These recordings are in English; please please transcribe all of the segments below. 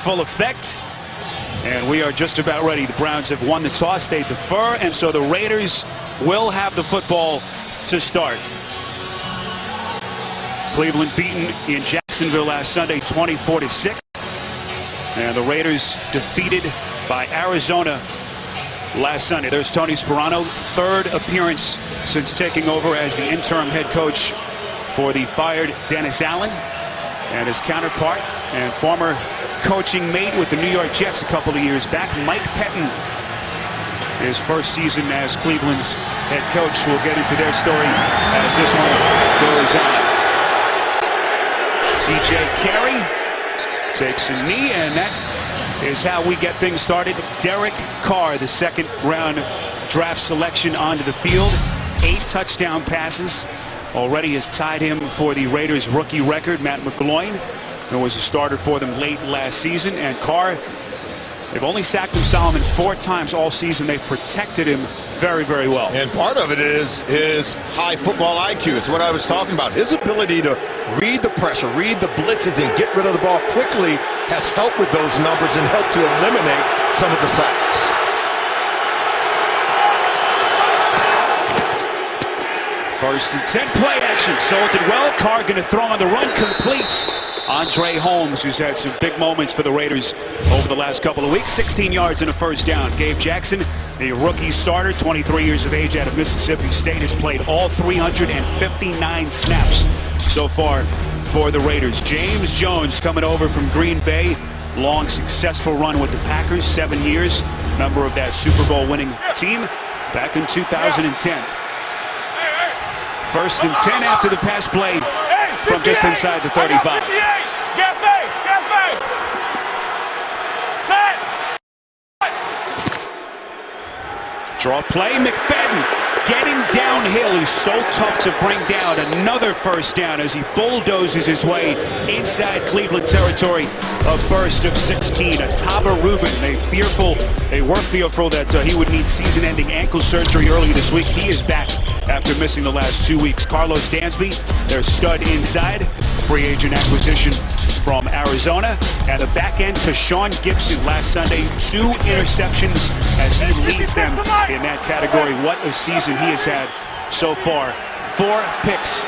full effect. And we are just about ready. The Browns have won the toss. They defer, and so the Raiders will have the football to start. Cleveland beaten in Jacksonville last Sunday 24-6. And the Raiders defeated by Arizona last Sunday. There's Tony Sperano, third appearance since taking over as the interim head coach for the fired Dennis Allen. And his counterpart and former coaching mate with the New York Jets a couple of years back, Mike Pettin. His first season as Cleveland's head coach. We'll get into their story as this one goes on. C.J. Carey takes a knee, and that is how we get things started. Derek Carr, the second-round draft selection, onto the field. 8 touchdown passes. Already has tied him for the Raiders rookie record. Matt McGloin, who was a starter for them late last season. And Carr, they've only sacked him, Solomon, 4 times all season. They've protected him very, very well. And part of it is his high football IQ. It's what I was talking about. His ability to read the pressure, read the blitzes, and get rid of the ball quickly has helped with those numbers and helped to eliminate some of the sacks. First and 10, play action. Sold it well. Carr going to throw on the run. Completes. Andre Holmes, who's had some big moments for the Raiders over the last couple of weeks. 16 yards and a first down. Gabe Jackson, the rookie starter, 23 years of age out of Mississippi State, has played all 359 snaps so far for the Raiders. James Jones coming over from Green Bay. Long, successful run with the Packers. 7 years. Member of that Super Bowl winning team back in 2010. First and 10 after the pass play from just inside the 35. Draw play, McFadden getting downhill. He's so tough to bring down. Another first down as he bulldozes his way inside Cleveland territory. A burst of 16. Ataba Rubin, they were fearful that he would need season-ending ankle surgery early this week. He is back after missing the last 2 weeks. Carlos Dansby, their stud inside, free agent acquisition from Arizona. And the back end to Sean Gibson last Sunday. 2 interceptions as he leads them in that category. What a season he has had so far. 4 picks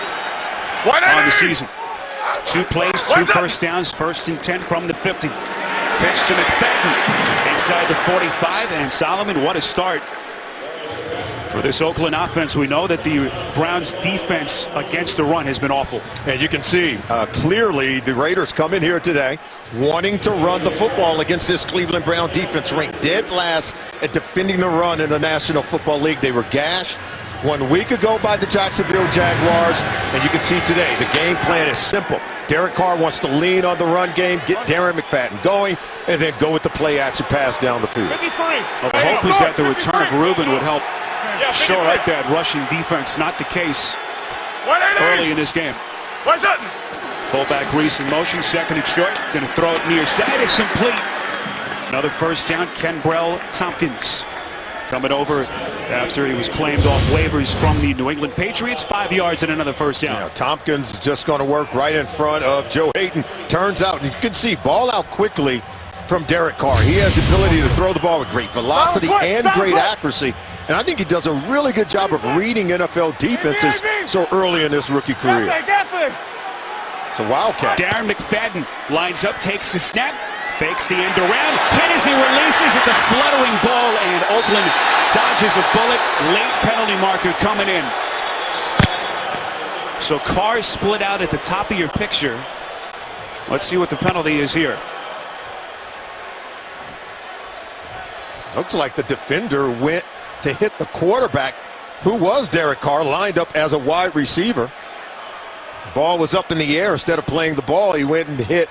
on the season. 2 plays, 2 first downs, first and 10 from the 50. Pitch to McFadden inside the 45. And Solomon, what a start for this Oakland offense. We know that the Browns defense against the run has been awful. And you can see clearly the Raiders come in here today wanting to run the football against this Cleveland Brown defense, ranked dead last at defending the run in the National Football League. They were gashed 1 week ago by the Jacksonville Jaguars, and you can see today the game plan is simple. Derek Carr wants to lean on the run game, get Darren McFadden going, and then go with the play action pass down the field. Well, the hope is that the return of Rubin would help shore up that rushing defense. Not the case early in this game. Fullback Reese in motion, second and short. Going to throw it near side. It's complete. Another first down. Kenbrell Tompkins coming over after he was claimed off waivers from the New England Patriots. 5 yards and another first down. Yeah, Tompkins just going to work right in front of Joe Hayden. Turns out, you can see ball out quickly from Derek Carr. He has the ability to throw the ball with great velocity and great accuracy. And I think he does a really good job of reading NFL defenses so early in his rookie career. It's a wildcat. Darren McFadden lines up, takes the snap, fakes the end around, hit as he releases. It's a fluttering ball, and Oakland dodges a bullet. Late penalty marker coming in. So Carr split out at the top of your picture. Let's see what the penalty is here. Looks like the defender went to hit the quarterback, who was Derek Carr, lined up as a wide receiver. The ball was up in the air. Instead of playing the ball, he went and hit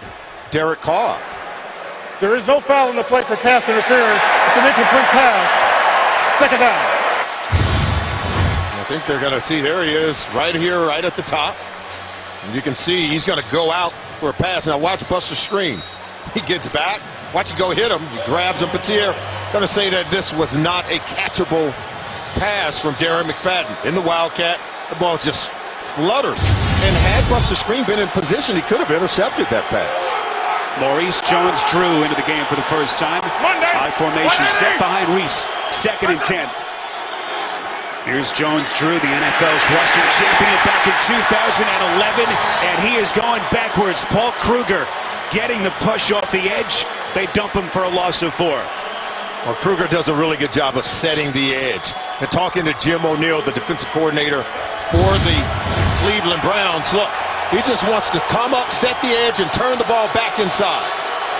Derek Carr. There is no foul in the play for pass interference. It's an incomplete pass. Second down. I think they're going to see, there he is, right here, right at the top. And you can see he's going to go out for a pass. Now watch Buster Screen. He gets back. Watch it go hit him. He grabs him. Petier going to say that this was not a catchable pass from Darren McFadden. In the Wildcat, the ball just flutters. And had Buster Screen been in position, he could have intercepted that pass. Maurice Jones-Drew into the game for the first time. High formation set behind Reese. 2nd and 10. Here's Jones-Drew, the NFL's rushing champion back in 2011, and he is going backwards. Paul Kruger getting the push off the edge. They dump him for a loss of 4. Well, Kruger does a really good job of setting the edge. And talking to Jim O'Neill, the defensive coordinator for the Cleveland Browns, look, he just wants to come up, set the edge, and turn the ball back inside.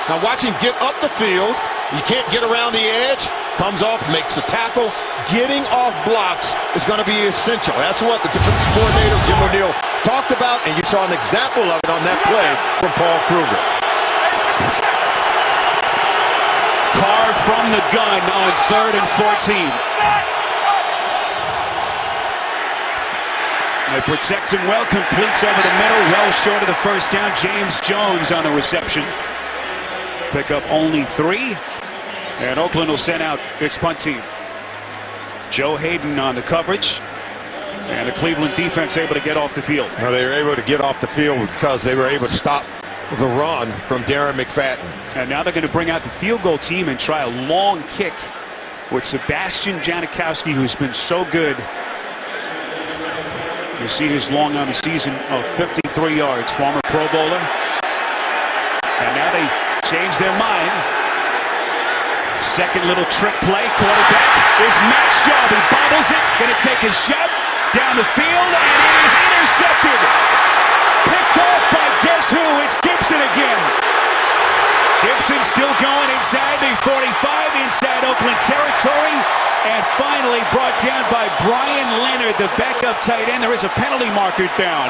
Now watch him get up the field. You can't get around the edge. Comes off, makes a tackle. Getting off blocks is going to be essential. That's what the defensive coordinator, Jim O'Neill, talked about, and you saw an example of it on that play from Paul Kruger. Carr from the gun on 3rd and 14. They protect him well, completes over the middle, well short of the first down. James Jones on the reception. Pick up only 3. And Oakland will send out its punt team. Joe Hayden on the coverage. And the Cleveland defense able to get off the field. Well, they were able to get off the field because they were able to stop the run from Darren McFadden. And now they're going to bring out the field goal team and try a long kick with Sebastian Janikowski, who's been so good. You see his long on the season of 53 yards, former Pro Bowler. And now they change their mind. Second little trick play. Quarterback is Matt Schaub. He bobbles it. Going to take a shot down the field, and it is intercepted. Picked off by guess who? It's Gibson again. Gibson still going inside the 45, inside Oakland territory, and finally brought down by Brian Leonard, the backup tight end. There is a penalty marker down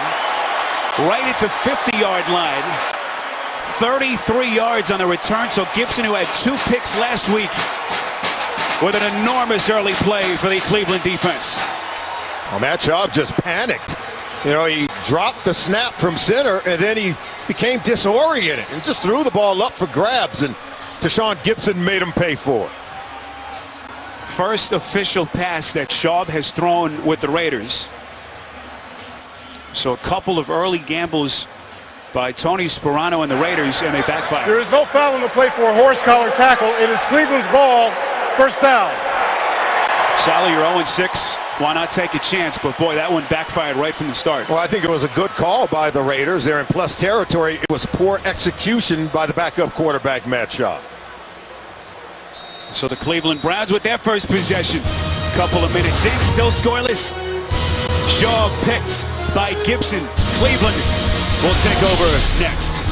right at the 50-yard line. 33 yards on the return, so Gibson, who had 2 picks last week, with an enormous early play for the Cleveland defense. Well, Matt Schaub just panicked. You know, he dropped the snap from center, and then he became disoriented and just threw the ball up for grabs, and Tashawn Gibson made him pay for it. First official pass that Schaub has thrown with the Raiders. So a couple of early gambles by Tony Sperano and the Raiders, and they backfire. There is no foul on the play for a horse collar tackle. It is Cleveland's ball. First down. Sally, you're 0-6. Why not take a chance? But boy, that one backfired right from the start. Well, I think it was a good call by the Raiders. They're in plus territory. It was poor execution by the backup quarterback, Matt Schaub. So the Cleveland Browns with their first possession. Couple of minutes in, still scoreless. Schaub picked by Gibson. Cleveland will take over next.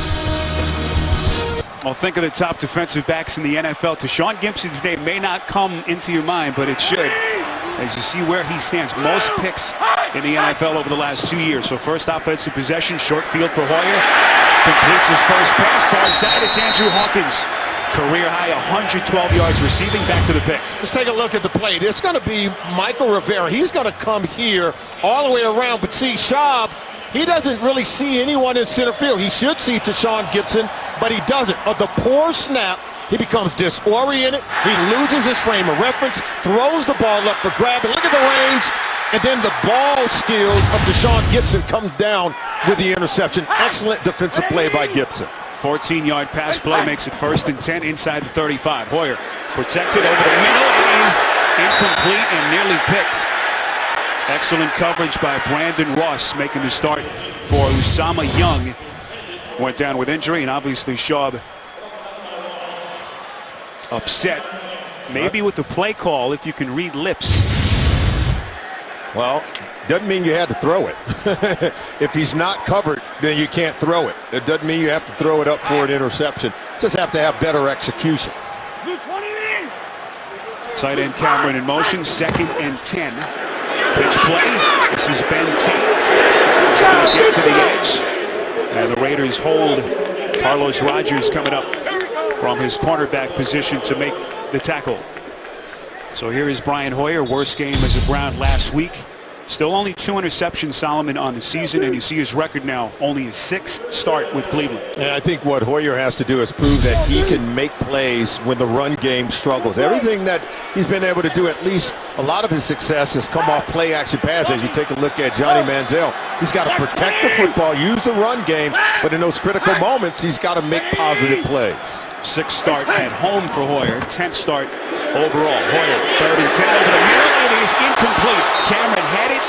Well, think of the top defensive backs in the NFL. Tashawn Gibson's name may not come into your mind, but it should, as you see where he stands. Most picks in the NFL over the last 2 years. So first offensive possession, short field for Hoyer. Completes his first pass. Far side, it's Andrew Hawkins. Career high 112 yards receiving, back to the pick. Let's take a look at the play. It's going to be Michael Rivera. He's going to come here all the way around, but see Schaub, he doesn't really see anyone in center field. He should see Tashawn Gibson, but he doesn't. Of the poor snap, he becomes disoriented. He loses his frame of reference, throws the ball up for grab, and look at the range. And then the ball skills of Tashawn Gibson comes down with the interception. Excellent defensive play by Gibson. 14-yard pass play makes it 1st and 10 inside the 35. Hoyer protected over the middle. It is incomplete and nearly picked. Excellent coverage by Brandon Ross, making the start for Usama Young. Went down with injury, and obviously Schaub upset. Maybe with the play call, if you can read lips. Well, doesn't mean you had to throw it. If he's not covered, then you can't throw it. It doesn't mean you have to throw it up for an interception. Just have to have better execution. Tight end Cameron in motion, 2nd and 10. Pitch play. This is Ben Tate. Trying to get to the edge. And the Raiders hold. Carlos Rogers coming up from his cornerback position to make the tackle. So here is Brian Hoyer. Worst game as a Brown last week. Still only 2 interceptions, Solomon, on the season, and you see his record now, only his 6th start with Cleveland. And I think what Hoyer has to do is prove that he can make plays when the run game struggles. Everything that he's been able to do, at least a lot of his success has come off play action passes. You take a look at Johnny Manziel. He's got to protect the football, use the run game, but in those critical moments, he's got to make positive plays. 6th start at home for Hoyer, 10th start overall. Hoyer, 3rd and 10 over the middle. It is incomplete. Cameron had it,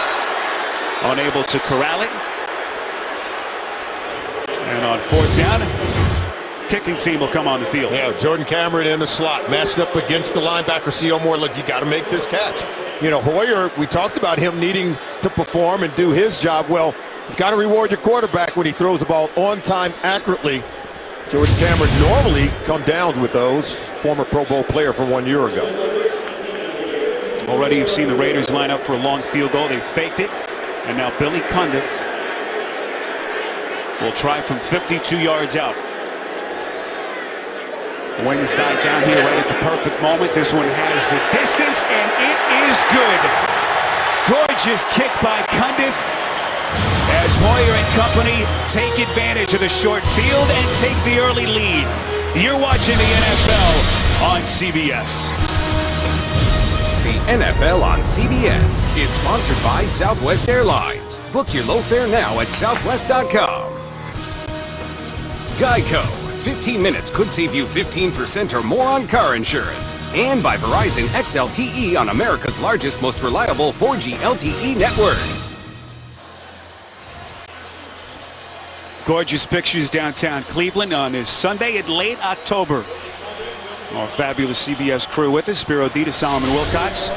unable to corral it. And on 4th down, kicking team will come on the field. Yeah, Jordan Cameron in the slot, matched up against the linebacker, C.O. Moore. Look, you got to make this catch. You know, Hoyer, we talked about him needing to perform and do his job. Well, you've got to reward your quarterback when he throws the ball on time, accurately. Jordan Cameron normally come down with those. Former Pro Bowl player from 1 year ago. Already you've seen the Raiders line up for a long field goal. They faked it. And now Billy Cundiff will try from 52 yards out. Wings that down here right at the perfect moment. This one has the distance, and it is good. Gorgeous kick by Cundiff as Hoyer and company take advantage of the short field and take the early lead. You're watching the NFL on CBS. The NFL on CBS is sponsored by Southwest Airlines. Book your low fare now at southwest.com. Geico. 15 minutes could save you 15% or more on car insurance. And by Verizon XLTE on America's largest, most reliable 4G LTE network. Gorgeous pictures downtown Cleveland on this Sunday in late October. Our fabulous CBS crew with us. SPERO, DEDES, Solomon Wilcots.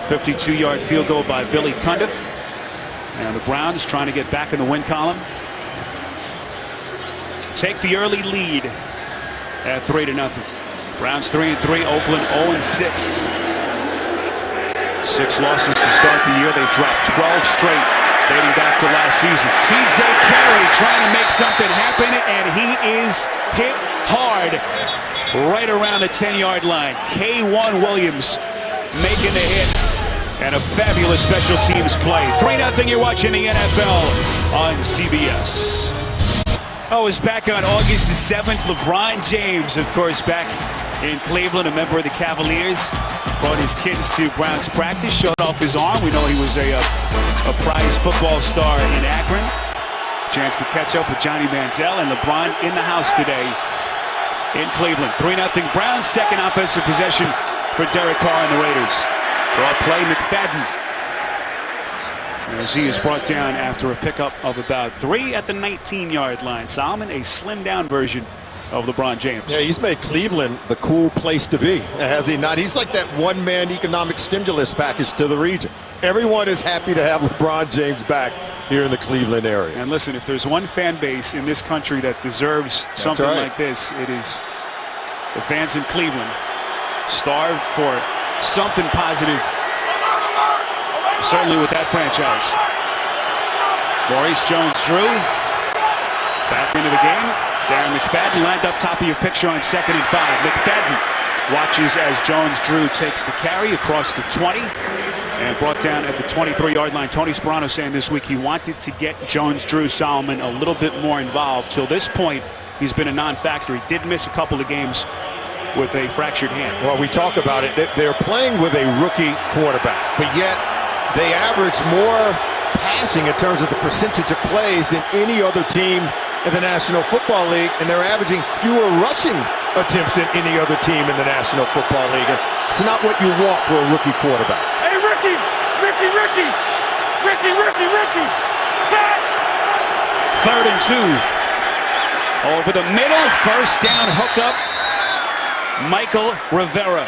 52-yard field goal by Billy Cundiff. And the Browns trying to get back in the win column. Take the early lead at 3-0. Browns 3-3, Oakland 0-6. 6 losses to start the year. They've dropped 12 straight dating back to last season. TJ Carey trying to make something happen, and he is hit hard right around the 10-yard line. K1 Williams making the hit, and a fabulous special teams play. 3-0, you're watching the NFL on CBS. Oh, it's back on August the 7th. LeBron James, of course, back in Cleveland, a member of the Cavaliers. Brought his kids to Browns practice, showed off his arm. We know he was a prize football star in Akron. Chance to catch up with Johnny Manziel, and LeBron in the house today in Cleveland. 3-0 Browns, second offensive possession for Derek Carr and the Raiders. Draw play, McFadden, as he is brought down after a pickup of about 3 at the 19-yard line. Solomon, a slimmed-down version of LeBron James. Yeah, he's made Cleveland the cool place to be, has he not? He's like that one-man economic stimulus package to the region. Everyone is happy to have LeBron James back here in the Cleveland area. And listen, if there's one fan base in this country that deserves something like this, it is the fans in Cleveland, starved for something positive, certainly with that franchise. Maurice Jones-Drew back into the game. Darren McFadden lined up top of your picture on 2nd and 5. McFadden watches as Jones-Drew takes the carry across the 20 and brought down at the 23-yard line. Tony Sparano saying this week he wanted to get Jones-Drew, Solomon, a little bit more involved. Till this point, he's been a non-factor. He did miss a couple of games with a fractured hand. Well, we talk about it. They're playing with a rookie quarterback, but yet they average more passing in terms of the percentage of plays than any other team in the National Football League, and they're averaging fewer rushing attempts than any other team in the National Football League. And it's not what you want for a rookie quarterback. Hey, Ricky! Set! 3rd and 2. Over the middle, first down hookup. Michael Rivera,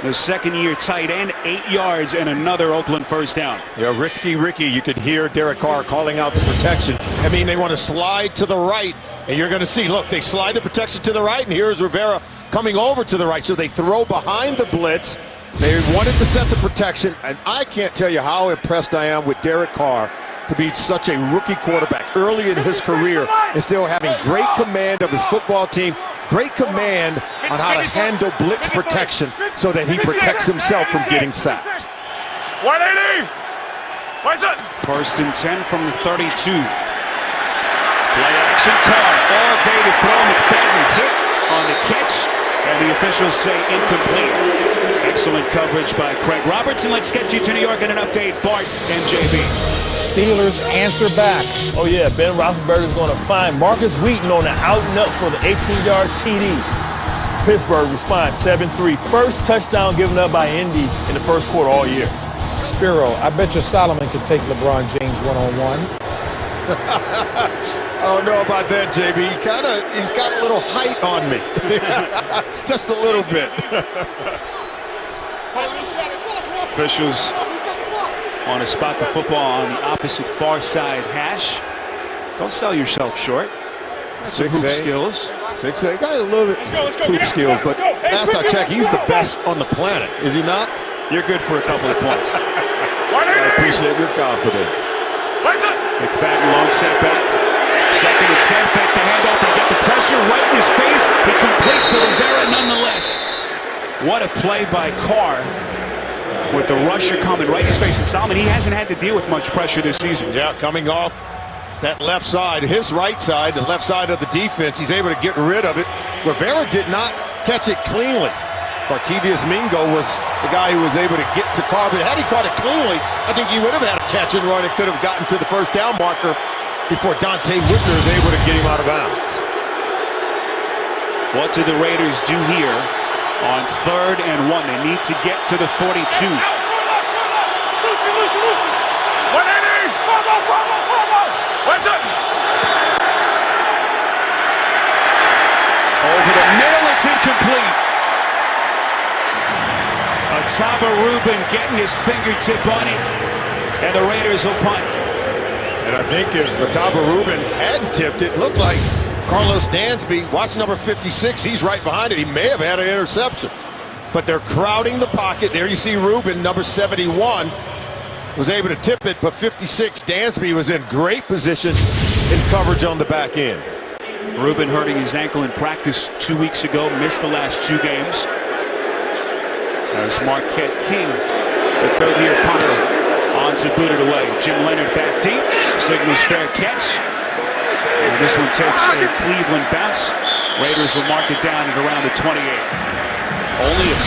the second-year tight end, 8 yards and another Oakland first down. Yeah, Ricky, you could hear Derek Carr calling out the protection. I mean, they want to slide to the right, and you're going to see, look, they slide the protection to the right, and here's Rivera coming over to the right. So they throw behind the blitz. They wanted to set the protection, and I can't tell you how impressed I am with Derek Carr to be such a rookie quarterback early in his career and still having great command of his football team, great command on how to handle blitz protection so that he protects himself from getting sacked. 180! What's it? 1st and 10 from the 32. Play action, Carr all day to throw. McFadden hit on the catch, and the officials say incomplete. Excellent coverage by Craig Robertson. Let's get you to New York and an update. Bart and JB. Steelers answer back. Oh, yeah, Ben Roethlisberger is going to find Marcus Wheaton on the out and up for the 18-yard TD. Pittsburgh responds 7-3. First touchdown given up by Indy in the first quarter all year. SPERO, I bet you Solomon can take LeBron James one-on-one. I don't know about that, JB. He's got a little height on me. Just a little bit. Officials want to spot the football on the opposite far side hash. Don't sell yourself short. Some hoop skills. 6'8", got a little bit hoop skills, but last I checked, he's the best on the planet, is he not? You're good for a couple of points. I appreciate your confidence. McFadden long setback. Second and 10, fake the handoff and get the pressure right in his face. He completes to Rivera nonetheless. What a play by Carr with the rusher coming right in his face. And Solomon, he hasn't had to deal with much pressure this season. Yeah, coming off that left side, his right side, the left side of the defense, he's able to get rid of it. Rivera did not catch it cleanly. Barkevius Mingo was the guy who was able to get to Carr, but had he caught it cleanly, I think he would have had a catch and run and could have gotten to the first down marker before Dante Whitner is able to get him out of bounds. What do the Raiders do here on 3rd and 1? They need to get to the 42. Over the middle, it's incomplete. Otaba Rubin getting his fingertip on it, and the Raiders will punt. And I think if Otaba Rubin hadn't tipped it, looked like Carlos Dansby, watch number 56, he's right behind it. He may have had an interception. But they're crowding the pocket. There you see Rubin, number 71, was able to tip it, but 56, Dansby was in great position in coverage on the back end. Rubin hurting his ankle in practice 2 weeks ago, missed the last 2 games. As Marquette King, the third-year punter, on to boot it away. Jim Leonard back deep, signals fair catch. And this one takes a Cleveland bounce. Raiders will mark it down at around the 28. Only a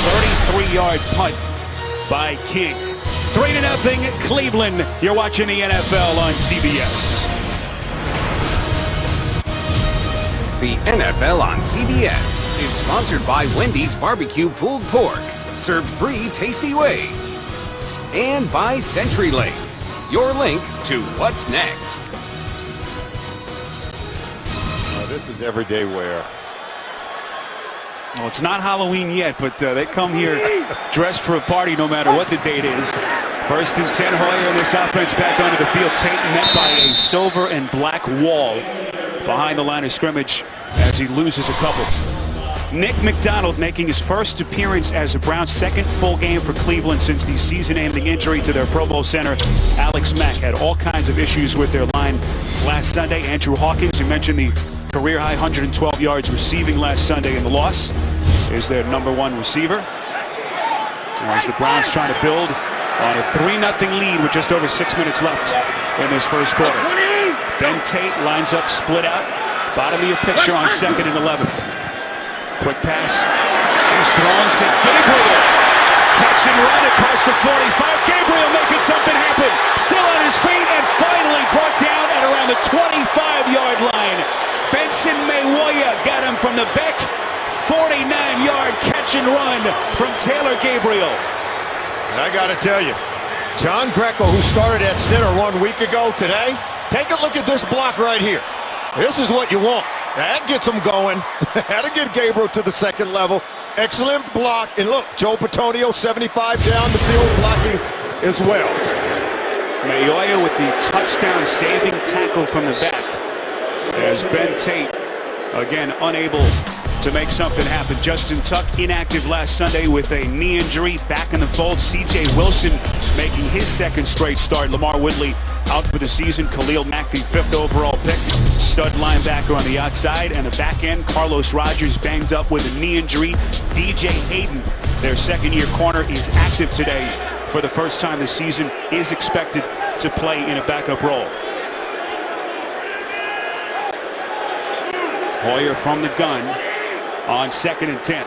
33-yard punt by King. 3-0 Cleveland. You're watching the NFL on CBS. The NFL on CBS is sponsored by Wendy's Barbecue Pulled Pork, served 3 tasty ways. And by CenturyLink, your link to what's next. This is everyday wear. Well, it's not Halloween yet, but they come here dressed for a party no matter what the date is. 1st and 10, Hoyer in this offense back onto the field. Tate met by a silver and black wall behind the line of scrimmage as he loses a couple. Nick McDonald making his first appearance as a Browns, 2nd full game for Cleveland since the season-ending injury to their Pro Bowl center, Alex Mack. Had all kinds of issues with their line last Sunday. Andrew Hawkins, you mentioned the career-high 112 yards receiving last Sunday in the loss, is their #1 receiver. As the Browns trying to build on a 3-0 lead with just over 6 minutes left in this first quarter. Ben Tate lines up split out. Bottom of your picture on 2nd and 11. Quick pass. He's thrown to Gabriel. Catch and run across the 45. Gabriel making something happen. Still on his feet and finally brought down at around the 25-yard line. Benson Mayoya got him from the back. 49-yard catch and run from Taylor Gabriel. And I got to tell you, John Greco, who started at center 1 week ago, today, take a look at this block right here. This is what you want. That gets him going. Had to get Gabriel to the 2nd level. Excellent block. And look, Joe Petonio, 75 down the field blocking as well. Mayoya with the touchdown-saving tackle from the back. As Ben Tate, again, unable to make something happen. Justin Tuck inactive last Sunday with a knee injury. Back in the fold. C.J. Wilson making his 2nd straight start. Lamar Woodley out for the season. Khalil Mack, the 5th overall pick. Stud linebacker on the outside. And the back end, Carlos Rogers banged up with a knee injury. DJ Hayden, their 2nd-year corner, is active today for the first time this season. Is expected to play in a backup role. Hoyer from the gun on 2nd and 10.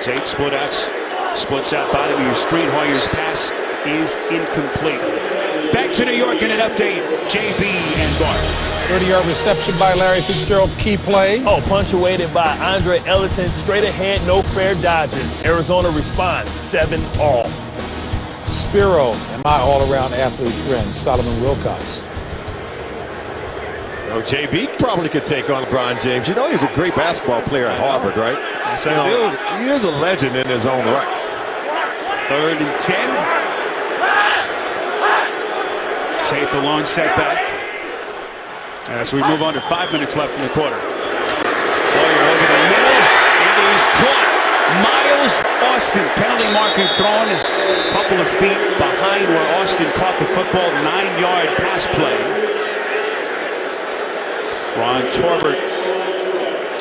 Tate splits out bottom of your screen. Hoyer's pass is incomplete. Back to New York in an update. JB and Bart. 30-yard reception by Larry Fitzgerald. Key play. Oh, punctuated by Andre Ellington. Straight ahead, no fair dodging. Arizona responds 7-all. SPERO and my all-around athlete friend, Solomon Wilcots. Oh, JB probably could take on LeBron James. You know he's a great basketball player at Harvard, right? Yes, I do. He is a legend in his own right. 3rd and 10. Tate the long setback. As we move on to 5 minutes left in the quarter. Hoyer over the middle. It is caught. Miles Austin, penalty marker thrown a couple of feet behind where Austin caught the football. 9-yard pass play. Ron Torbert,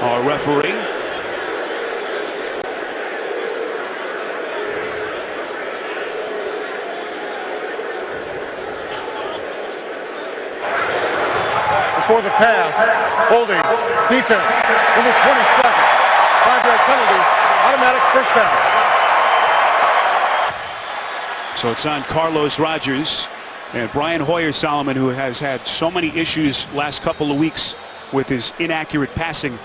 our referee. Before the pass, holding, defense, number 27, 5-yard penalty, automatic first down. So it's on Carlos Rogers and Brian Hoyer, Solomon, who has had so many issues last couple of weeks with his inaccurate passing,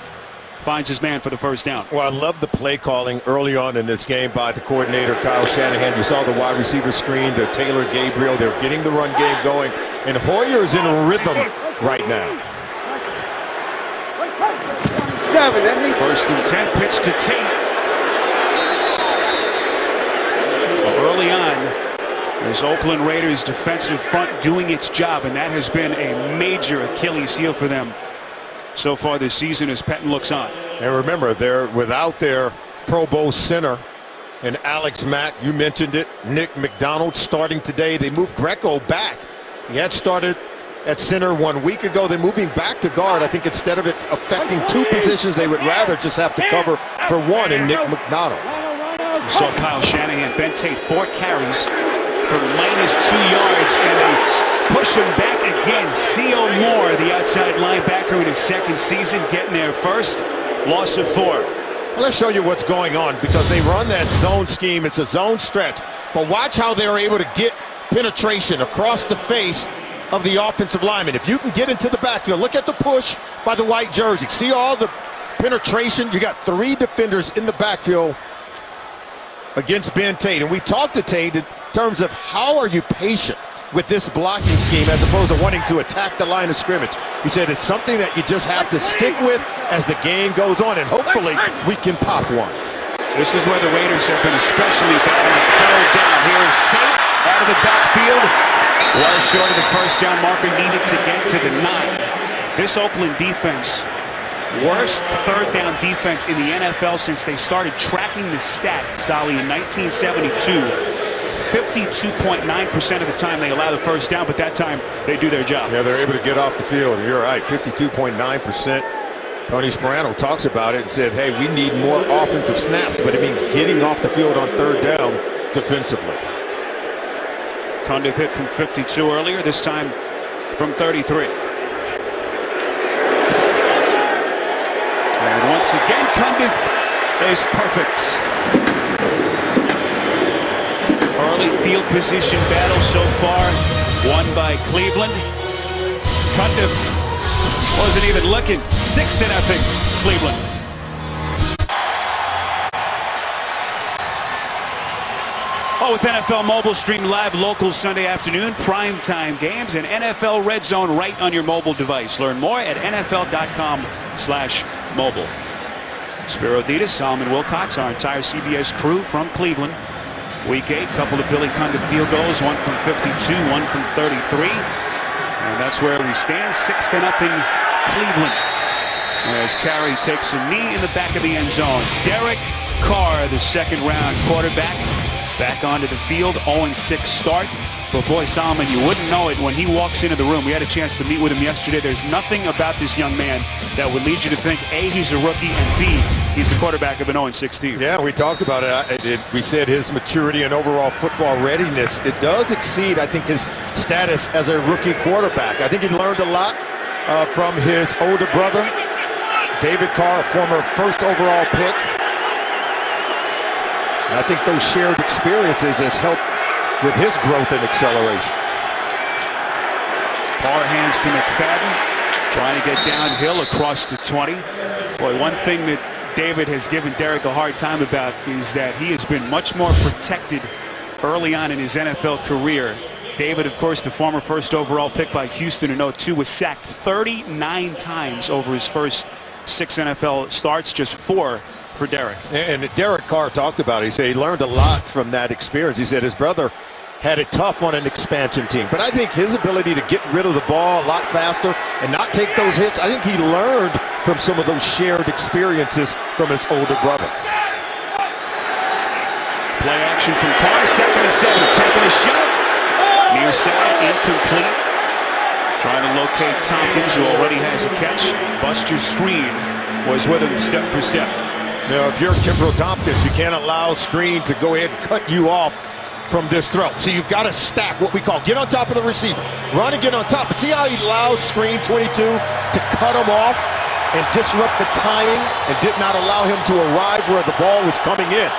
finds his man for the first down. Well, I love the play calling early on in this game by the coordinator, Kyle Shanahan. You saw the wide receiver screen to Taylor Gabriel. They're getting the run game going, and Hoyer is in rhythm right now. 1st and 10, pitch to Tate. Early on, this Oakland Raiders defensive front doing its job, and that has been a major Achilles heel for them so far this season as Pettin looks on. And remember, they're without their Pro Bowl center and Alex Mack. You mentioned it. Nick McDonald starting today. They moved Greco back. He had started at center 1 week ago. They're moving back to guard. I think instead of it affecting 2 positions, they would rather just have to cover for 1 in Nick McDonald. You saw Kyle Shanahan, Ben Tate, 4 carries for -2 yards, and they push him back again. C.O. Moore, the outside linebacker in his 2nd season, getting there first. Loss of 4. Well, let's show you what's going on because they run that zone scheme. It's a zone stretch. But watch how they're able to get penetration across the face of the offensive lineman. If you can get into the backfield, look at the push by the white jersey. See all the penetration? You got 3 defenders in the backfield against Ben Tate. And we talked to Tate in terms of how are you patient with this blocking scheme as opposed to wanting to attack the line of scrimmage. He said it's something that you just have to stick with as the game goes on, and hopefully we can pop one. This is where the Raiders have been especially bad on 3rd down. Here is Tate out of the backfield. Well short of the first down marker needed to get to the 9. This Oakland defense, worst 3rd down defense in the NFL since they started tracking the stat, Solly, in 1972. 52.9% of the time they allow the first down, but that time they do their job. Yeah, they're able to get off the field. You're right, 52.9%. Tony Sperano talks about it and said, hey, we need more offensive snaps, but I mean getting off the field on 3rd down defensively. Cundiff hit from 52 earlier, this time from 33. And once again, Cundiff is perfect. Early field position battle so far, won by Cleveland. Cundiff wasn't even looking. 6-0 Cleveland. Oh, with NFL Mobile, stream live local Sunday afternoon, primetime games, and NFL Red Zone right on your mobile device. Learn more at NFL.com/mobile. SPERO, DEDES, Solomon Wilcots, our entire CBS crew from Cleveland. Week 8, couple of Billy Cundiff field goals, one from 52, one from 33. And that's where we stand, 6-0 Cleveland. As Carey takes a knee in the back of the end zone. Derek Carr, the 2nd-round quarterback, back onto the field, 0-6 start. But boy, Solomon, you wouldn't know it when he walks into the room. We had a chance to meet with him yesterday. There's nothing about this young man that would lead you to think, A, he's a rookie, and B, he's the quarterback of an 0-6 team. Yeah, we talked about it. We said his maturity and overall football readiness, it does exceed, I think, his status as a rookie quarterback. I think he learned a lot from his older brother, David Carr, a former 1st overall pick. And I think those shared experiences has helped with his growth and acceleration. Parr hands to McFadden, trying to get downhill across the 20. Boy, one thing that David has given Derek a hard time about is that he has been much more protected early on in his NFL career. David, of course, the former first overall pick by Houston in 2002, was sacked 39 times over his first 6 NFL starts, just 4 for Derek. And Derek Carr talked about it. He said he learned a lot from that experience. He said his brother had it tough on an expansion team. But I think his ability to get rid of the ball a lot faster and not take those hits, I think he learned from some of those shared experiences from his older brother. Play action from Carr, 2nd and 7, taking a shot. Near side, incomplete. Trying to locate Tompkins, who already has a catch. Buster's screen was with him step for step. Now, if you're Kimbrel Tompkins, you can't allow screen to go ahead and cut you off from this throw. So you've got to stack what we call get on top of the receiver. Run and get on top. But see how he allows screen 22 to cut him off and disrupt the timing and did not allow him to arrive where the ball was coming in.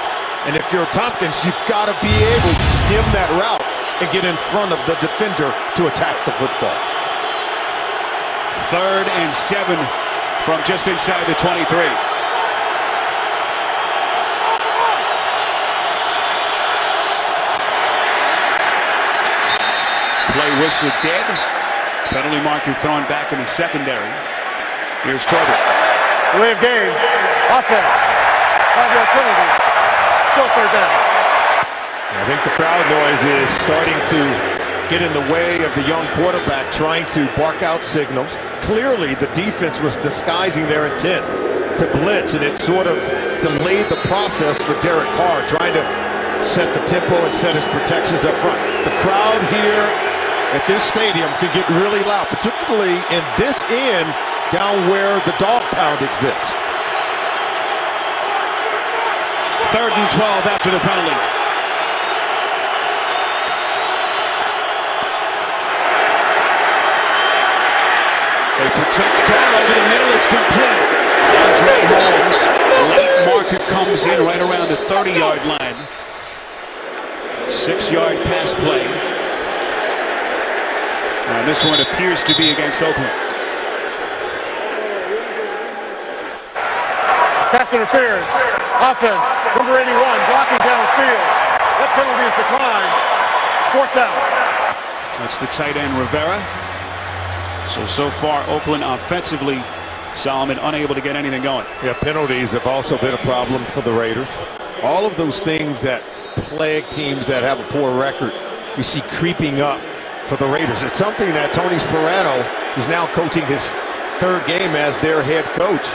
And if you're Tompkins, you've got to be able to stem that route and get in front of the defender to attack the football. 3rd and 7 from just inside the 23. Play whistle dead. Penalty marker thrown back in the secondary. Here's trouble. Delay of game. Offense. 5-yard penalty. Still 3rd down. I think the crowd noise is starting to get in the way of the young quarterback trying to bark out signals. Clearly, the defense was disguising their intent to blitz, and it sort of delayed the process for Derek Carr, trying to set the tempo and set his protections up front. The crowd here at this stadium could get really loud, particularly in this end down where the dog pound exists. 3rd and 12 after the penalty. They protect Carr over the middle. It's complete. Andre Holmes, late marker, comes in right around the 30-yard line. 6-yard pass play. And this one appears to be against Oakland. Pass interference. Offense. Number 81 blocking downfield. That penalty is declined. 4th down. That's the tight end Rivera. So far, Oakland offensively, Solomon unable to get anything going. Yeah, penalties have also been a problem for the Raiders. All of those things that plague teams that have a poor record, we see creeping up for the Raiders. It's something that Tony SPERO, who's now coaching his 3rd game as their head coach,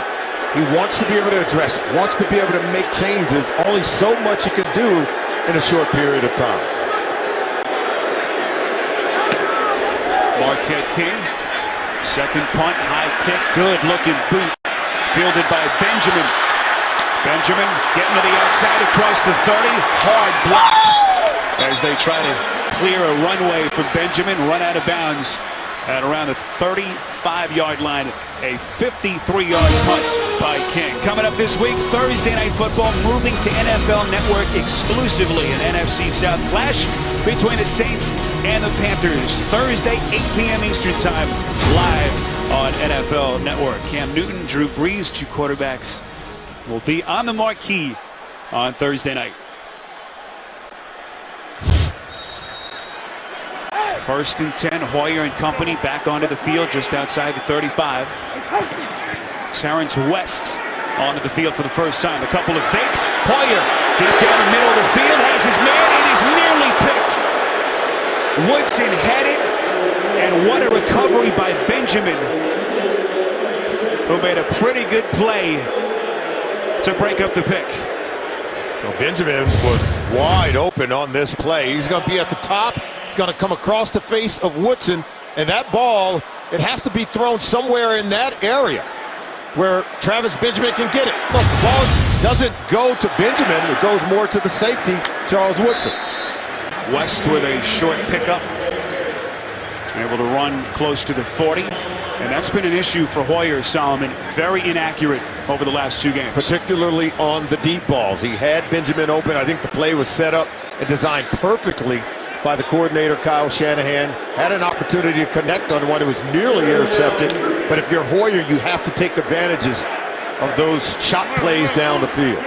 he wants to be able to address it, wants to be able to make changes. Only so much he can do in a short period of time. Marquette King. 2nd punt, high kick, good looking boot, fielded by Benjamin. Benjamin getting to the outside across the 30, hard block as they try to clear a runway for Benjamin, run out of bounds at around the 35-yard line. A 53-yard punt by King. Coming up this week, Thursday Night Football moving to NFL Network exclusively, an NFC South clash between the Saints and the Panthers. Thursday, 8 p.m. Eastern Time, live on NFL Network. Cam Newton, Drew Brees, 2 quarterbacks will be on the marquee on Thursday night. 1st and 10, Hoyer and company back onto the field just outside the 35. Terrence West onto the field for the first time. A couple of fakes. Hoyer deep down the middle of the field has his man. It is nearly picked. Woodson had it, and what a recovery by Benjamin, who made a pretty good play to break up the pick. Well, Benjamin was wide open on this play. He's going to be at the top. He's going to come across the face of Woodson, and that ball, it has to be thrown somewhere in that area where Travis Benjamin can get it. Look, the ball doesn't go to Benjamin. It goes more to the safety, Charles Woodson. West with a short pickup, able to run close to the 40, and that's been an issue for Hoyer, Solomon. Very inaccurate over the last 2 games. Particularly on the deep balls. He had Benjamin open. I think the play was set up and designed perfectly by the coordinator, Kyle Shanahan. Had an opportunity to connect on one that was nearly intercepted. But if you're Hoyer, you have to take advantages of those shot plays down the field.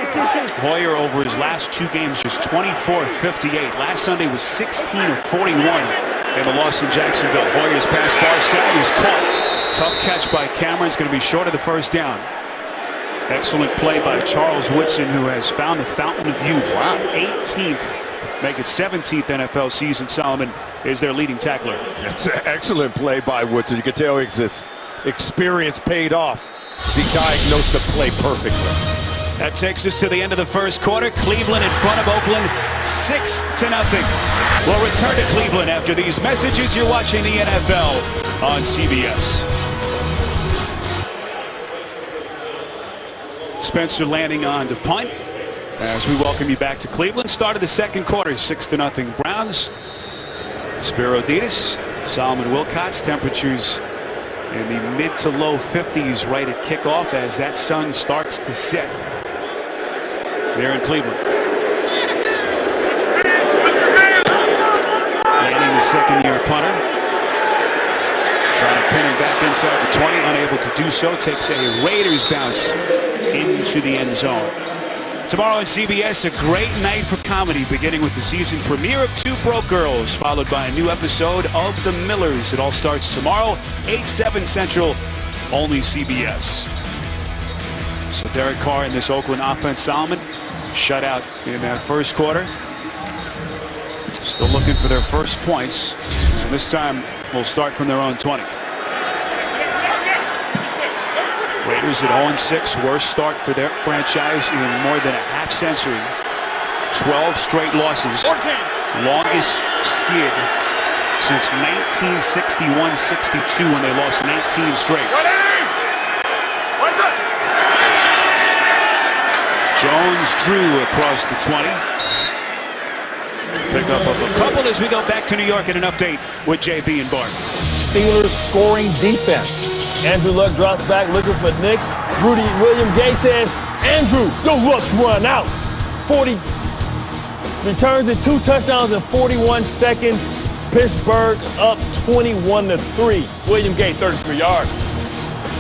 Hoyer over his last 2 games just 24 of 58. Last Sunday was 16 of 41 in the loss in Jacksonville. Hoyer's pass far side is caught. Tough catch by Cameron. It's going to be short of the first down. Excellent play by Charles Woodson, who has found the fountain of youth. Wow. 18th. Make it 17th NFL season. Solomon is their leading tackler. It's an excellent play by Woodson. You can tell his experience paid off. He diagnosed the play perfectly. That takes us to the end of the first quarter. Cleveland in front of Oakland, 6-0. We'll return to Cleveland after these messages. You're watching the NFL on CBS. Spencer landing on to punt. As we welcome you back to Cleveland. Start of the second quarter, 6-0 Browns. SPERO, DEDES, Solomon Wilcots. Temperatures in the mid to low 50s right at kickoff as that sun starts to set there in Cleveland. Landing the second-year punter. Trying to pin him back inside the 20. Unable to do so. Takes a Raiders bounce into the end zone. Tomorrow on CBS, a great night for comedy, beginning with the season premiere of Two Broke Girls, followed by a new episode of The Millers. It all starts tomorrow, 8/7 Central, only CBS. So Derek Carr and this Oakland offense, Solomon, shut out in that first quarter. Still looking for their first points, and this time will start from their own 20. Raiders at 0-6, worst start for their franchise in more than a half century. 12 straight losses, longest skid since 1961-62 when they lost 19 straight. Jones drew across the 20. Pick up of a couple as we go back to New York and an update with JB and Bart. Steelers scoring defense. Andrew Luck drops back looking for Knicks. Rudy William Gay says, Andrew, your Luck's run out. 40 returns it 2 touchdowns in 41 seconds. Pittsburgh up 21-3. William Gay, 33 yards.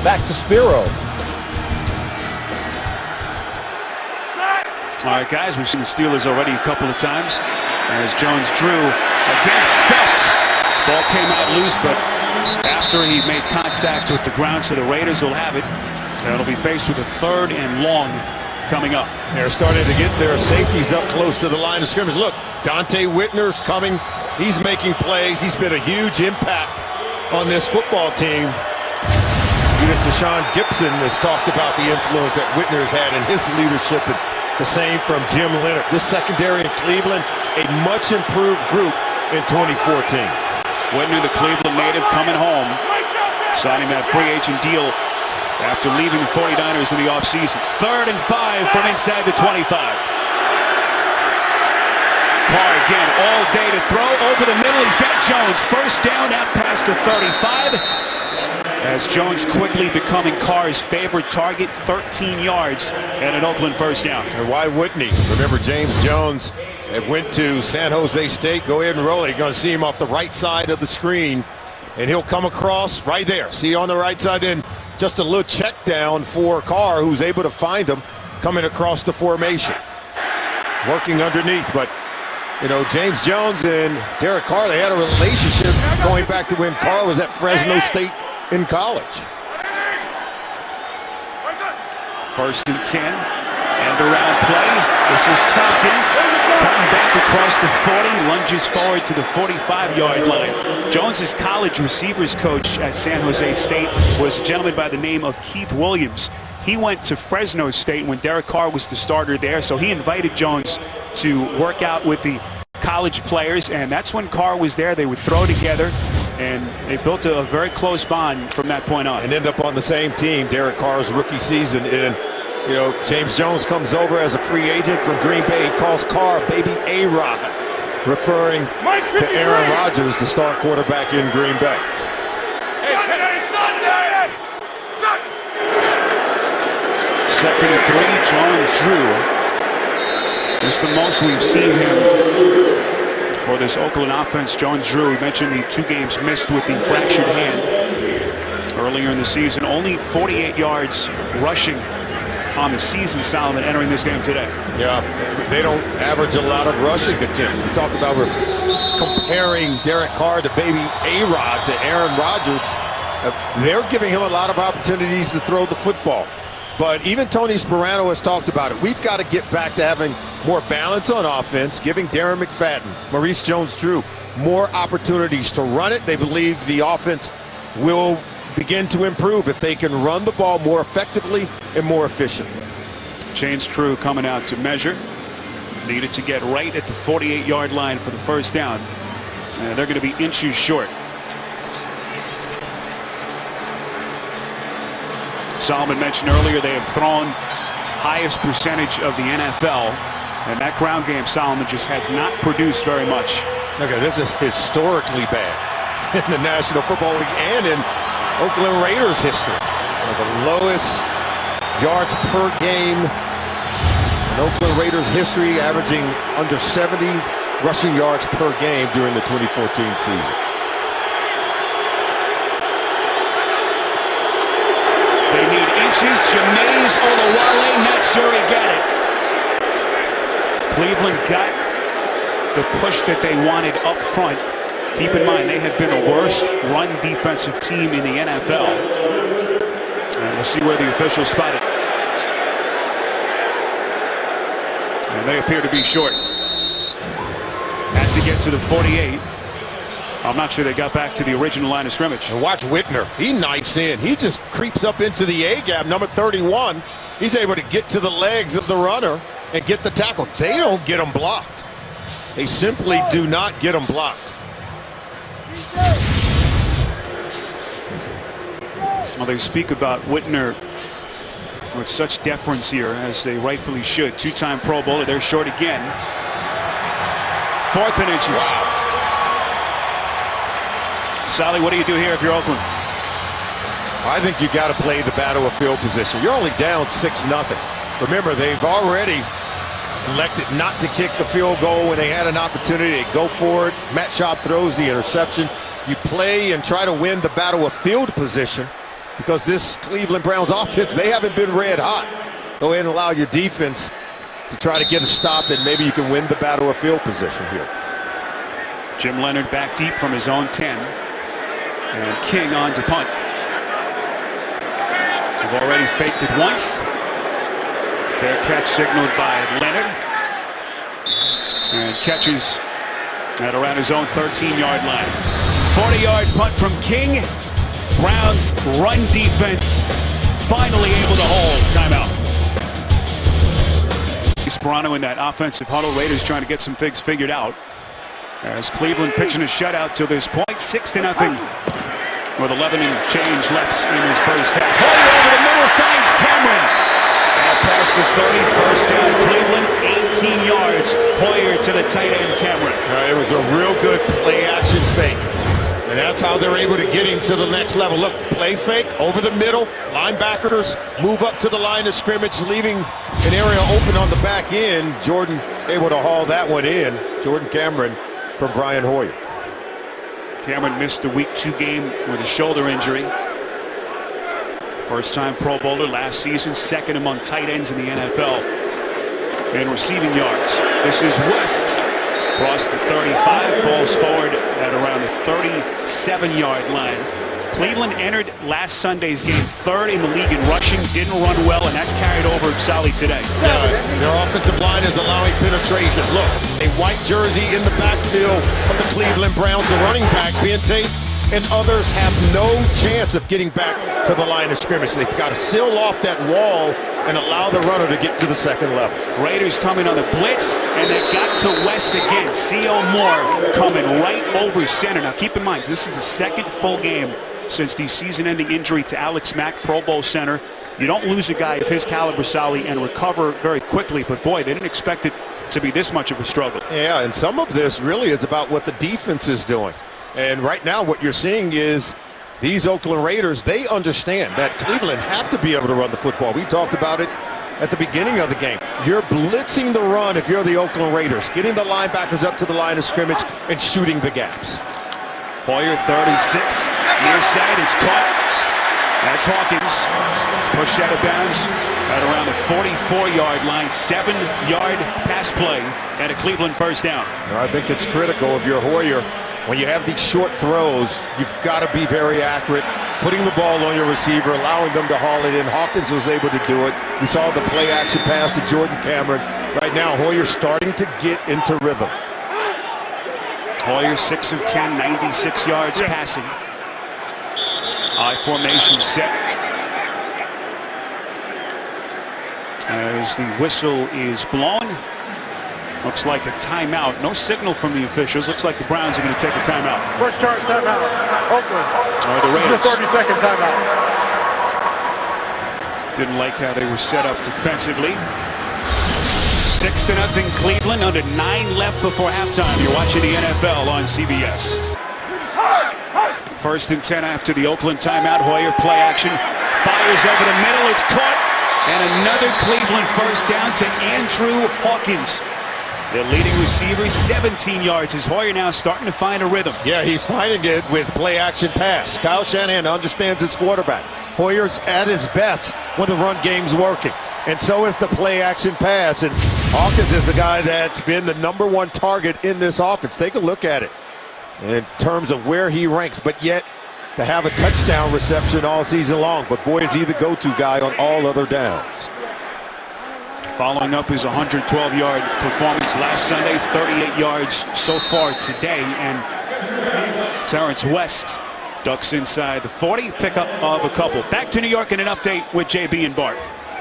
Back to SPERO. All right, guys, we've seen the Steelers already a couple of times. As Jones drew against Stubbs. Ball came out loose, but after he made contact with the ground, so the Raiders will have it. And it'll be faced with a 3rd and long coming up. They're starting to get their safeties up close to the line of scrimmage. Look, Dante Whitner's coming. He's making plays. He's been a huge impact on this football team. Even Tashawn Gibson has talked about the influence that Whitner's had in his leadership. And the same from Jim Leonard. This secondary in Cleveland, a much improved group in 2014. Whitner, the Cleveland native, coming home, signing that free agent deal after leaving the 49ers in the offseason. 3rd and 5 from inside the 25. Carr again, all day to throw. Over the middle, he's got Jones. First down, out past the 35. As Jones quickly becoming Carr's favorite target, 13 yards and an Oakland first down. And why wouldn't he? Remember, James Jones went to San Jose State. Go ahead and roll it. You're going to see him off the right side of the screen, and he'll come across right there. See on the right side, then just a little check down for Carr, who's able to find him coming across the formation. Working underneath, but, you know, James Jones and Derek Carr, they had a relationship going back to when Carr was at Fresno State in college. 1st and 10. End around play. This is Tompkins coming back across the 40, lunges forward to the 45-yard line. Jones's college receivers coach at San Jose State was a gentleman by the name of Keith Williams. He went to Fresno State when Derek Carr was the starter there, so he invited Jones to work out with the college players, and that's when Carr was there. They would throw together, and they built a very close bond from that point on. And end up on the same team, Derek Carr's rookie season. And, you know, James Jones comes over as a free agent from Green Bay. He calls Carr Baby A-Rod, referring to Aaron Rodgers, the star quarterback in Green Bay. 2nd and 3, John Drew. This is the most we've seen him for this Oakland offense. Jones Drew, we mentioned the 2 games missed with the fractured hand earlier in the season. Only 48 yards rushing on the season, Solomon, entering this game today. Yeah, they don't average a lot of rushing attempts. We talked about comparing Derek Carr to baby A-Rod to Aaron Rodgers. They're giving him a lot of opportunities to throw the football. But even Tony Sperano has talked about it. We've got to get back to having more balance on offense, giving Darren McFadden, Maurice Jones-Drew more opportunities to run it. They believe the offense will begin to improve if they can run the ball more effectively and more efficiently. James Drew coming out to measure. Needed to get right at the 48-yard line for the first down. And they're going to be inches short. Solomon mentioned earlier they have thrown highest percentage of the NFL. And that ground game, Solomon, just has not produced very much. Okay, this is historically bad in the National Football League and in Oakland Raiders history. The lowest yards per game in Oakland Raiders history, averaging under 70 rushing yards per game during the 2014 season. They need inches. Jameis Olawale, not sure he got it. Cleveland got the push that they wanted up front. Keep in mind, they have been the worst run defensive team in the NFL. And we'll see where the officials spot it. And they appear to be short. Had to get to the 48. I'm not sure they got back to the original line of scrimmage. And watch Whitner. He knifes in. He just creeps up into the A-gap, number 31. He's able to get to the legs of the runner and get the tackle. They don't get him blocked. They simply do not get him blocked. Well, they speak about Whitner with such deference here, as they rightfully should. 2-time Pro Bowler. They're short again. 4th and inches. Sally, what do you do here if you're Oakland? I think you got to play the battle of field position. You're only down 6-0. Remember, they've already elected not to kick the field goal when they had an opportunity. They go for it. Matt Schaub throws the interception. You play and try to win the battle of field position, because this Cleveland Browns offense, they haven't been red hot. Go ahead and allow your defense to try to get a stop, and maybe you can win the battle of field position here. Jim Leonard back deep from his own 10. And King on to punt. They've already faked it once. Fair catch signaled by Leonard. And catches at around his own 13-yard line. 40-yard punt from King. Browns run defense finally able to hold. Timeout. Sperano in that offensive huddle. Raiders trying to get some things figured out. As Cleveland pitching a shutout to this point. 6-0. With 11 and change left in his first half. Hoyer over the middle finds Cameron. Past the 30, first down Cleveland, 18 yards. Hoyer to the tight end, Cameron. It was a real good play-action fake. And that's how they're able to get him to the next level. Look, play fake, over the middle. Linebackers move up to the line of scrimmage, leaving an area open on the back end. Jordan able to haul that one in. Jordan Cameron from Brian Hoyer. Cameron missed the Week 2 game with a shoulder injury. First-time Pro Bowler last season, 2nd among tight ends in the NFL in receiving yards. This is West. Across the 35, falls forward at around the 37-yard line. Cleveland entered last Sunday's game 3rd in the league in rushing, didn't run well, and that's carried over Sally today. Yeah, their offensive line is allowing penetration. Look, a white jersey in the backfield of the Cleveland Browns, the running back, Bente, and others have no chance of getting back to the line of scrimmage. They've got to seal off that wall and allow the runner to get to the second level. Raiders coming on the blitz, and they got to West again. C.O. Moore coming right over center. Now keep in mind, this is the 2nd full game since the season-ending injury to Alex Mack, Pro Bowl center. You don't lose a guy of his caliber, Sally, and recover very quickly. But boy, they didn't expect it to be this much of a struggle. Yeah, and some of this really is about what the defense is doing. And right now what you're seeing is these Oakland Raiders, they understand that Cleveland have to be able to run the football. We talked about it at the beginning of the game. You're blitzing the run if you're the Oakland Raiders, getting the linebackers up to the line of scrimmage and shooting the gaps. Hoyer, 3rd and 6. Near side, it's caught. That's Hawkins. Pushed out of bounds at around the 44-yard line. 7-yard pass play and a Cleveland first down. I think it's critical if you're Hoyer. When you have these short throws, you've got to be very accurate. Putting the ball on your receiver, allowing them to haul it in. Hawkins was able to do it. We saw the play action pass to Jordan Cameron. Right now, Hoyer's starting to get into rhythm. Hoyer, 6 of 10, 96 yards passing. I formation set. As the whistle is blown, looks like a timeout. No signal from the officials. Looks like the Browns are going to take a timeout. First charge timeout. Oakland. Or the Raiders. This is a 30-second timeout. Didn't like how they were set up defensively. 6-0 Cleveland, under 9 left before halftime. You're watching the NFL on CBS. 1st and 10 after the Oakland timeout. Hoyer play action. Fires over the middle. It's caught. And another Cleveland first down to Andrew Hawkins. The leading receiver, 17 yards. Is Hoyer now starting to find a rhythm? Yeah, he's finding it with play action pass. Kyle Shanahan understands his quarterback. Hoyer's at his best when the run game's working. And so is the play action pass. And Hawkins is the guy that's been the #1 target in this offense. Take a look at it in terms of where he ranks, but yet to have a touchdown reception all season long. But boy, is he the go-to guy on all other downs. Following up his 112-yard performance last Sunday, 38 yards so far today. And Terrence West ducks inside the 40, pickup of a couple. Back to New York and an update with JB and Bart.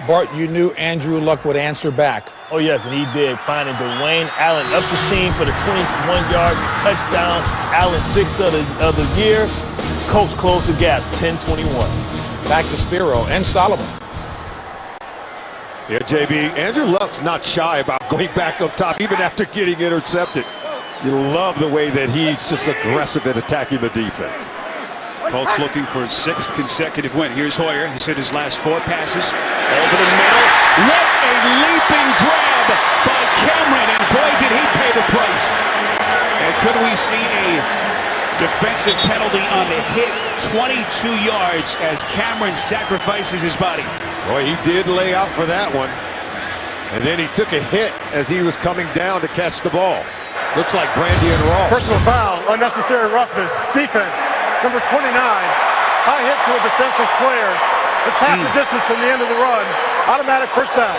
Bart, you knew Andrew Luck would answer back. Oh, yes, and he did, finding Dwayne Allen up the seam for the 21-yard touchdown. Allen, 6th of the year. Colts close the gap, 10-21. Back to SPERO and Solomon. Yeah, JB, Andrew Luck's not shy about going back up top, even after getting intercepted. You love the way that he's just aggressive at attacking the defense. Colts looking for his 6th consecutive win. Here's Hoyer. He's hit his last 4 passes. Over the middle. What a leaping grab by Cameron. And boy, did he pay the price. And could we see a defensive penalty on the hit? 22 yards as Cameron sacrifices his body. Boy, he did lay out for that one. And then he took a hit as he was coming down to catch the ball. Looks like Brandy and Ross. Personal foul, unnecessary roughness, defense. Number 29, high hit to a defenseless player. It's half the distance from the end of the run. Automatic first down.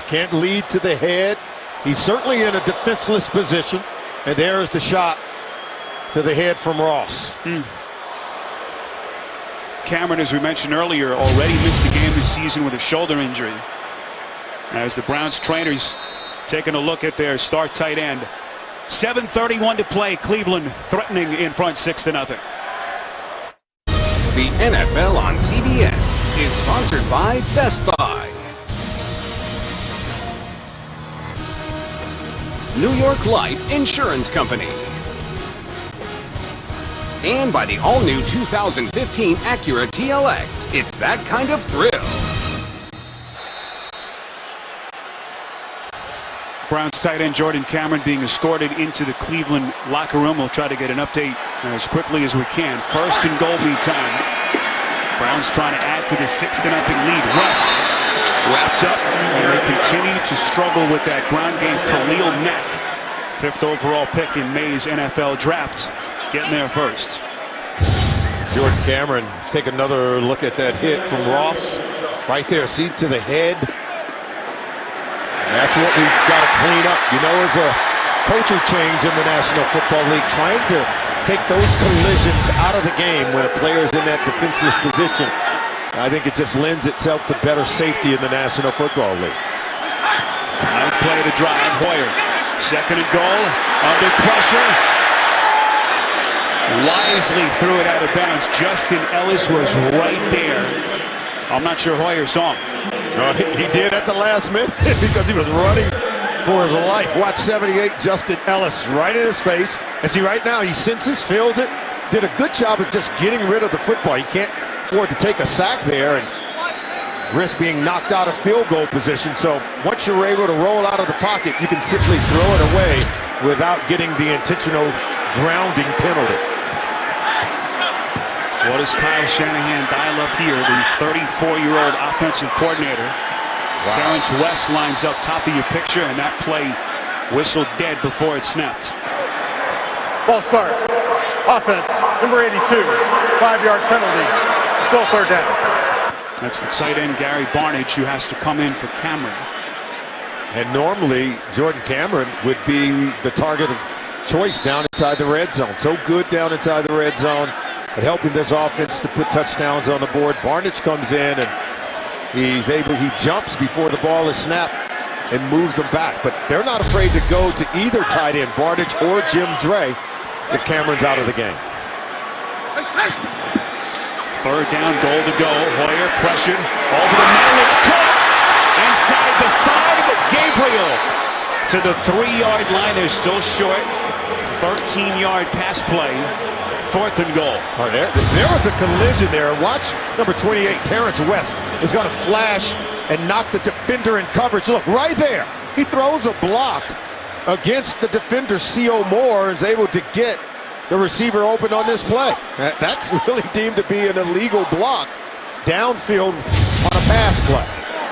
Can't lead to the head. He's certainly in a defenseless position. And there's the shot to the head from Ross. Cameron, as we mentioned earlier, already missed the game this season with a shoulder injury. As the Browns trainers taking a look at their star tight end. 7:31 to play. Cleveland threatening in front, 6-0. The NFL on CBS is sponsored by Best Buy, New York Life Insurance Company, and by the all-new 2015 Acura TLX. It's that kind of thrill. Browns tight end Jordan Cameron being escorted into the Cleveland locker room. We'll try to get an update as quickly as we can. 1st and goal meantime. Browns trying to add to the 6-0 lead. West wrapped up, and they continue to struggle with that ground game. Khalil Mack, 5th overall pick in May's NFL draft, getting there first. Jordan Cameron, take another look at that hit from Ross. Right there, see to the head. That's what we've got to clean up. You know, there's a culture change in the National Football League, trying to take those collisions out of the game when a player's in that defenseless position. I think it just lends itself to better safety in the National Football League. Out play the drive. Hoyer, 2nd and goal, under pressure. Wisely threw it out of bounds. Justin Ellis was right there. I'm not sure Hoyer saw him. No, he did at the last minute because he was running for his life. Watch 78, Justin Ellis, right in his face. And see, right now, he senses, feels it. Did a good job of just getting rid of the football. He can't afford to take a sack there. And risk being knocked out of field goal position. So once you're able to roll out of the pocket, you can simply throw it away without getting the intentional grounding penalty. What does Kyle Shanahan dial up here, the 34-year-old offensive coordinator? Wow. Terrence West lines up top of your picture, and that play whistled dead before it snapped. Ball start. Offense, number 82, 5-yard penalty. Still third down. That's the tight end, Gary Barnidge, who has to come in for Cameron. And normally, Jordan Cameron would be the target of choice down inside the red zone. So good down inside the red zone at helping this offense to put touchdowns on the board. Barnidge comes in and he jumps before the ball is snapped and moves them back. But they're not afraid to go to either tight end, Barnidge or Jim Dre, if Cameron's out of the game. Third down, goal to go. Hoyer pressured over the middle. It's caught inside the 5. Gabriel to the 3-yard line. They're still short. 13-yard pass play. 4th and goal. Oh, there was a collision there. Watch number 28, Terrence West, is going to flash and knock the defender in coverage. Look, right there. He throws a block against the defender, C.O. Moore, and is able to get the receiver open on this play. That's really deemed to be an illegal block downfield on a pass play.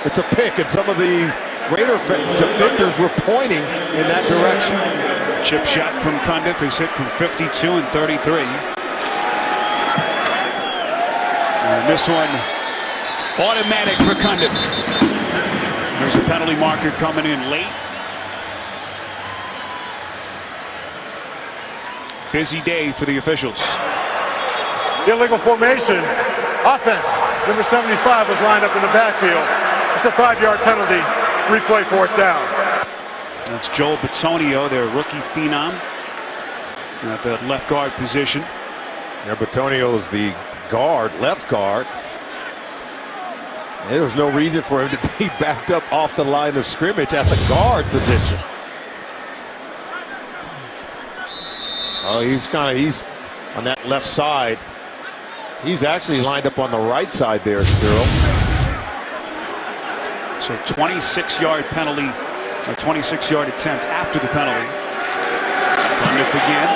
It's a pick, and some of the Raider defenders were pointing in that direction. Chip shot from Cundiff is hit from 52 and 33. And this one automatic for Cundiff. There's a penalty marker coming in late. Busy day for the officials. Illegal formation. Offense, number 75 was lined up in the backfield. It's a 5-yard penalty. Replay 4th down. That's Joel Bitonio, their rookie phenom, at the left guard position. Yeah, Bitonio is the guard, left guard. There was no reason for him to be backed up off the line of scrimmage at the guard position. Oh, he's on that left side. He's actually lined up on the right side there, Spero. So 26-yard penalty, a 26-yard attempt after the penalty. Cundiff again.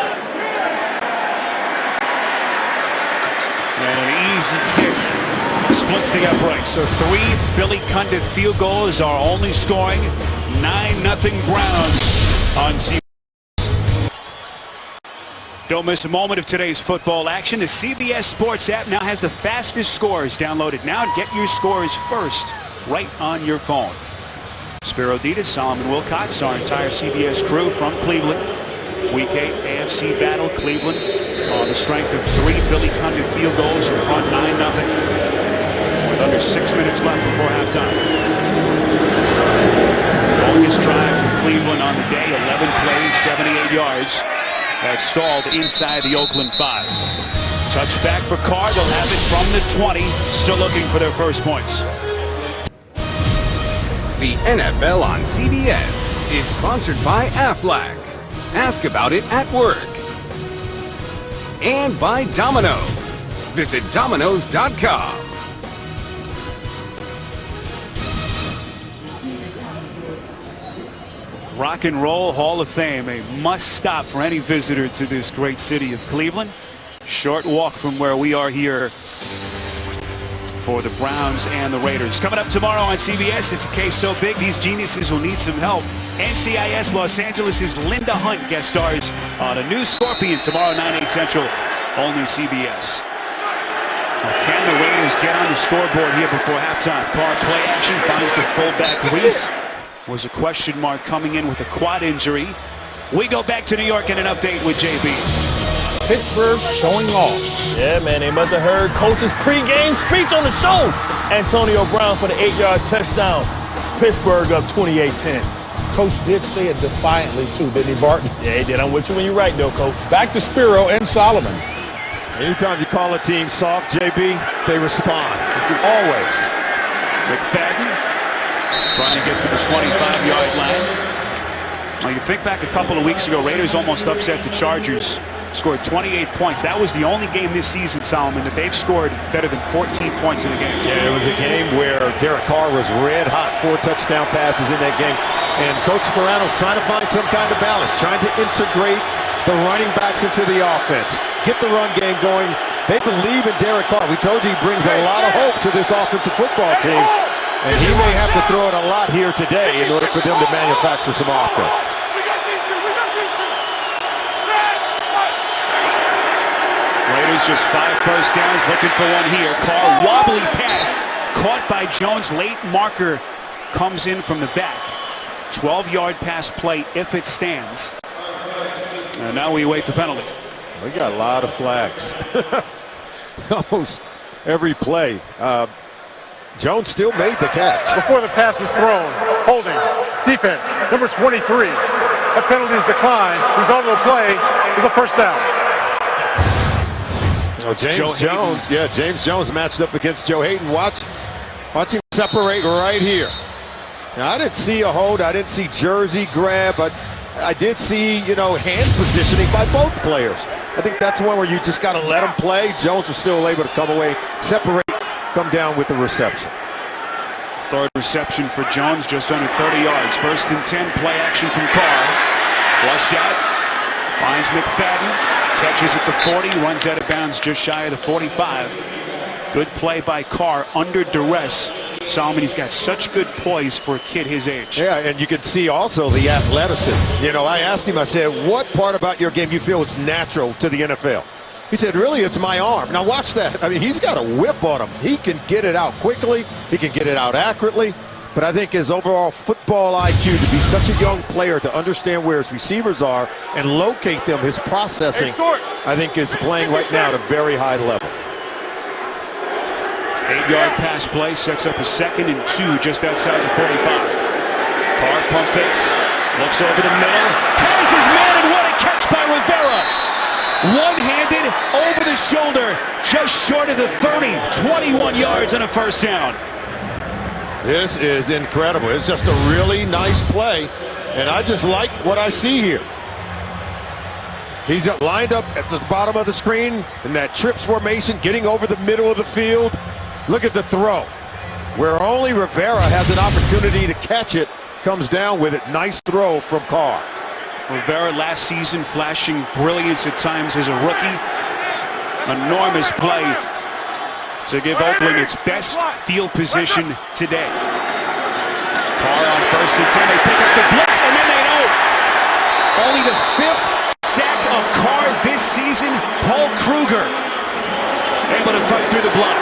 And an easy kick splits the upright. So 3 Billy Cundiff field goals are only scoring 9-0 Browns on CBS. Don't miss a moment of today's football action. The CBS Sports app now has the fastest scores. Download it now and get your scores first right on your phone. Spero DEDES, Solomon Wilcots, our entire CBS crew from Cleveland. Week 8 AFC battle, Cleveland on the strength of 3 Billy Cundiff field goals in front 9-0 with under 6 minutes left before halftime. Longest drive for Cleveland on the day, 11 plays, 78 yards. That's stalled inside the Oakland 5. Touchback for Carr. They'll have it from the 20. Still looking for their first points. The NFL on CBS is sponsored by Aflac. Ask about it at work. And by Domino's. Visit Domino's.com. Rock and Roll Hall of Fame, a must-stop for any visitor to this great city of Cleveland. Short walk from where we are here for the Browns and the Raiders. Coming up tomorrow on CBS, it's a case so big these geniuses will need some help. NCIS Los Angeles' Linda Hunt guest stars on a new Scorpion tomorrow, 9/8 Central, only CBS. Can the Raiders get on the scoreboard here before halftime? Carr play action, finds the fullback Reese. Was a question mark coming in with a quad injury. We go back to New York and an update with JB. Pittsburgh showing off. Yeah, man, they must have heard Coach's pregame speech on the show. Antonio Brown for the 8-yard touchdown. Pittsburgh up 28-10. Coach did say it defiantly, too, didn't he, Barton? Yeah, he did. I'm with you when you're right, though, Coach. Back to Spero and Solomon. Anytime you call a team soft, JB, they respond. Always. McFadden trying to get to the 25-yard line. Well, you think back a couple of weeks ago, Raiders almost upset the Chargers scored 28 points. That was the only game this season, Solomon, that they've scored better than 14 points in a game. Yeah, it was a game where Derek Carr was red hot, 4 touchdown passes in that game. And Coach Sperano's trying to find some kind of balance, trying to integrate the running backs into the offense, get the run game going. They believe in Derek Carr. We told you he brings a lot of hope to this offensive football team. And he may have to throw it a lot here today in order for them to manufacture some offense. Raiders just 5 first downs, looking for one here. Carr, wobbly pass, caught by Jones. Late marker comes in from the back. 12-yard pass play if it stands. And now we await the penalty. We got a lot of flags. Almost every play. Jones still made the catch. Before the pass was thrown, holding, defense, number 23. That penalty is declined. Result of the play is a first down. James Jones matched up against Joe Hayden. Watch him separate right here. Now, I didn't see a hold. I didn't see jersey grab, but I did see, hand positioning by both players. I think that's one where you just got to let them play. Jones was still able to come away, separate, come down with the reception. Third reception for Jones, just under 30 yards. 1st and 10, play action from Carr. Flush out, finds McFadden, catches at the 40, runs out of bounds just shy of the 45. Good play by Carr under duress. Solomon, he's got such good poise for a kid his age. Yeah, and you can see also the athleticism. I asked him, I said, what part about your game you feel is natural to the NFL? He said, really, it's my arm. Now watch that. I mean, he's got a whip on him. He can get it out quickly. He can get it out accurately. But I think his overall football IQ, to be such a young player, to understand where his receivers are and locate them, his processing, I think is playing right now at a very high level. 8-yard pass play sets up a 2nd and 2 just outside the 45. Carr pump fakes, looks over the middle, has his man, and what a catch by Rivera! One-handed, over the shoulder, just short of the 30, 21 yards and a first down. This is incredible. It's just a really nice play, and I just like what I see here. He's lined up at the bottom of the screen in that trips formation, getting over the middle of the field. Look at the throw, where only Rivera has an opportunity to catch it, comes down with it. Nice throw from Carr. Rivera last season flashing brilliance at times as a rookie. Enormous play to give Oakland its best field position today. Carr on 1st and 10, they pick up the blitz, and then they don't. Only the 5th sack of Carr this season. Paul Kruger able to fight through the block.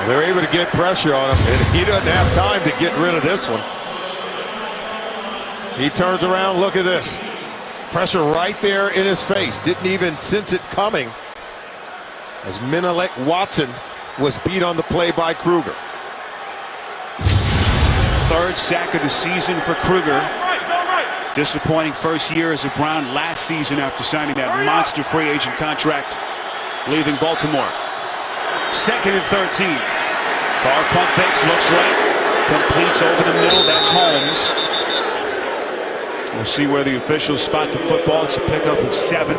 They're able to get pressure on him, and he doesn't have time to get rid of this one. He turns around, look at this. Pressure right there in his face. Didn't even sense it coming, as Menelik Watson was beat on the play by Kruger. 3rd sack of the season for Kruger. Disappointing first year as a Brown last season after signing that monster free agent contract, leaving Baltimore. 2nd and 13. Carr pump fakes, looks right, completes over the middle. That's Holmes. We'll see where the officials spot the football. It's a pickup of 7.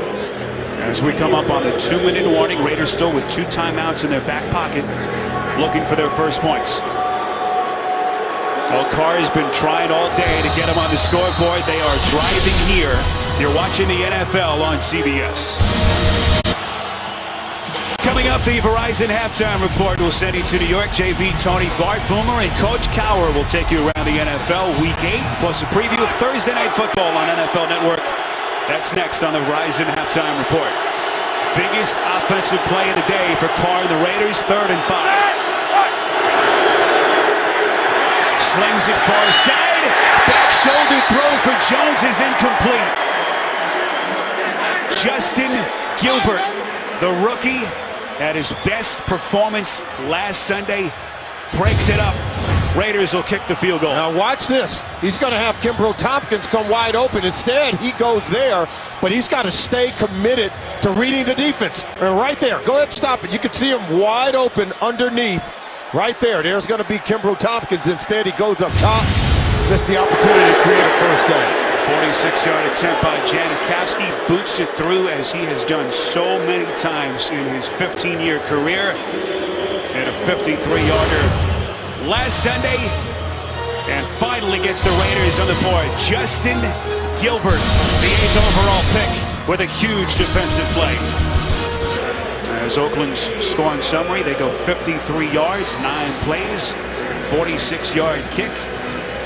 As we come up on the 2-minute warning, Raiders still with 2 timeouts in their back pocket, looking for their first points. Well, Carr has been trying all day to get him on the scoreboard. They are driving here. You're watching the NFL on CBS. Coming up, the Verizon Halftime Report will send you to New York. JB, Tony, Bart, Boomer, and Coach Cowher will take you around the NFL Week 8, plus a preview of Thursday Night Football on NFL Network. That's next on the Verizon Halftime Report. Biggest offensive play of the day for Carr and the Raiders, 3rd and 5. Slings it far side. Back shoulder throw for Jones is incomplete. Justin Gilbert, the rookie, had his best performance last Sunday, breaks it up. Raiders will kick the field goal. Now watch this. He's going to have Kimbrough Tompkins come wide open. Instead, he goes there, but he's got to stay committed to reading the defense. And right there, go ahead, stop it. You can see him wide open underneath. Right there. There's going to be Kimbrough Tompkins. Instead, he goes up top. missed the opportunity to create a first down. 46-yard attempt by Janikowski, boots it through as he has done so many times in his 15-year career. And a 53-yarder last Sunday. And finally gets the Raiders on the board. Justin Gilbert, the 8th overall pick, with a huge defensive play. As Oakland's scoring summary, they go 53 yards, 9 plays, 46-yard kick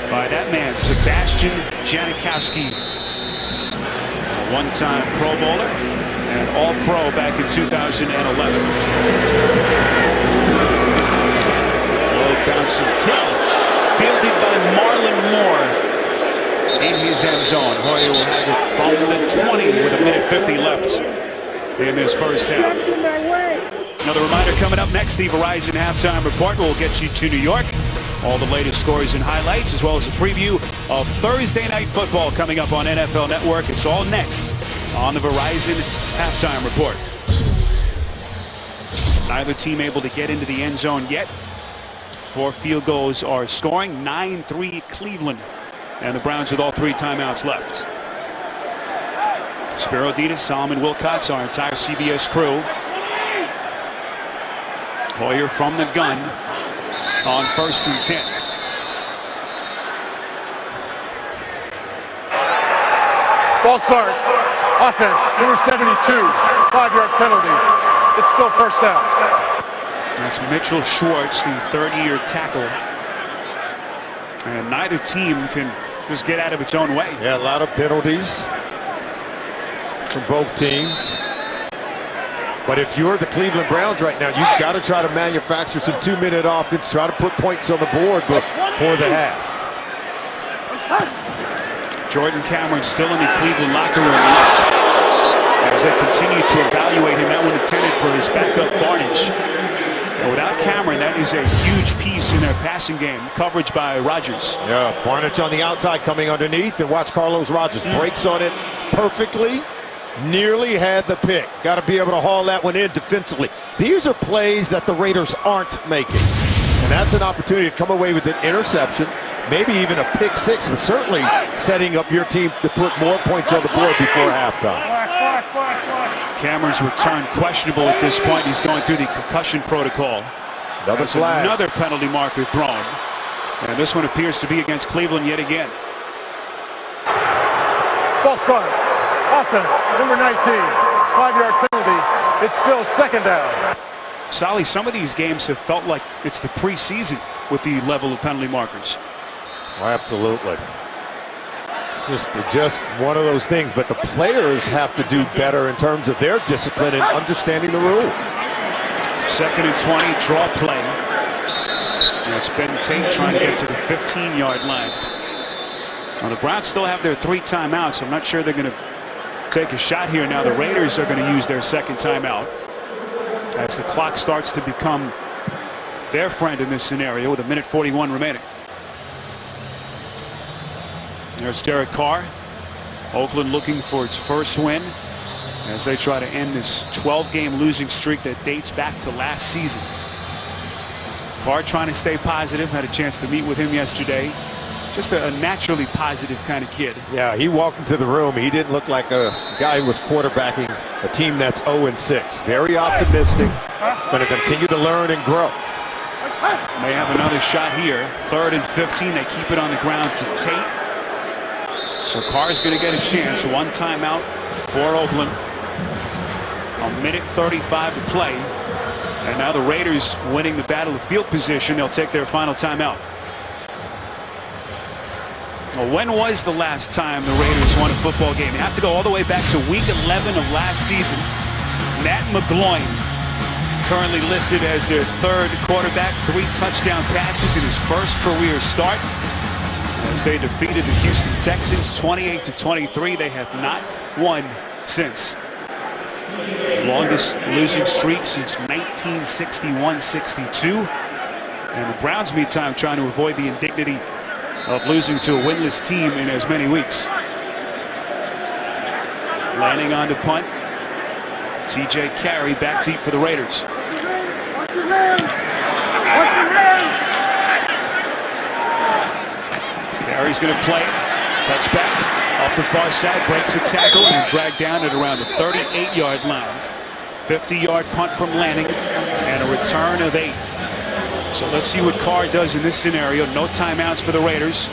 by that man, Sebastian Janikowski. A one-time Pro Bowler and All-Pro back in 2011. Low bouncing kick, fielded by Marlon Moore in his end zone. Hoyer will have it from the 20 with a minute 50 left in this first half. Another reminder coming up next, the Verizon Halftime Report will get you to New York. All the latest scores and highlights, as well as a preview of Thursday Night Football coming up on NFL Network. It's all next on the Verizon Halftime Report. Neither team able to get into the end zone yet. 4 field goals are scoring. 9-3 Cleveland. And the Browns with all 3 timeouts left. SPERO, DEDES, Solomon, Wilcots, our entire CBS crew. Hoyer from the gun on 1st and 10. Ball start. Offense, number 72. 5-yard penalty. It's still first down. That's Mitchell Schwartz, the 3rd-year tackle. And neither team can just get out of its own way. Yeah, a lot of penalties from both teams. But if you're the Cleveland Browns right now, you've got to try to manufacture some 2-minute offense, try to put points on the board before the half. Jordan Cameron still in the Cleveland locker room left as they continue to evaluate him. That one intended for his backup Barnage. And without Cameron, that is a huge piece in their passing game. Coverage by Rodgers. Yeah, Barnage on the outside coming underneath, and watch Carlos Rodgers breaks on it perfectly. Nearly had the pick. Got to be able to haul that one in defensively. These are plays that the Raiders aren't making. And that's an opportunity to come away with an interception, maybe even a pick 6, but certainly setting up your team to put more points on the board before halftime. Cameron's return questionable at this point. He's going through the concussion protocol. Another flag. Another penalty marker thrown. And this one appears to be against Cleveland yet again. Ball start. Offense, number 19. 5-yard penalty. It's still 2nd down. Solly, some of these games have felt like it's the preseason with the level of penalty markers. Oh, absolutely. It's just one of those things, but the players have to do better in terms of their discipline and understanding the rules. 2nd and 20, draw play. It's Ben Tate trying to get to the 15-yard line. Now the Browns still have their 3 timeouts. I'm not sure they're going to take a shot here. Now the Raiders are going to use their 2nd timeout as the clock starts to become their friend in this scenario with a minute 41 remaining. There's Derek Carr. Oakland looking for its first win as they try to end this 12-game losing streak that dates back to last season. Carr trying to stay positive. Had a chance to meet with him yesterday. Just a naturally positive kind of kid. Yeah, he walked into the room. He didn't look like a guy who was quarterbacking a team that's 0-6. Very optimistic. Going to continue to learn and grow. May have another shot here. 3rd and 15. They keep it on the ground to Tate. So Carr's going to get a chance. 1 timeout for Oakland. A minute 35 to play. And now the Raiders winning the battle of field position. They'll take their final timeout. Well, when was the last time the Raiders won a football game? You have to go all the way back to week 11 of last season. Matt McGloin, currently listed as their 3rd quarterback, 3 touchdown passes in his first career start. As they defeated the Houston Texans 28-23, they have not won since. Longest losing streak since 1961-62. And the Browns, meantime, trying to avoid the indignity of losing to a winless team in as many weeks. Landing on the punt. TJ Carey back deep for the Raiders. Carey he's going to play it. Cuts back, up the far side, breaks the tackle, and dragged down at around the 38-yard line. 50-yard punt from Lanning, and a return of 8. So let's see what Carr does in this scenario. No timeouts for the Raiders.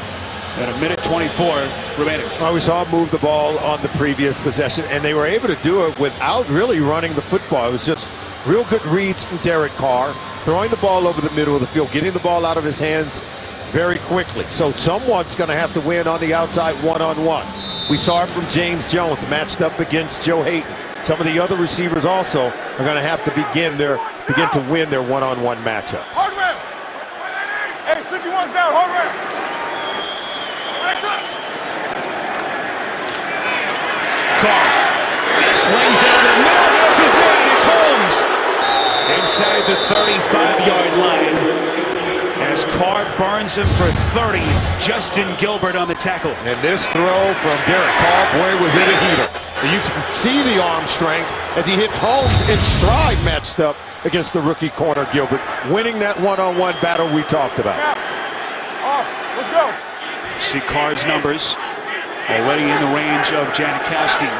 At a minute 24 remaining. Well, we saw him move the ball on the previous possession, and they were able to do it without really running the football. It was just real good reads from Derek Carr, throwing the ball over the middle of the field, getting the ball out of his hands very quickly. So someone's going to have to win on the outside one-on-one. We saw it from James Jones matched up against Joe Hayden. Some of the other receivers also are going to have to begin to win their one-on-one matchups. Hard man. Hey, 51's down. Hard man. Carr slings it over the middle. It's his man. It's Holmes inside the 35-yard line as Carr burns him for 30. Justin Gilbert on the tackle. And this throw from Derek Carr, boy, was it a heater. You can see the arm strength as he hit Holmes in stride, matched up against the rookie corner Gilbert, winning that one-on-one battle we talked about. Off. Let's go. See Carr's numbers already in the range of Janikowski.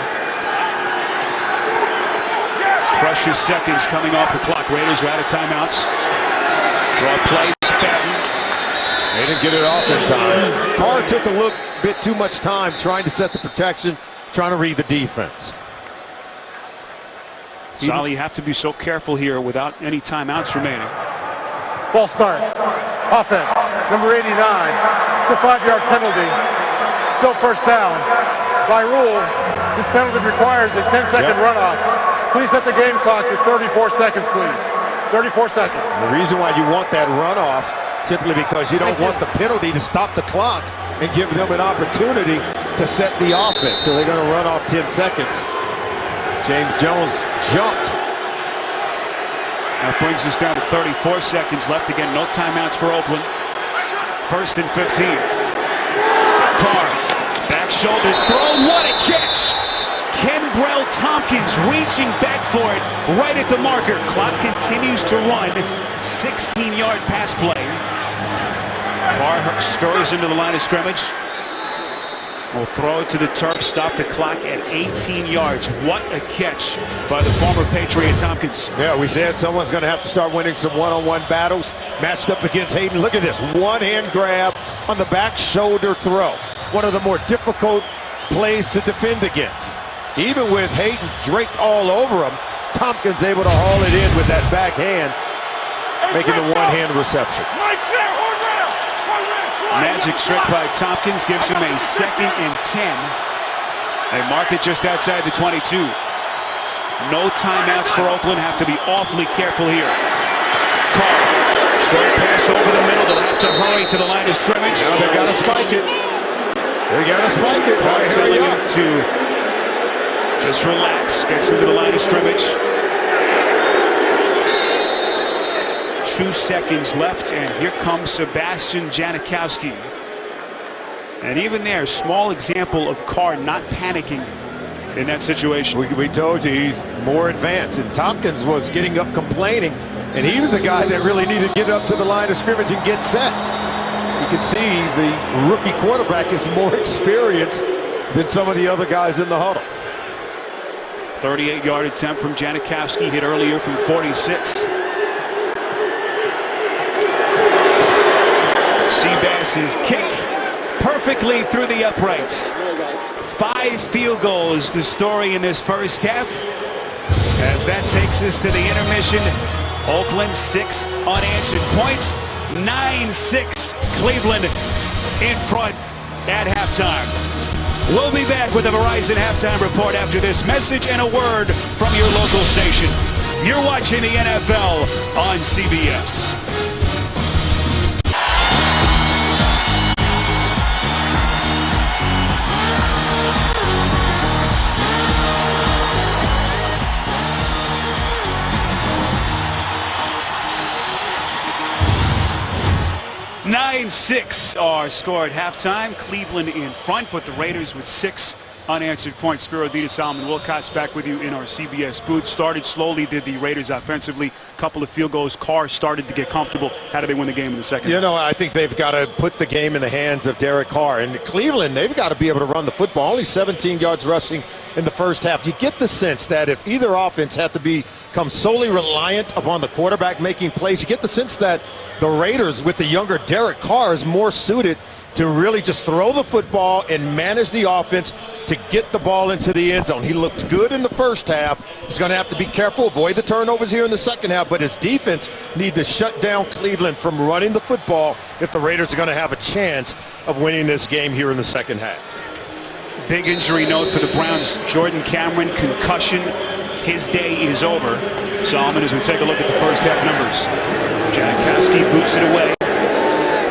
Precious seconds coming off the clock. Raiders are out of timeouts. Draw play. They didn't get it off in time. Carr took a bit too much time trying to set the protection, trying to read the defense. Sally, you have to be so careful here without any timeouts remaining. Ball start. Offense. Number 89. It's a 5-yard penalty. Still first down. By rule, this penalty requires a 10-second runoff. Please set the game clock to 34 seconds, please. 34 seconds. The reason why you want that runoff, simply because you don't want the penalty to stop the clock and give them an opportunity to set the offense. So they're going to run off 10 seconds. James Jones jumped. That brings us down to 34 seconds left. Again, no timeouts for Oakland. 1st and 15. Carr, back shoulder throw. What a catch! Kenbrell Tompkins reaching back for it right at the marker. Clock continues to run. 16-yard pass play. Carr scurries into the line of scrimmage. Will throw it to the turf, stop the clock at 18 yards. What a catch by the former Patriot Tompkins. Yeah, we said someone's going to have to start winning some one-on-one battles. Matched up against Hayden. Look at this. One-hand grab on the back shoulder throw. One of the more difficult plays to defend against. Even with Hayden draped all over him, Tompkins able to haul it in with that backhand, making the one-hand reception. Magic trick by Tompkins gives him a 2nd and 10. They mark it just outside the 22. No timeouts for Oakland. Have to be awfully careful here. Carr, short pass over the middle. They'll have to hurry to the line of scrimmage. Now they got to spike it. They got to spike it. Carr telling him to just relax. Gets him to the line of scrimmage. 2 seconds left, and here comes Sebastian Janikowski. And even there, small example of Carr not panicking in that situation. We told you he's more advanced, and Tompkins was getting up complaining, and he was the guy that really needed to get up to the line of scrimmage and get set. You can see the rookie quarterback is more experienced than some of the other guys in the huddle. 38-yard attempt from Janikowski, hit earlier from 46. Seabass's kick perfectly through the uprights. 5 field goals, the story in this first half. As that takes us to the intermission, Oakland 6 unanswered points, 9-6 Cleveland in front at halftime. We'll be back with a Verizon halftime report after this message and a word from your local station. You're watching the NFL on CBS. Nine-6 are score at halftime. Cleveland in front, but the Raiders with 6 unanswered points. SPERO, DEDES, Solomon, WILCOTS back with you in our CBS booth. Started slowly, did the Raiders offensively. Couple of field goals. Carr started to get comfortable. How do they win the game in the second? You know, I think they've got to put the game in the hands of Derek Carr. And Cleveland, they've got to be able to run the football. Only 17 yards rushing in the first half. You get the sense that if either offense had to become solely reliant upon the quarterback making plays, you get the sense that the Raiders, with the younger Derek Carr, is more suited to really just throw the football and manage the offense to get the ball into the end zone. He looked good in the first half. He's going to have to be careful, avoid the turnovers here in the second half, but his defense needs to shut down Cleveland from running the football if the Raiders are going to have a chance of winning this game here in the second half. Big injury note for the Browns. Jordan Cameron, concussion. His day is over. Solomon, as we take a look at the first half numbers. Jankowski boots it away.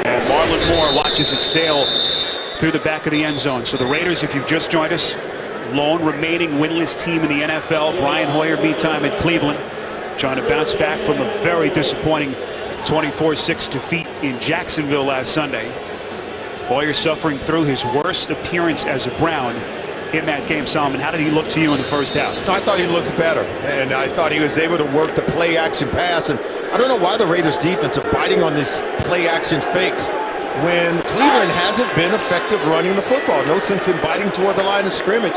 And Marlon Moore watches it sail through the back of the end zone. So the Raiders, if you've just joined us, lone remaining winless team in the NFL. Brian Hoyer, meantime, at Cleveland, trying to bounce back from a very disappointing 24-6 defeat in Jacksonville last Sunday. Hoyer suffering through his worst appearance as a Brown in that game. Solomon, how did he look to you in the first half? I thought he looked better, and I thought he was able to work the play-action pass. And I don't know why the Raiders defense are biting on these play-action fakes when Cleveland hasn't been effective running the football. No sense in biting toward the line of scrimmage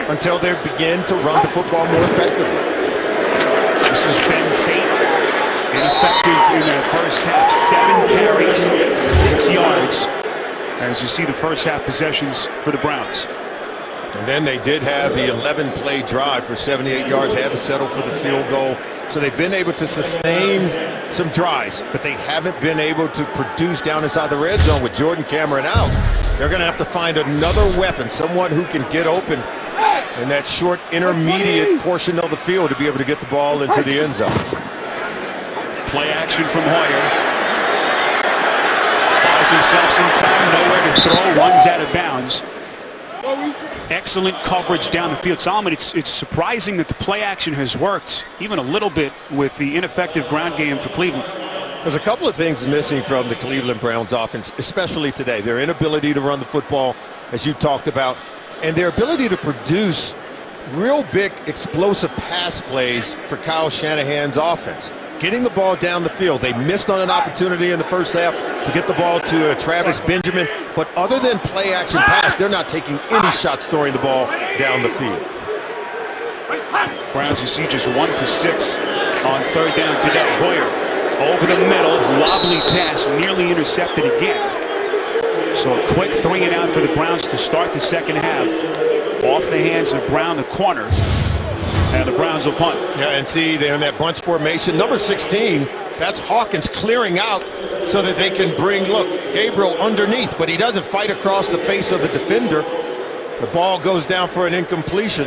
until they begin to run the football more effectively. This has been Tate, ineffective in the first half. 7 carries, 6 yards. As you see the first half possessions for the Browns. And then they did have the 11-play drive for 78 yards. They had to settle for the field goal. So they've been able to sustain some drives, but they haven't been able to produce down inside the red zone with Jordan Cameron out. They're going to have to find another weapon, someone who can get open in that short intermediate portion of the field to be able to get the ball into the end zone. Play action from Hoyer. Buys himself some time, nowhere to throw, runs out of bounds. Excellent coverage down the field. Solomon, it's surprising that the play action has worked even a little bit with the ineffective ground game for Cleveland. There's a couple of things missing from the Cleveland Browns offense, especially today. Their inability to run the football, as you talked about, and their ability to produce real big explosive pass plays for Kyle Shanahan's offense. Getting the ball down the field. They missed on an opportunity in the first half to get the ball to Travis Benjamin. But other than play action pass, they're not taking any shots throwing the ball down the field. Browns, you see, just 1 for 6 on third down today. Hoyer over the middle, wobbly pass, nearly intercepted again. So a quick 3 and out for the Browns to start the second half. Off the hands of Brown, the corner. And the Browns will punt. Yeah, and see, they're in that bunch formation. Number 16, that's Hawkins clearing out so that they can bring, look, Gabriel underneath, but he doesn't fight across the face of the defender. The ball goes down for an incompletion.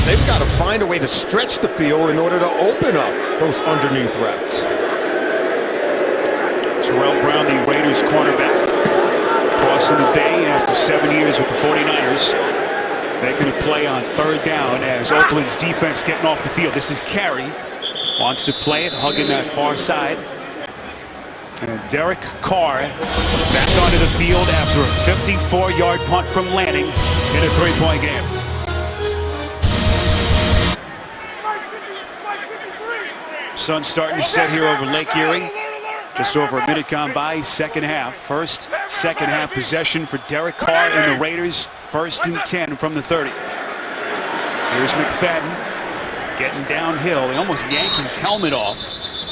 They've got to find a way to stretch the field in order to open up those underneath routes. Terrell Brown, the Raiders cornerback, crossing the bay after 7 years with the 49ers. Making a play on third down as Oakland's defense getting off the field. This is Carey. Wants to play it, hugging that far side. And Derek Carr back onto the field after a 54-yard punt from Lanning in a 3-point game. Sun's starting to set here over Lake Erie. Just over a minute gone by, second half. First, second half possession for Derek Carr and the Raiders. 1st and 10 from the 30. Here's McFadden getting downhill. He almost yanked his helmet off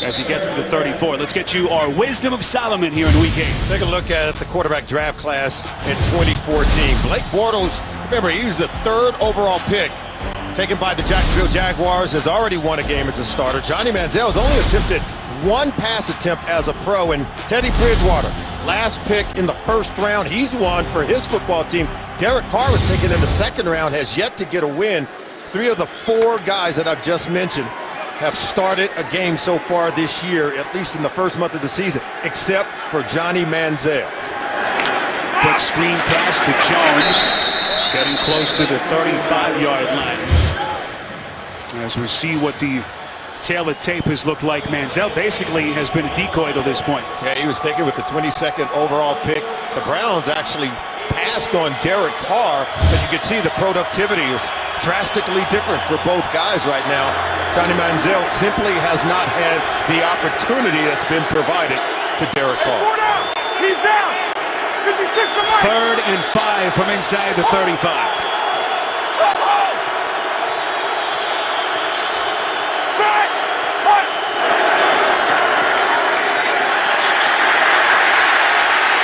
as he gets to the 34. Let's get you our wisdom of Solomon here in week 8. Take a look at the quarterback draft class in 2014. Blake Bortles, remember, he was the 3rd overall pick taken by the Jacksonville Jaguars, has already won a game as a starter. Johnny Manziel has only attempted 1 pass attempt as a pro, and Teddy Bridgewater, last pick in the 1st round, he's won for his football team. Derek Carr was taken in the 2nd round, has yet to get a win. 3 of the 4 guys that I've just mentioned have started a game so far this year, at least in the first month of the season, except for Johnny Manziel. Quick screen pass to Jones, getting close to the 35-yard line. As we see what the tail of tape has looked like, Manziel basically has been a decoy to this point. Yeah, he was taken with the 22nd overall pick. The Browns actually passed on Derek Carr, but you can see the productivity is drastically different for both guys right now. Johnny Manziel simply has not had the opportunity that's been provided to Derek Carr. He's down. 56 to Mike. 3rd and 5 from inside the 35.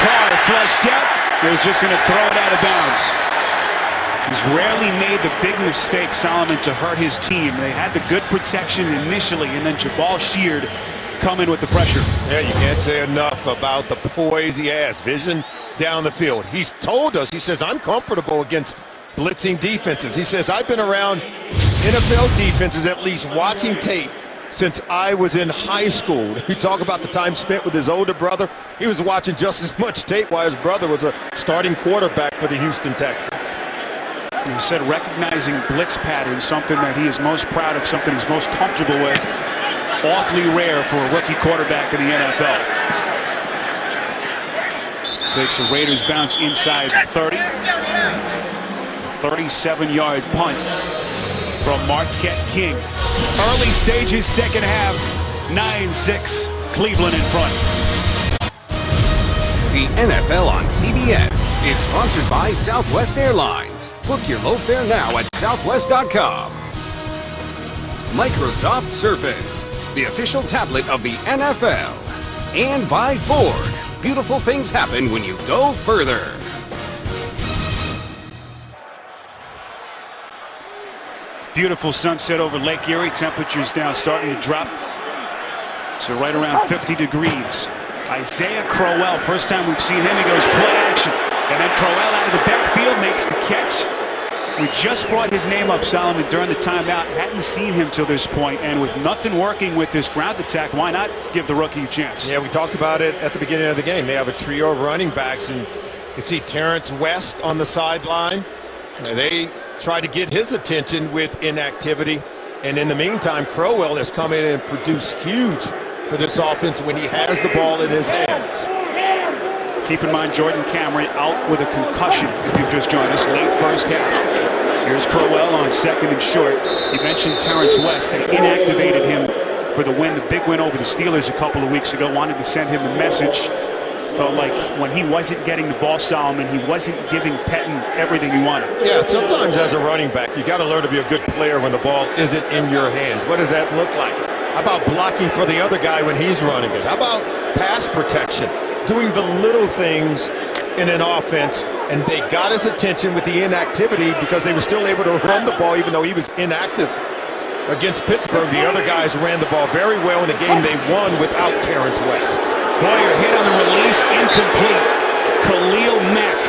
Carr flushed out. He was just going to throw it out of bounds. He's rarely made the big mistake, Solomon, to hurt his team. They had the good protection initially, and then Jabal Sheard come in with the pressure. Yeah, you can't say enough about the poise he has. Vision down the field. He's told us, he says, I'm comfortable against blitzing defenses. He says, I've been around NFL defenses, at least watching tape, since I was in high school. You talk about the time spent with his older brother. He was watching just as much tape while his brother was a starting quarterback for the Houston Texans. He said recognizing blitz patterns, something that he is most proud of, something he's most comfortable with. Awfully rare for a rookie quarterback in the NFL. Takes a Raiders bounce inside 30. 37-yard punt from Marquette King. Early stages, second half, 9-6, Cleveland in front. The NFL on CBS is sponsored by Southwest Airlines. Book your low fare now at southwest.com. Microsoft Surface, the official tablet of the NFL. And by Ford. Beautiful things happen when you go further. Beautiful sunset over Lake Erie. Temperatures now starting to drop to right around 50 degrees. Isaiah Crowell, first time we've seen him, he goes play action. And then Crowell out of the backfield makes the catch. We just brought his name up, Solomon, during the timeout. Hadn't seen him till this point, and with nothing working with this ground attack, why not give the rookie a chance? Yeah, we talked about it at the beginning of the game. They have a trio of running backs, and you can see Terrence West on the sideline. They try to get his attention with inactivity, and in the meantime, Crowell has come in and produced huge for this offense when he has the ball in his hands. Keep in mind, Jordan Cameron out with a concussion, if you've just joined us, late first half. Here's Crowell on second and short. You mentioned Terrence West. They inactivated him for the win, the big win over the Steelers a couple of weeks ago. Wanted to send him a message. Felt like when he wasn't getting the ball, Solomon, he wasn't giving Pettin everything he wanted. Yeah, sometimes as a running back, you got to learn to be a good player when the ball isn't in your hands. What does that look like? How about blocking for the other guy when he's running it? How about pass protection? Doing the little things in an offense, and they got his attention with the inactivity because they were still able to run the ball even though he was inactive. Against Pittsburgh, the other guys ran the ball very well in the game they won without Terrence West. Hoyer hit on the release, incomplete. Khalil Mack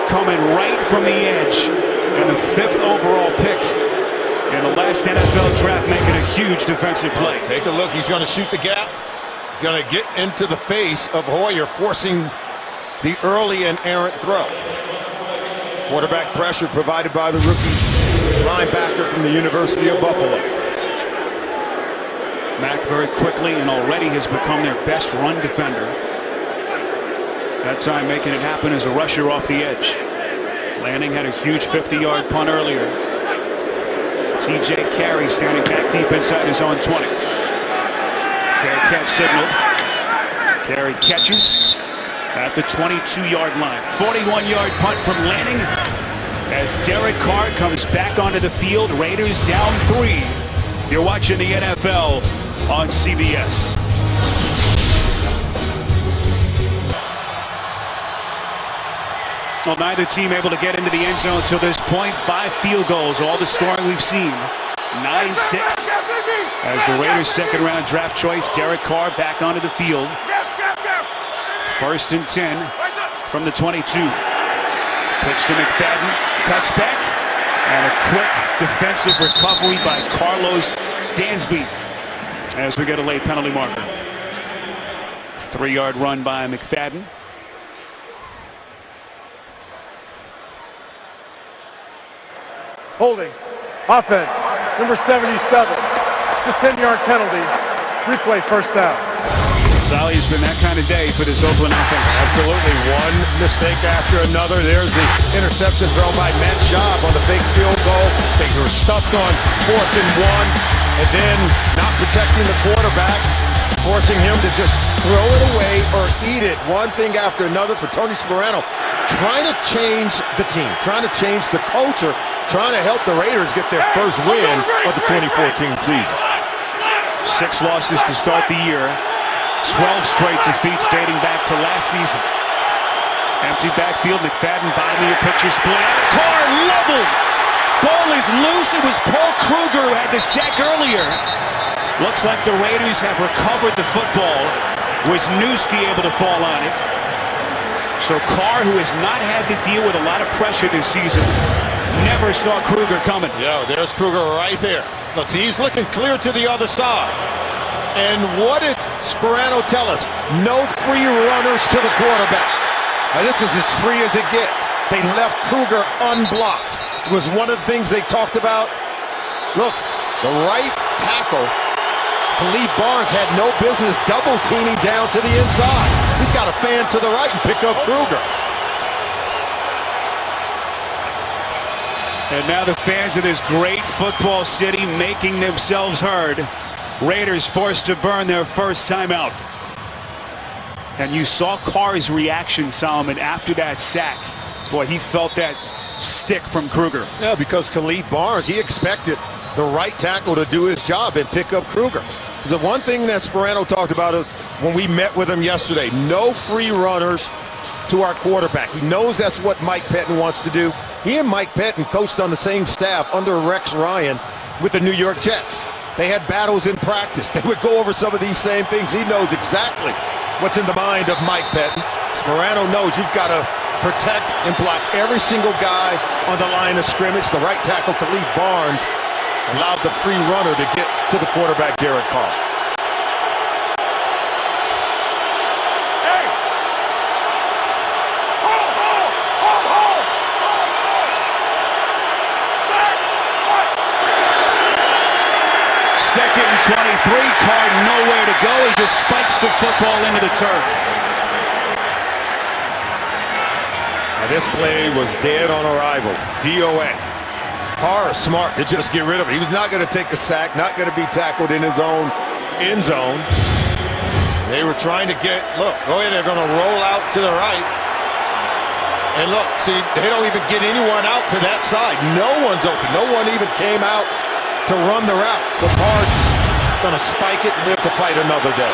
coming right from the edge, and the 5th overall pick in the last NFL draft, making a huge defensive play. Take a look, he's going to shoot the gap. Going to get into the face of Hoyer, forcing the early and errant throw. Quarterback pressure provided by the rookie linebacker from the University of Buffalo. Mack very quickly and already has become their best run defender. That time making it happen as a rusher off the edge. Lanning had a huge 50-yard punt earlier. TJ Carey standing back deep inside his own 20. Fair catch signal. Carey catches at the 22-yard line. 41-yard punt from Lanning as Derek Carr comes back onto the field. Raiders down 3. You're watching the NFL on CBS. Well, neither team able to get into the end zone to this point. 5 field goals, all the scoring we've seen. 9-6 as the Raiders' second-round draft choice, Derek Carr, back onto the field. 1st and 10 from the 22. Pitch to McFadden, cuts back, and a quick defensive recovery by Carlos Dansby as we get a late penalty marker. 3-yard run by McFadden. Holding. Offense. Number 77. It's a 10-yard penalty. Replay first down. Sally's been that kind of day for this Oakland offense. Absolutely. One mistake after another. There's the interception thrown by Matt Schaub on the big field goal. They were stuffed on 4th and 1, and then not protecting the quarterback, forcing him to just throw it away or eat it. One thing after another for Tony Sperano. Trying to change the team, trying to change the culture, trying to help the Raiders get their first win of the 2014 season. 6 losses to start the year. 12 straight defeats dating back to last season. Empty backfield, McFadden, bottom of your picture, split out. Carr leveled. Ball is loose. It was Paul Kruger who had the sack earlier. Looks like the Raiders have recovered the football. Was Newski able to fall on it? So Carr, who has not had to deal with a lot of pressure this season, never saw Kruger coming. Yeah, there's Kruger right there. Look, see, he's looking clear to the other side. And what did Sperano tell us? No free runners to the quarterback. Now, this is as free as it gets. They left Kruger unblocked. It was one of the things they talked about. Look, the right tackle, Khalid Barnes, had no business double teaming down to the inside. He's got a fan to the right and pick up Kruger. And now the fans of this great football city making themselves heard. Raiders forced to burn their first timeout. And you saw Carr's reaction, Solomon, after that sack. Boy, he felt that stick from Kruger. Yeah, because Khalid Barnes, he expected the right tackle to do his job and pick up Kruger. The one thing that Sperano talked about is when we met with him yesterday, no free runners to our quarterback. He knows that's what Mike Pettin wants to do. He and Mike Pettin coached on the same staff under Rex Ryan with the New York Jets. They had battles in practice. They would go over some of these same things. He knows exactly what's in the mind of Mike Pettin. Sperano knows you've got to protect and block every single guy on the line of scrimmage. The right tackle, Khalid Barnes, allowed the free runner to get to the quarterback, Derek Carr. Second and 23, Carr nowhere to go. He just spikes the football into the turf. Now this play was dead on arrival. DOA. Carr is smart to just get rid of it. He was not going to take a sack, not going to be tackled in his own end zone. They were trying to get, look, go ahead, they're going to roll out to the right. And look, see, they don't even get anyone out to that side. No one's open. No one even came out to run the route. So Carr's going to spike it and live to fight another day.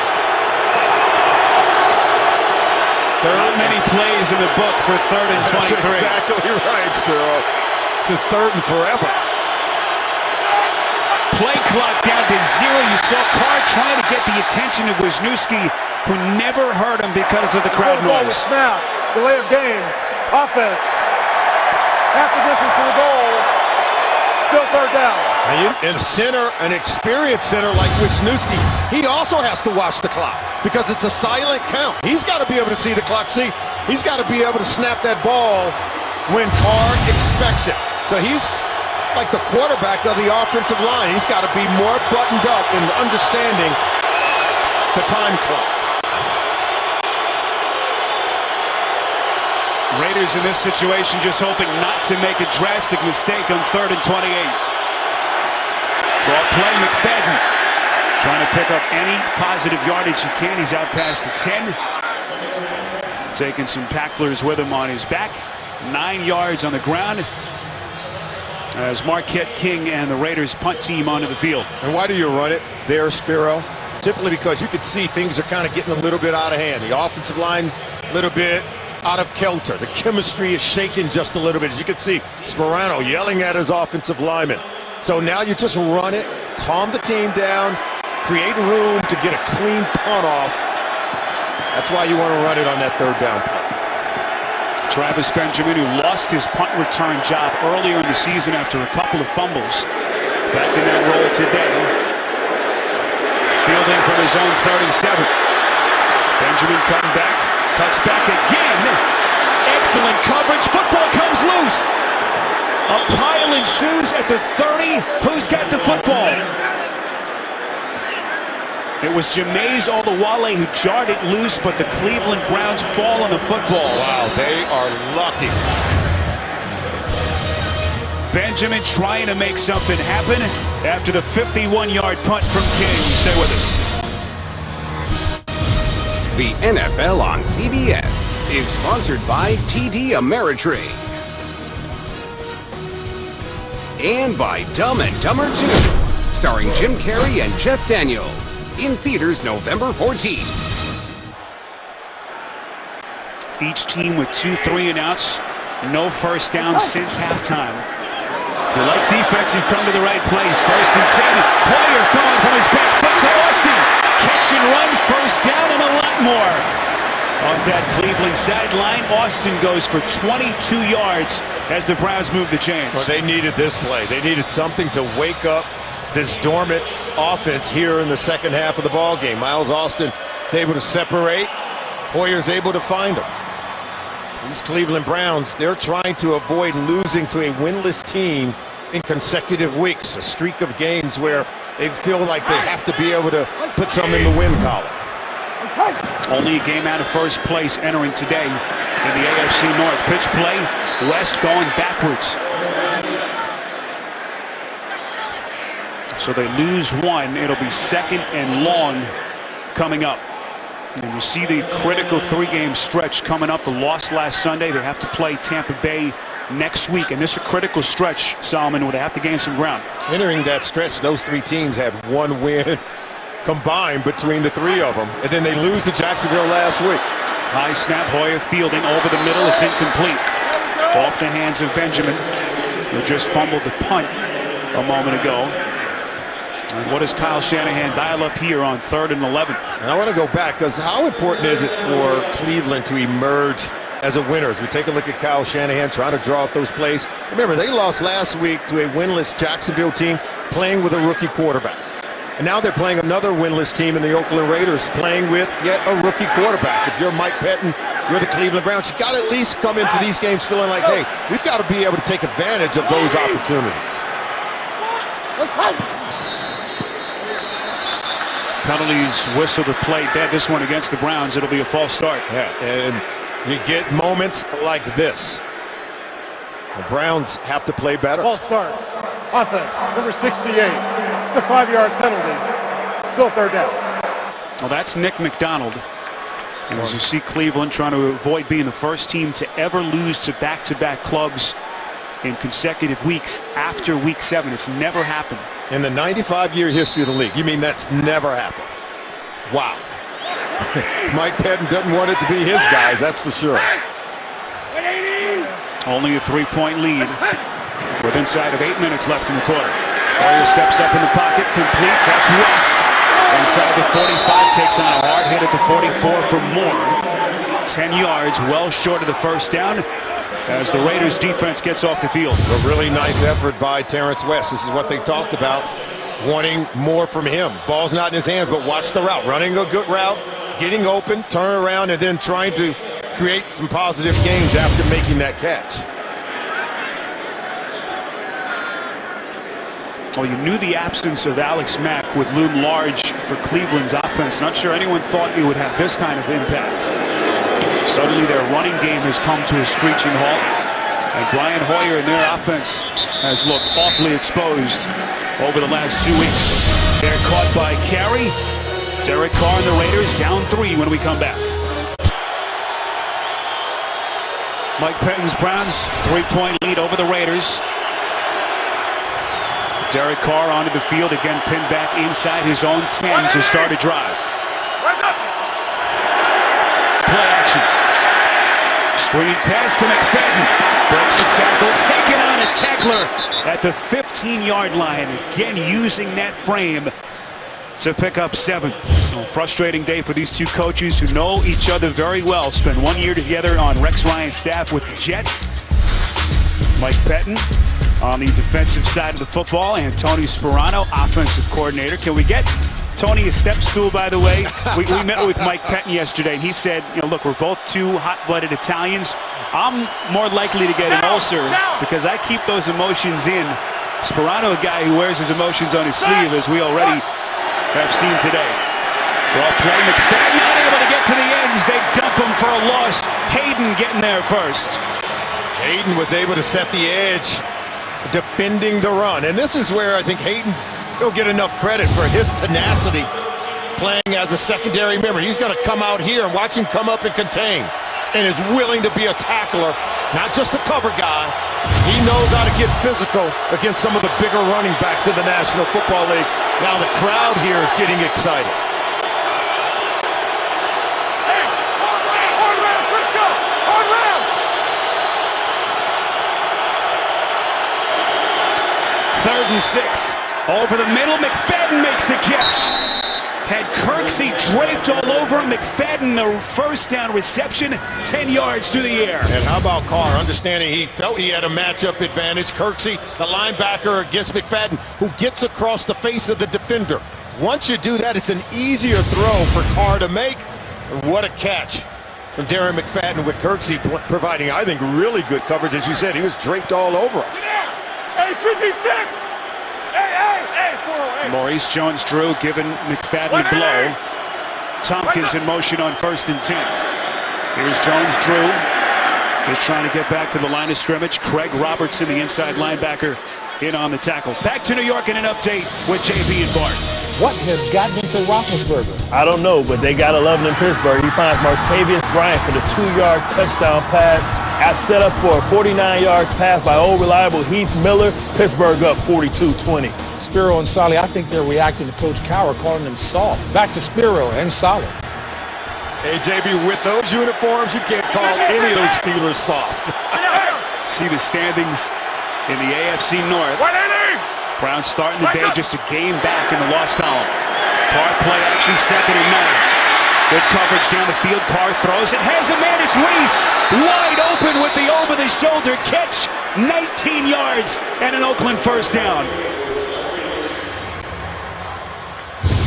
Not many plays in the book for 3rd and 23. That's exactly right, Spero. This is 3rd and forever. Play clock down to 0. You saw Carr trying to get the attention of Wisniewski, who never heard him because of the crowd noise. Snap, delay of game, offense, half the distance to the goal, still 3rd down. And center, an experienced center like Wisniewski, he also has to watch the clock because it's a silent count. He's got to be able to see the clock. See, he's got to be able to snap that ball when Carr expects it. So he's like the quarterback of the offensive line. He's got to be more buttoned up in understanding the time clock. Raiders in this situation just hoping not to make a drastic mistake on 3rd and 28. Draw play, McFadden trying to pick up any positive yardage he can. He's out past the 10. Taking some tacklers with him on his back. 9 yards on the ground as Marquette King and the Raiders punt team onto the field. And why do you run it there, Spero? Simply because you can see things are kind of getting a little bit out of hand. The offensive line a little bit out of kilter. The chemistry is shaking just a little bit. As you can see, Sperano yelling at his offensive lineman. So now you just run it, calm the team down, create room to get a clean punt off. That's why you want to run it on that 3rd down punt. Travis Benjamin, who lost his punt return job earlier in the season after a couple of fumbles, back in that role today. Fielding from his own 37. Benjamin cutting back, cuts back again. Excellent coverage. Football comes loose. A pile ensues at the 30. Who's got the football? It was Jameis Olawale who jarred it loose, but the Cleveland Browns fall on the football. Wow, they are lucky. Benjamin trying to make something happen after the 51-yard punt from King. Stay with us. The NFL on CBS is sponsored by TD Ameritrade. And by Dumb and Dumber 2, starring Jim Carrey and Jeff Daniels. In theaters November 14th. Each team with 2 3-and-outs. No first down since halftime. If you like defense, you come to the right place. 1st and 10. Hoyer throwing from his back foot to Austin. Catch and run, first down, and a lot more. On that Cleveland sideline, Austin goes for 22 yards as the Browns move the chains. Well, they needed this play. They needed something to wake up this dormant offense here in the second half of the ball game. Miles Austin is able to separate. Hoyer's able to find him. These Cleveland Browns, they're trying to avoid losing to a winless team in consecutive weeks. A streak of games where they feel like they have to be able to put some in the win column. Only a game out of first place entering today in the AFC North. Pitch play, West going backwards. So they lose one. It'll be 2nd and long coming up. And you see the critical 3-game stretch coming up. The loss last Sunday. They have to play Tampa Bay next week. And this is a critical stretch, Solomon, where they have to gain some ground. Entering that stretch, those 3 teams had 1 win combined between the 3 of them. And then they lose to Jacksonville last week. High snap, Hoyer fielding over the middle. It's incomplete. Off the hands of Benjamin, who just fumbled the punt a moment ago. And what does Kyle Shanahan dial up here on 3rd and 11? And I want to go back, because how important is it for Cleveland to emerge as a winner? As we take a look at Kyle Shanahan trying to draw up those plays. Remember, they lost last week to a winless Jacksonville team playing with a rookie quarterback. And now they're playing another winless team in the Oakland Raiders playing with yet a rookie quarterback. If you're Mike Pettin, you're the Cleveland Browns, you got to at least come into these games feeling like, hey, we've got to be able to take advantage of those opportunities. Penalties whistle to play dead. This one against the Browns, it'll be a false start. Yeah, and you get moments like this. The Browns have to play better. False start. Offense, number 68. It's a 5-yard penalty. Still 3rd down. Well, that's Nick McDonald. And as you see Cleveland trying to avoid being the first team to ever lose to back-to-back clubs in consecutive weeks after week 7. It's never happened. In the 95-year history of the league. You mean that's never happened? Wow. Mike Pettin doesn't want it to be his guys, that's for sure. Only a 3-point lead with inside of 8 minutes left in the quarter. Hoyer steps up in the pocket, completes. That's West. Inside the 45, takes on a hard hit at the 44 for more. 10 yards, well short of the first down, as the Raiders defense gets off the field. A really nice effort by Terrence West. This is what they talked about, wanting more from him. Ball's not in his hands, but watch the route. Running a good route, getting open, turn around, and then trying to create some positive gains after making that catch. Well, you knew the absence of Alex Mack would loom large for Cleveland's offense. Not sure anyone thought it would have this kind of impact. Suddenly their running game has come to a screeching halt. And Brian Hoyer and their offense has looked awfully exposed over the last 2 weeks. They're caught by Carey. Derek Carr and the Raiders down 3 when we come back. Mike Pettin's Browns 3-point lead over the Raiders. Derek Carr onto the field, again pinned back inside his own 10 to start a drive. Play action. Screen pass to McFadden. Breaks a tackle, taken on a tackler at the 15-yard line. Again using that frame to pick up 7. A frustrating day for these two coaches who know each other very well. Spent 1 year together on Rex Ryan's staff with the Jets. Mike Pettin on the defensive side of the football, and Tony Sperano, offensive coordinator. Can we get Tony a step stool, by the way? We met with Mike Pettin yesterday, and he said, you know, look, we're both two hot-blooded Italians. I'm more likely to get an ulcer because I keep those emotions in. Sperano, a guy who wears his emotions on his sleeve, as we already have seen today. Draw play, McFadden not able to get to the ends. They dump him for a loss. Hayden getting there first. Hayden was able to set the edge, defending the run. And this is where I think Hayden don't get enough credit for his tenacity playing as a secondary member. He's going to come out here and watch him come up and contain, and is willing to be a tackler, not just a cover guy. He knows how to get physical against some of the bigger running backs in the National Football League. Now the crowd here is getting excited. Third and 6. Over the middle, McFadden makes the catch. Had Kirksey draped all over him. McFadden, the first down reception, 10 yards through the air. And how about Carr, understanding he felt he had a matchup advantage. Kirksey, the linebacker against McFadden, who gets across the face of the defender. Once you do that, it's an easier throw for Carr to make. And what a catch from Darren McFadden, with Kirksey providing, I think, really good coverage. As you said, he was draped all over him. Hey, 56! Hey, 408. Maurice Jones-Drew giving McFadden a blow. Tompkins in motion on 1st and 10. Here's Jones-Drew, just trying to get back to the line of scrimmage. Craig Robertson, the inside linebacker, in on the tackle. Back to New York in an update with JB and Bart. What has gotten into Roethlisberger? I don't know, but they got 11 in Pittsburgh. He finds Martavius Bryant for the 2-yard touchdown pass. I set up for a 49-yard pass by old reliable Heath Miller. Pittsburgh up 42-20. SPERO and Solly, I think they're reacting to Coach Cowher calling them soft. Back to SPERO and Solly. Hey, JB, with those uniforms, you can't call any of those Steelers soft. See the standings in the AFC North. Browns starting the day just a game back in the loss column. Carr play action, 2nd and 9. Good coverage down the field. Carr throws it. Has a man. It's Reese. Wide open with the over-the-shoulder catch. 19 yards and an Oakland first down.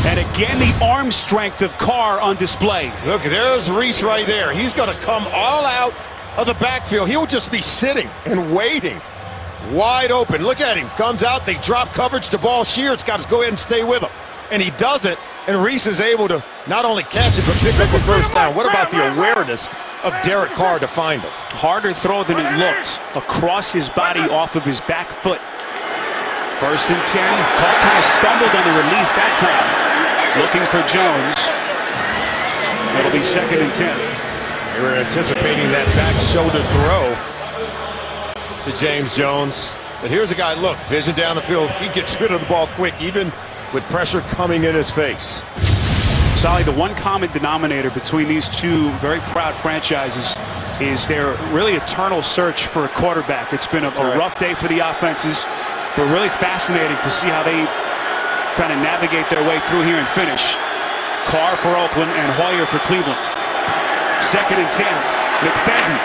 And again, the arm strength of Carr on display. Look, there's Reese right there. He's going to come all out of the backfield. He'll just be sitting and waiting. Wide open. Look at him. Comes out. They drop coverage to ball. Sheard's got to go ahead and stay with him. And he does it. And Reese is able to not only catch it, but pick up a first down. What about the awareness of Derek Carr to find him? Harder throw than it looks. Across his body, off of his back foot. 1st and 10. Carr kind of stumbled on the release that time. Looking for Jones. It'll be 2nd and 10. They were anticipating that back shoulder throw to James Jones. But here's a guy, look, vision down the field. He gets rid of the ball quick, even with pressure coming in his face. Solly, the one common denominator between these two very proud franchises is their really eternal search for a quarterback. It's been a rough day for the offenses, but really fascinating to see how they kind of navigate their way through here and finish. Carr for Oakland and Hoyer for Cleveland. 2nd and 10. McFadden.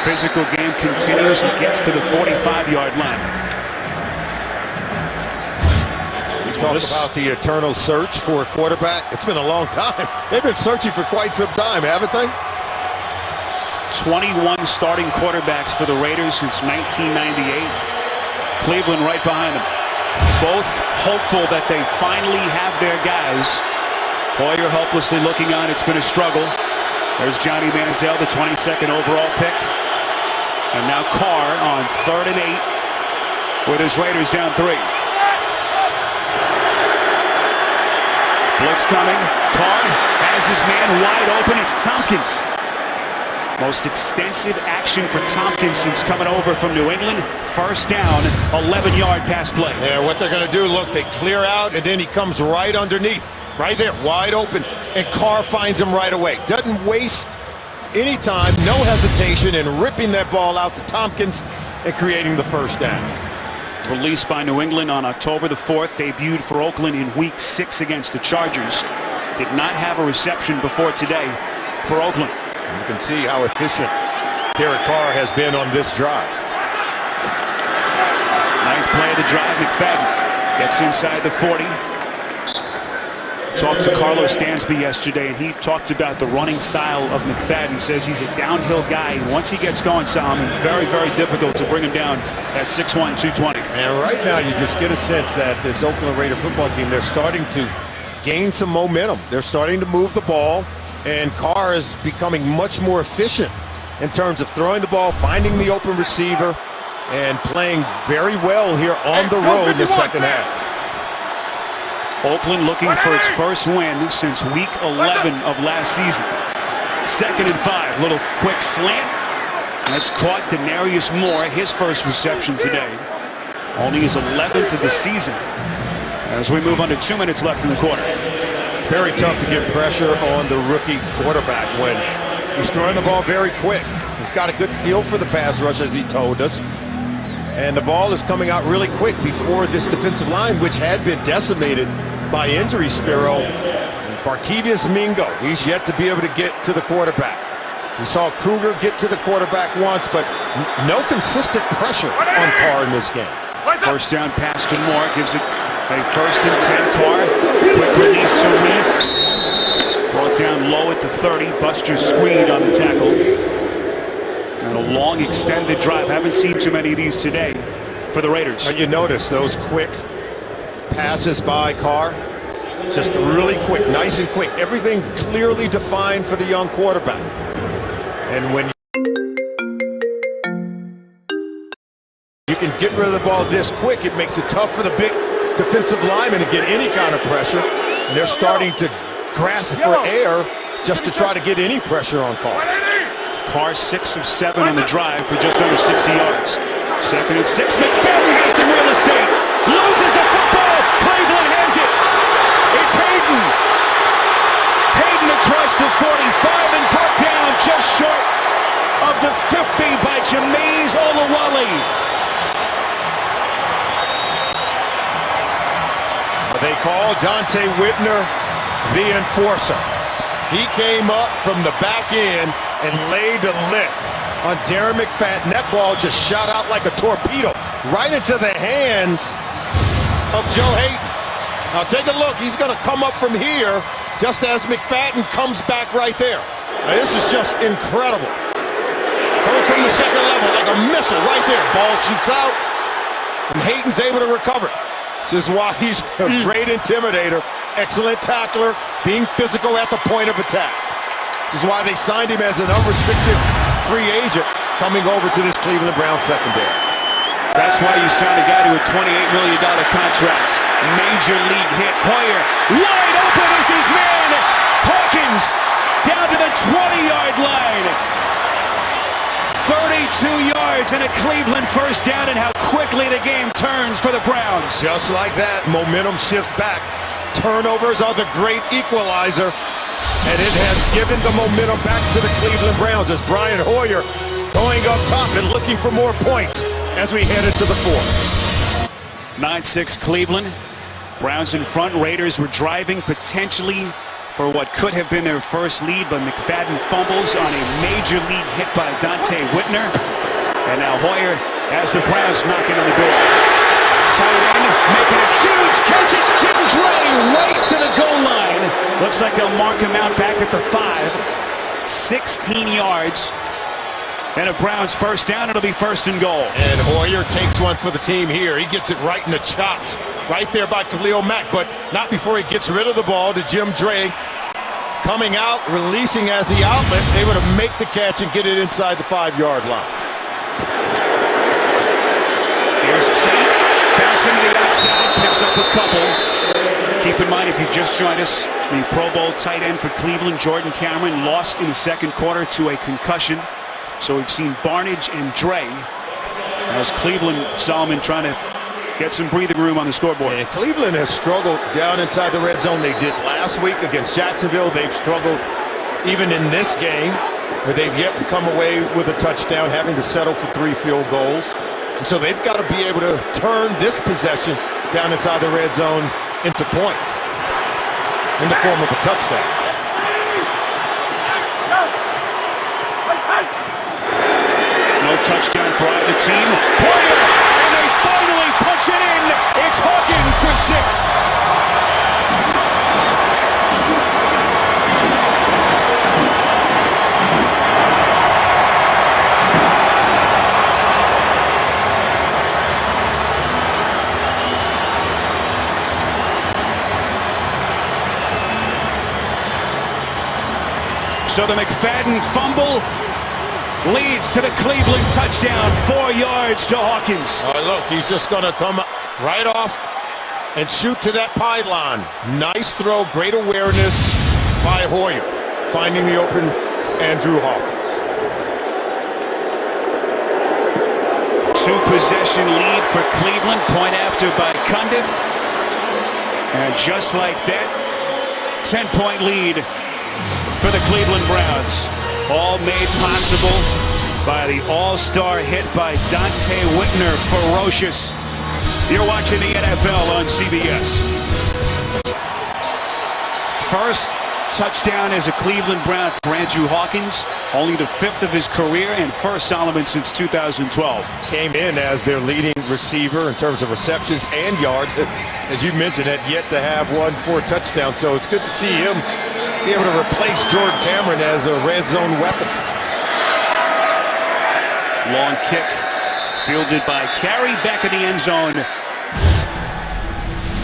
Physical game continues and gets to the 45-yard line. We talked about the eternal search for a quarterback. It's been a long time. They've been searching for quite some time, haven't they? 21 starting quarterbacks for the Raiders since 1998. Cleveland right behind them. Both hopeful that they finally have their guys. Hoyer hopelessly looking on. It's been a struggle. There's Johnny Manziel, the 22nd overall pick. And now Carr on 3rd and 8 with his Raiders down 3. Blitz coming. Carr has his man wide open. It's Tompkins. Most extensive action for Tompkins since coming over from New England. First down, 11-yard pass play. Yeah, what they're going to do, look, they clear out, and then he comes right underneath. Right there, wide open, and Carr finds him right away. Doesn't waste any time, no hesitation in ripping that ball out to Tompkins and creating the first down. Released by New England on October the 4th, debuted for Oakland in Week 6 against the Chargers. Did not have a reception before today for Oakland. You can see how efficient Derek Carr has been on this drive. Ninth play of the drive, McFadden gets inside the 40. Talked to Carlos Dansby yesterday, and he talked about the running style of McFadden. Says he's a downhill guy, and once he gets going, Solomon, very, very difficult to bring him down at 6'1", 220. And right now, you just get a sense that this Oakland Raider football team, they're starting to gained some momentum. They're starting to move the ball, and Carr is becoming much more efficient in terms of throwing the ball, finding the open receiver, and playing very well here on the road in the second half. Oakland looking for its first win since week 11 of last season. 2nd and 5, little quick slant. That's caught Denarius Moore, his first reception today. Only his 11th of the season. As we move under 2 minutes left in the quarter. Very tough to get pressure on the rookie quarterback when he's throwing the ball very quick. He's got a good feel for the pass rush, as he told us. And the ball is coming out really quick before this defensive line, which had been decimated by injury, SPERO. And Barkevius Mingo, he's yet to be able to get to the quarterback. We saw Kruger get to the quarterback once, but no consistent pressure on Carr in this game. First down pass to Moore, gives it a 1st and 10 Carr. Quick release to Reese. Brought down low at the 30. Buster screen on the tackle. And a long extended drive. Haven't seen too many of these today for the Raiders. You notice those quick passes by Carr. Just really quick, nice and quick. Everything clearly defined for the young quarterback. And when you can get rid of the ball this quick, it makes it tough for the big defensive lineman to get any kind of pressure. And they're starting to grasp for air just to try to get any pressure on Carr. Carr 6 of 7 on the drive for just under 60 yards. 2nd and 6. McFadden has some real estate. Loses the football. Cleveland has it. It's Hayden. Hayden across the 45 and brought down just short of the 50 by Jameis Olawale. They call Dante Whitner the enforcer. He came up from the back end and laid the lick on Darren McFadden. That ball just shot out like a torpedo right into the hands of Joe Hayden. Now take a look. He's going to come up from here just as McFadden comes back right there. Now, this is just incredible. Coming from the second level like a missile right there. Ball shoots out, and Hayden's able to recover. This is why he's a great intimidator, excellent tackler, being physical at the point of attack. This is why they signed him as an unrestricted free agent coming over to this Cleveland Browns secondary. That's why you signed a guy to a $28 million contract. Major league hit. Hoyer wide open is his man. Hawkins down to the 20-yard line. 32 yards and a Cleveland first down, and how quickly the game turns for the Browns. Just like that, momentum shifts back. Turnovers are the great equalizer, and it has given the momentum back to the Cleveland Browns as Brian Hoyer going up top and looking for more points as we head into the fourth. 9-6 Cleveland. Browns in front. Raiders were driving potentially for what could have been their first lead, but McFadden fumbles on a major league hit by Dante Whitner. And now Hoyer has the Browns knocking on the door. Tight end making a huge catch. It's Jim Dre right to the goal line. Looks like they'll mark him out back at the 5. 16 yards. And a Browns first down. It'll be 1st and goal. And Hoyer takes one for the team here. He gets it right in the chops. Right there by Khalil Mack, but not before he gets rid of the ball to Jim Dre. Coming out, releasing as the outlet, able to make the catch and get it inside the 5-yard line. Here's State, bouncing to the outside, picks up a couple. Keep in mind, if you've just joined us, the Pro Bowl tight end for Cleveland, Jordan Cameron, lost in the second quarter to a concussion. So we've seen Barnage and Dre as Cleveland, Solomon trying to get some breathing room on the scoreboard. And Cleveland has struggled down inside the red zone. They did last week against Jacksonville. They've struggled even in this game, where they've yet to come away with a touchdown, having to settle for 3 field goals. And so they've got to be able to turn this possession down inside the red zone into points in the form of a touchdown. No touchdown for either team. Hoyer, and they finally punch it in. It's Hawkins for 6. So the McFadden fumble leads to the Cleveland touchdown, 4 yards to Hawkins. Oh, look, he's just going to come right off and shoot to that pylon. Nice throw, great awareness by Hoyer, finding the open Andrew Hawkins. 2-possession lead for Cleveland, point after by Cundiff. And just like that, 10-point lead for the Cleveland Browns. All made possible by the all-star hit by Dante Whitner. Ferocious. You're watching the NFL on CBS. First touchdown as a Cleveland Brown for Andrew Hawkins. Only the 5th of his career and first Solomon since 2012. Came in as their leading receiver in terms of receptions and yards. As you mentioned, had yet to have one for a touchdown. So it's good to see him be able to replace Jordan Cameron as a red zone weapon. Long kick fielded by Carey, back in the end zone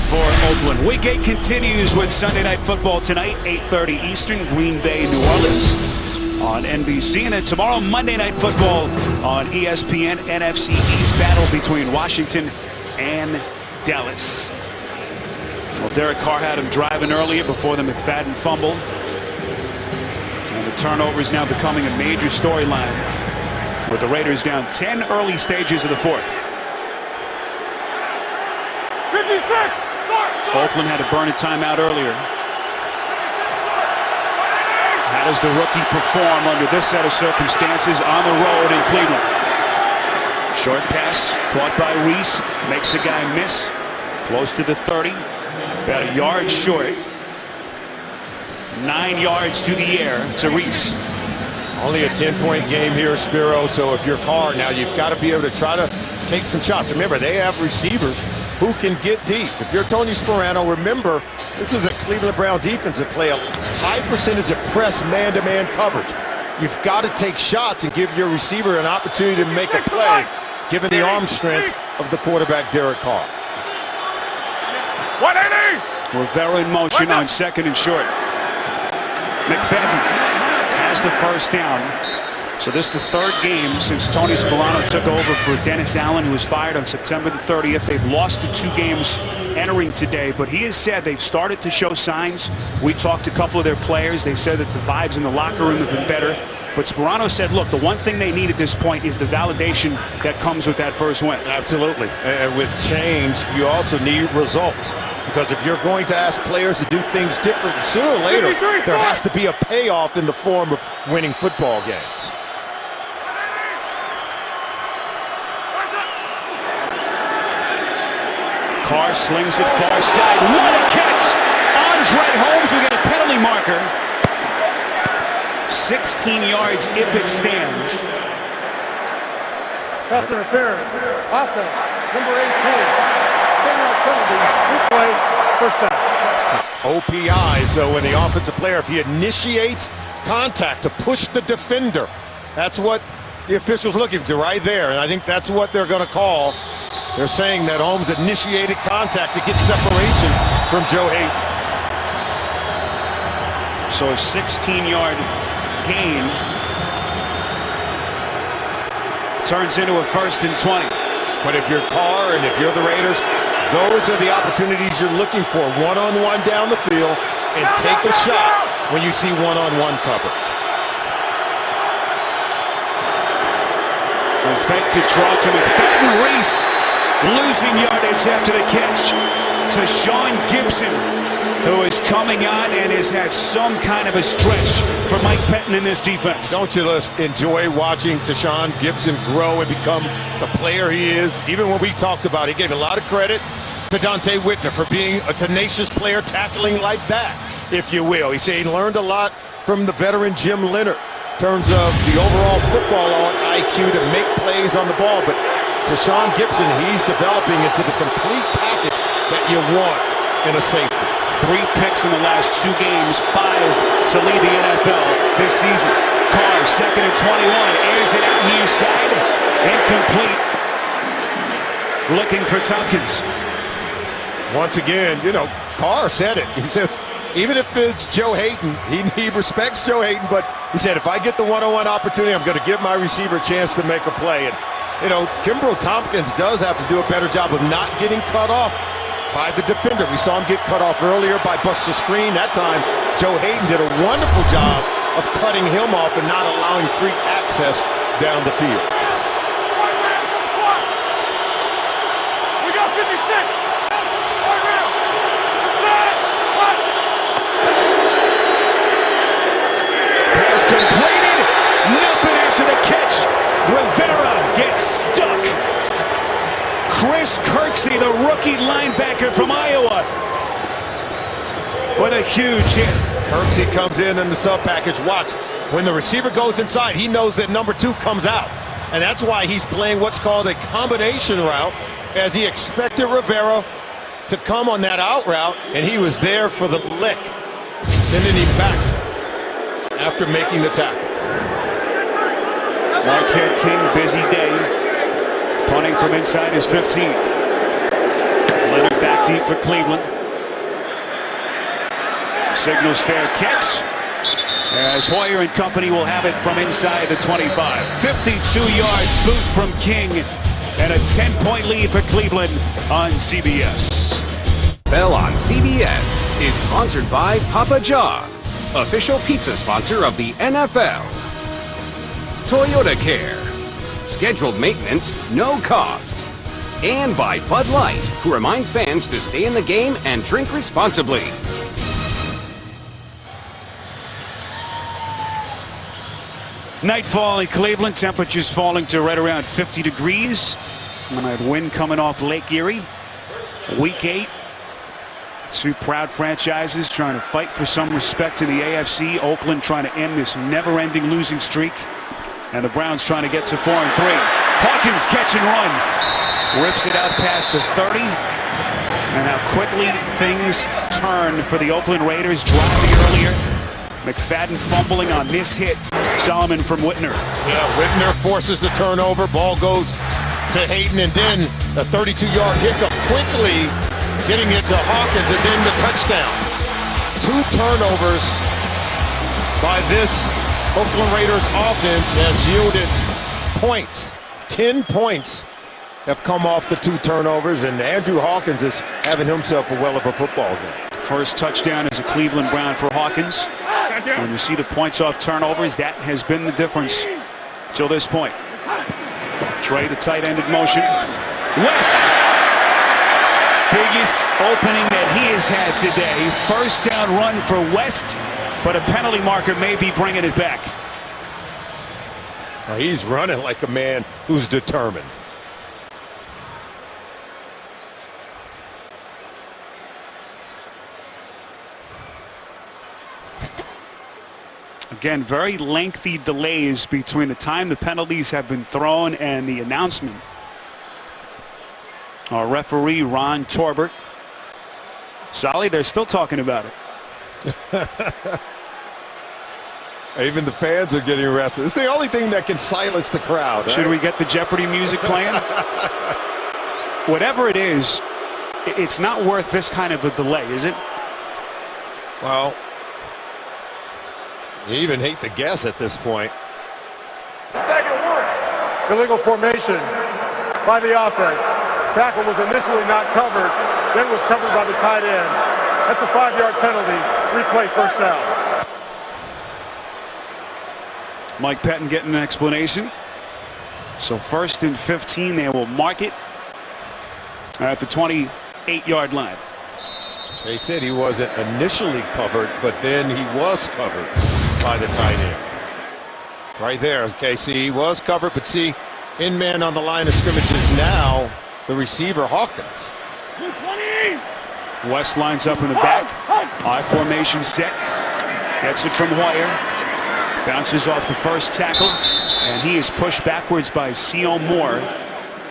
for Oakland. Week 8 continues with Sunday Night Football tonight, 8:30 Eastern, Green Bay, New Orleans on NBC. And then tomorrow, Monday Night Football on ESPN, NFC East battle between Washington and Dallas. Well, Derek Carr had him driving earlier before the McFadden fumble. And the turnover is now becoming a major storyline, with the Raiders down 10 early stages of the 4th. 56! Oakland had to burn a timeout earlier. How does the rookie perform under this set of circumstances on the road in Cleveland? Short pass caught by Reese, makes a guy miss close to the 30, about a yard short. 9 yards through the air to Reese. Only a 10-point game here, SPERO. So if you're Carr, now you've got to be able to try to take some shots. Remember, they have receivers who can get deep. If you're Tony Sperano, remember, this is a Cleveland Brown defense that play a high percentage of press man-to-man coverage. You've got to take shots and give your receiver an opportunity to make a play, given the arm strength of the quarterback, Derek Carr. 180! Rivera in motion on 2nd and short. McFadden has the first down. So this is the 3rd game since Tony Sperano took over for Dennis Allen, who was fired on September the 30th. They've lost the 2 games entering today, but he has said they've started to show signs. We talked to a couple of their players. They said that the vibes in the locker room have been better. But Sperano said, look, the one thing they need at this point is the validation that comes with that first win. Absolutely. And with change, you also need results. Because if you're going to ask players to do things differently, sooner or later, there has to be a payoff in the form of winning football games. Carr slings it far side. What a catch! Andre Holmes will get a penalty marker. 16 yards if it stands. Pass interference. Offense. Number 18. Replay. First down. OPI, so when the offensive player, if he initiates contact to push the defender, that's what the official's looking to right there. And I think that's what they're going to call. They're saying that Holmes initiated contact to get separation from Joe Hayden. So a 16-yard gain turns into a 1st and 20. But if you're Carr and if you're the Raiders, those are the opportunities you're looking for. One-on-one down the field and take a shot when you see one-on-one coverage. And fake the draw to McFadden. Reese losing yardage after the catch to Sean Gibson, who is coming on and has had some kind of a stretch for Mike Pettin in this defense. Don't you just enjoy watching Tashawn Gibson grow and become the player he is? Even when we talked about it, he gave a lot of credit to Dante Whitner for being a tenacious player, tackling like that, if you will. He said he learned a lot from the veteran Jim Leonard in terms of the overall football IQ to make plays on the ball. But Tashawn Gibson, he's developing into the complete package that you want in a safety. 3 picks in the last 2 games, 5 to lead the NFL this season. Carr, 2nd and 21, airs it out near side, incomplete. Looking for Tompkins. Once again, you know, Carr said it. He says, Even if it's Joe Hayden, he respects Joe Hayden, but he said, if I get the one-on-one opportunity, I'm going to give my receiver a chance to make a play. And, you know, Kimbrough Tompkins does have to do a better job of not getting cut off by the defender. We saw him get cut off earlier by Buster Screen. That time, Joe Hayden did a wonderful job of cutting him off and not allowing free access down the field. We got 56. Pass completed. Nothing after the catch. Rivera gets stuck. Chris Kirksey, the rookie linebacker from Iowa, with a huge hit. Kirksey comes in the sub package. Watch, when the receiver goes inside, he knows that number 2 comes out. And that's why he's playing what's called a combination route, as he expected Rivera to come on that out route, and he was there for the lick, sending him back after making the tackle. Marquette King, busy day. Punting from inside his 15. Leonard back deep for Cleveland. Signals fair catch, as Hoyer and company will have it from inside the 25. 52-yard boot from King, and a 10-point lead for Cleveland on CBS. NFL on CBS is sponsored by Papa John's, official pizza sponsor of the NFL. Toyota Care, scheduled maintenance, no cost. And by Bud Light, who reminds fans to stay in the game and drink responsibly. Nightfall in Cleveland, temperatures falling to right around 50 degrees. And that wind coming off Lake Erie. Week 8. Two proud franchises trying to fight for some respect in the AFC. Oakland trying to end this never-ending losing streak. And the Browns trying to get to 4-3. Hawkins catch and run. Rips it out past the 30. And how quickly things turn for the Oakland Raiders. Driving earlier. McFadden fumbling on this hit. Solomon from Whitner. Yeah, Whitner forces the turnover. Ball goes to Hayden, and then the 32-yard hiccup, quickly getting it to Hawkins, and then the touchdown. 2 turnovers by this Oakland Raiders offense has yielded points. 10 points have come off the 2 turnovers, and Andrew Hawkins is having himself a well of a football game. First touchdown is a Cleveland Brown for Hawkins. When you see the points off turnovers, that has been the difference till this point. Trey, the tight end in motion. West! Biggest opening that he has had today. First down run for West, but a penalty marker may be bringing it back. He's running like a man who's determined. Again, very lengthy delays between the time the penalties have been thrown and the announcement. Our referee, Ron Torbert. Solly, they're still talking about it. Even the fans are getting restless. It's the only thing that can silence the crowd. Should we get the Jeopardy music playing? Whatever it is, it's not worth this kind of a delay, is it? Well, you even hate to guess at this point. Second one. Illegal formation by the offense. Tackle was initially not covered, then was covered by the tight end. That's a 5-yard penalty. Replay first down. Mike Pettin getting an explanation. So 1st and 15, they will mark it at the 28-yard line. They said he wasn't initially covered, but then he was covered by the tight end. Right there, KC, he was covered, but see, in man on the line of scrimmage is now the receiver, Hawkins. West lines up in the back. I formation set. Gets it from Hoyer. Bounces off the first tackle, and he is pushed backwards by C.O. Moore,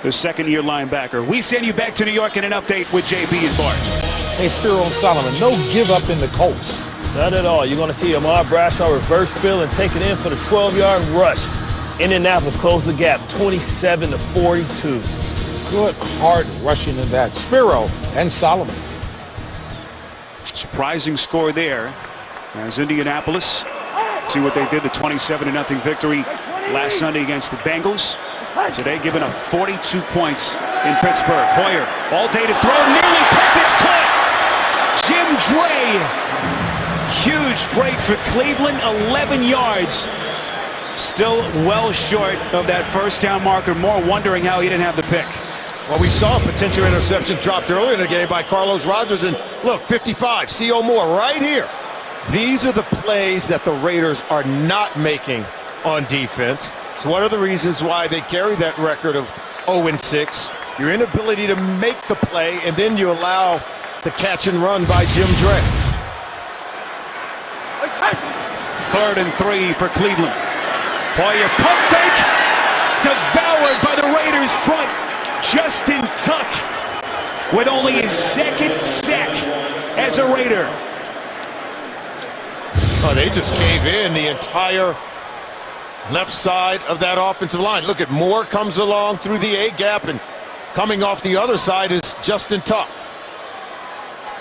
the second-year linebacker. We send you back to New York in an update with JB and Bart. Hey, SPERO and Solomon, no give up in the Colts. Not at all. You're going to see Amar Bradshaw reverse field and take it in for the 12-yard rush. Indianapolis closed the gap 27-42. Good hard rushing in that. SPERO and Solomon. Surprising score there as Indianapolis see what they did, the 27-0 victory last Sunday against the Bengals. Today giving up 42 points in Pittsburgh. Hoyer all day to throw, nearly picked, it's caught. Jim Dre, huge break for Cleveland, 11 yards. Still well short of that first down marker. More wondering how he didn't have the pick. Well, we saw a potential interception dropped earlier in the game by Carlos Rogers, and look, 55, C.O. Moore right here. These are the plays that the Raiders are not making on defense. It's one of the reasons why they carry that record of 0-6. Your inability to make the play, and then you allow the catch and run by Jim Dre. 3rd and 3 for Cleveland. Hoyer pump fake, devoured by the Raiders front. Justin Tuck with only his 2nd sack as a Raider. Oh, they just cave in the entire left side of that offensive line. Look at Moore comes along through the A gap, and coming off the other side is Justin Tuck.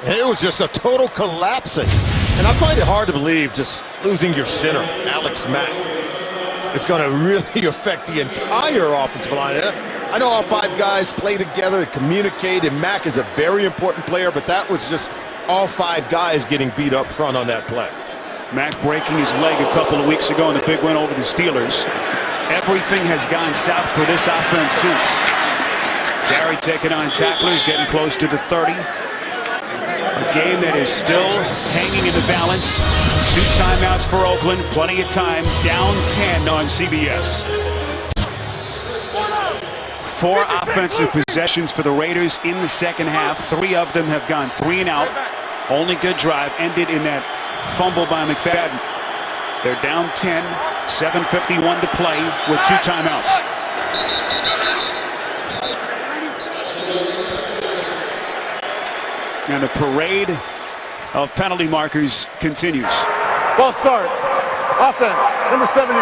And it was just a total collapsing. And I find it hard to believe just losing your center, Alex Mack, is going to really affect the entire offensive line. I know all 5 guys play together, communicate, and Mack is a very important player, but that was just all 5 guys getting beat up front on that play. Mack breaking his leg a couple of weeks ago in the big win over the Steelers. Everything has gone south for this offense since. Gary taking on tacklers, getting close to the 30. A game that is still hanging in the balance. 2 timeouts for Oakland, plenty of time, down 10 on CBS. 4 offensive possessions for the Raiders in the second half. 3 of them have gone 3 and out. Only good drive ended in that fumble by McFadden. They're down 10, 7:51 to play with 2 timeouts. And the parade of penalty markers continues. Ball start. Offense, number 71,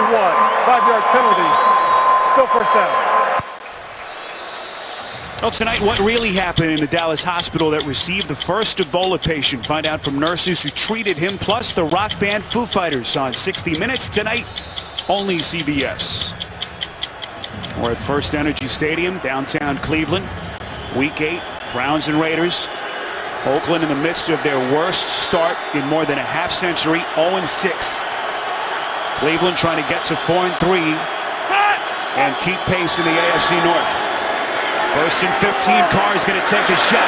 5-yard penalty. Still first down. Well, tonight, what really happened in the Dallas hospital that received the first Ebola patient? Find out from nurses who treated him, plus the rock band Foo Fighters on 60 Minutes tonight, only CBS. We're at First Energy Stadium, downtown Cleveland. Week 8, Browns and Raiders. Oakland in the midst of their worst start in more than a half century, 0-6. Cleveland trying to get to 4-3 and keep pace in the AFC North. 1st and 15, Carr is going to take a shot.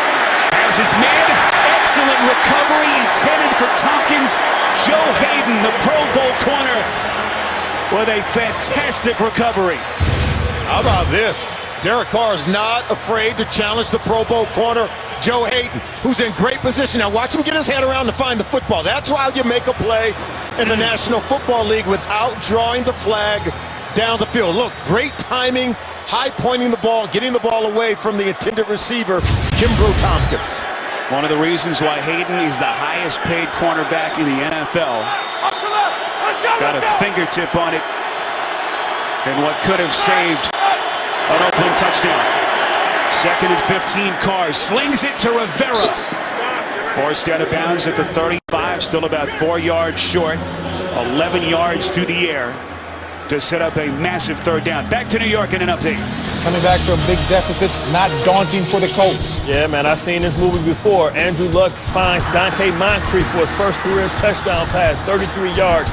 Has his man. Excellent recovery intended for Tompkins. Joe Hayden, the Pro Bowl corner, with a fantastic recovery. How about this? Derek Carr is not afraid to challenge the Pro Bowl corner, Joe Hayden, who's in great position. Now watch him get his head around to find the football. That's how you make a play in the National Football League without drawing the flag down the field. Look, great timing. High pointing the ball, getting the ball away from the intended receiver, Kimbrough Tompkins. One of the reasons why Hayden is the highest paid cornerback in the NFL. Got a fingertip on it, and what could have saved an Oakland touchdown. 2nd and 15, Carr slings it to Rivera. Forced out of bounds at the 35, still about 4 yards short. 11 yards through the air to set up a massive 3rd down. Back to New York in an update. Coming back from big deficits, not daunting for the Colts. Yeah, man, I've seen this movie before. Andrew Luck finds Dante Moncrief for his first career touchdown pass, 33 yards.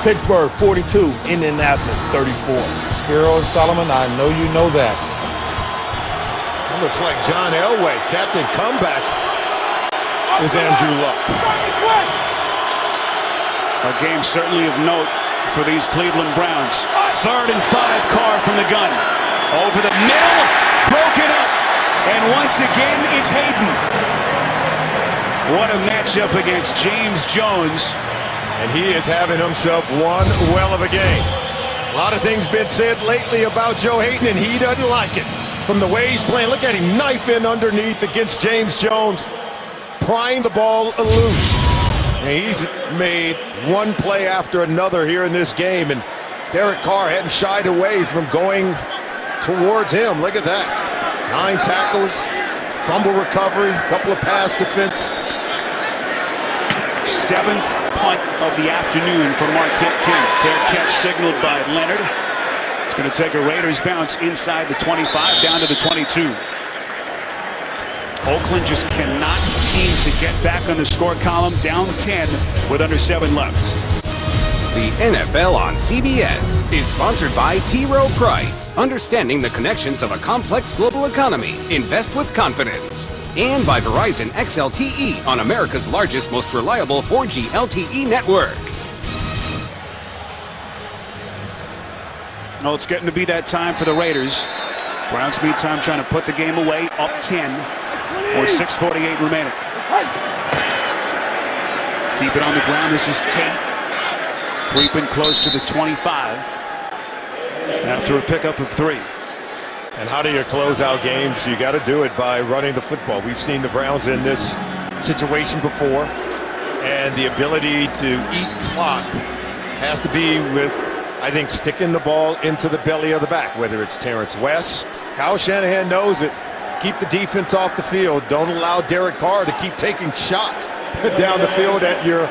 Pittsburgh 42, Indianapolis 34. SPERO and Solomon, I know you know that. It looks like John Elway, captain comeback, is Andrew Luck. A game certainly of note for these Cleveland Browns. 3rd and 5, Carr from the gun. Over the middle, broken up. And once again, it's Hayden. What a matchup against James Jones. And he is having himself one well of a game. A lot of things been said lately about Joe Hayden, and he doesn't like it. From the way he's playing, look at him knife in underneath against James Jones, prying the ball loose. And he's made one play after another here in this game, and Derek Carr hadn't shied away from going towards him. Look at that. 9 tackles, fumble recovery, couple of pass defense. 7th punt of the afternoon for Marquette King. Fair catch signaled by Leonard. It's going to take a Raiders bounce inside the 25 down to the 22. Oakland just cannot seem to get back on the score column, down 10 with under 7 left. The NFL on CBS is sponsored by T. Rowe Price, understanding the connections of a complex global economy. Invest with confidence. And by Verizon XLTE on America's largest, most reliable 4G LTE network. Well, it's getting to be that time for the Raiders. Browns meantime trying to put the game away, up 10, or 6:48 remaining. Keep it on the ground. This is Tate. Creeping close to the 25 after a pickup of 3. And how do you close out games? You got to do it by running the football. We've seen the Browns in this situation before, and the ability to eat clock has to be with, I think, sticking the ball into the belly of the back, whether it's Terrence West. Kyle Shanahan knows it. Keep the defense off the field. Don't allow Derek Carr to keep taking shots down the field at your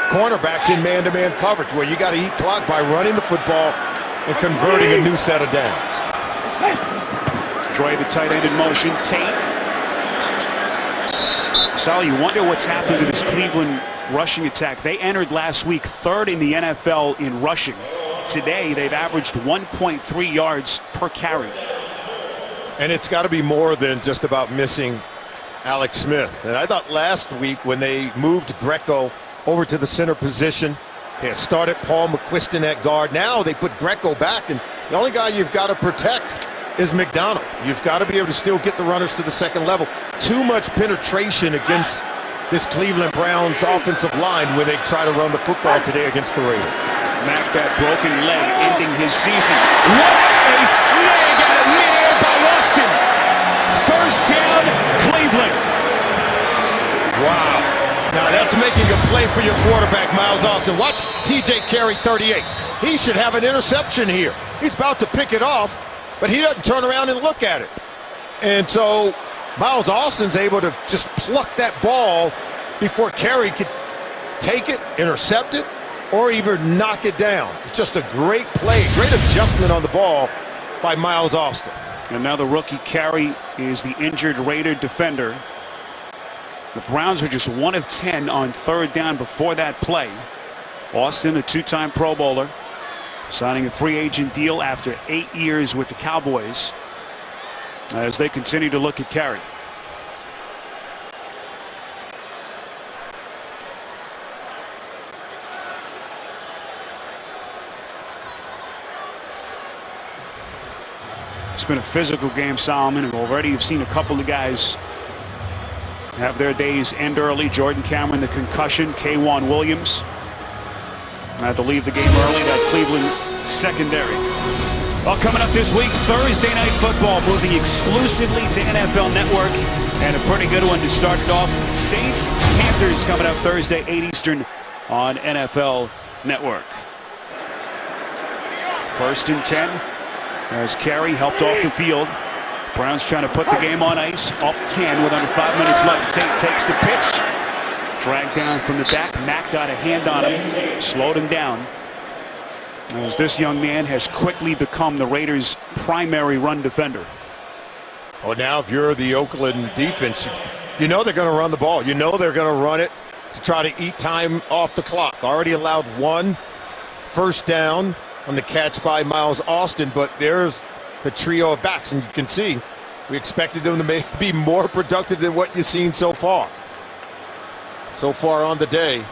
cornerbacks in man-to-man coverage, where you got to eat clock by running the football and converting a new set of downs. Dre, the tight end in motion. Tate. Sal, you wonder what's happened to this Cleveland rushing attack. They entered last week 3rd in the NFL in rushing. Today, they've averaged 1.3 yards per carry. And it's got to be more than just about missing Alex Smith. And I thought last week when they moved Greco over to the center position, they had started Paul McQuiston at guard. Now they put Greco back, and the only guy you've got to protect is McDonald. You've got to be able to still get the runners to the second level. Too much penetration against this Cleveland Browns offensive line when they try to run the football today against the Raiders. Mack, that broken leg ending his season. What a snag out of midair by Austin. First down, Cleveland. Wow. Now that's making a play for your quarterback, Miles Austin. Watch TJ carry 38. He should have an interception here. He's about to pick it off, but he doesn't turn around and look at it. And so Miles Austin's able to just pluck that ball before Carey could take it, intercept it, or even knock it down. It's just a great play, great adjustment on the ball by Miles Austin. And now the rookie Carey is the injured Raider defender. The Browns are just 1 of 10 on 3rd down before that play. Austin, the 2-time Pro Bowler, signing a free agent deal after 8 years with the Cowboys as they continue to look at Carey. It's been a physical game, Solomon, and already you've seen a couple of guys have their days end early. Jordan Cameron, the concussion. K'Wan Williams had to leave the game early. That Cleveland secondary. Well, coming up this week, Thursday Night Football, moving exclusively to NFL Network. And a pretty good one to start it off. Saints, Panthers coming up Thursday, 8 Eastern on NFL Network. 1st and 10 as Carey helped off the field. Browns trying to put the game on ice, up 10 with under 5 minutes left. Tate takes the pitch, dragged down from the back. Mack got a hand on him, slowed him down. As this young man has quickly become the Raiders' primary run defender. Well, now if you're the Oakland defense, you know they're going to run the ball. You know they're going to run it to try to eat time off the clock. Already allowed 1 first down on the catch by Miles Austin, but there's the trio of backs, and you can see we expected them to be more productive than what you've seen so far. So far on the day,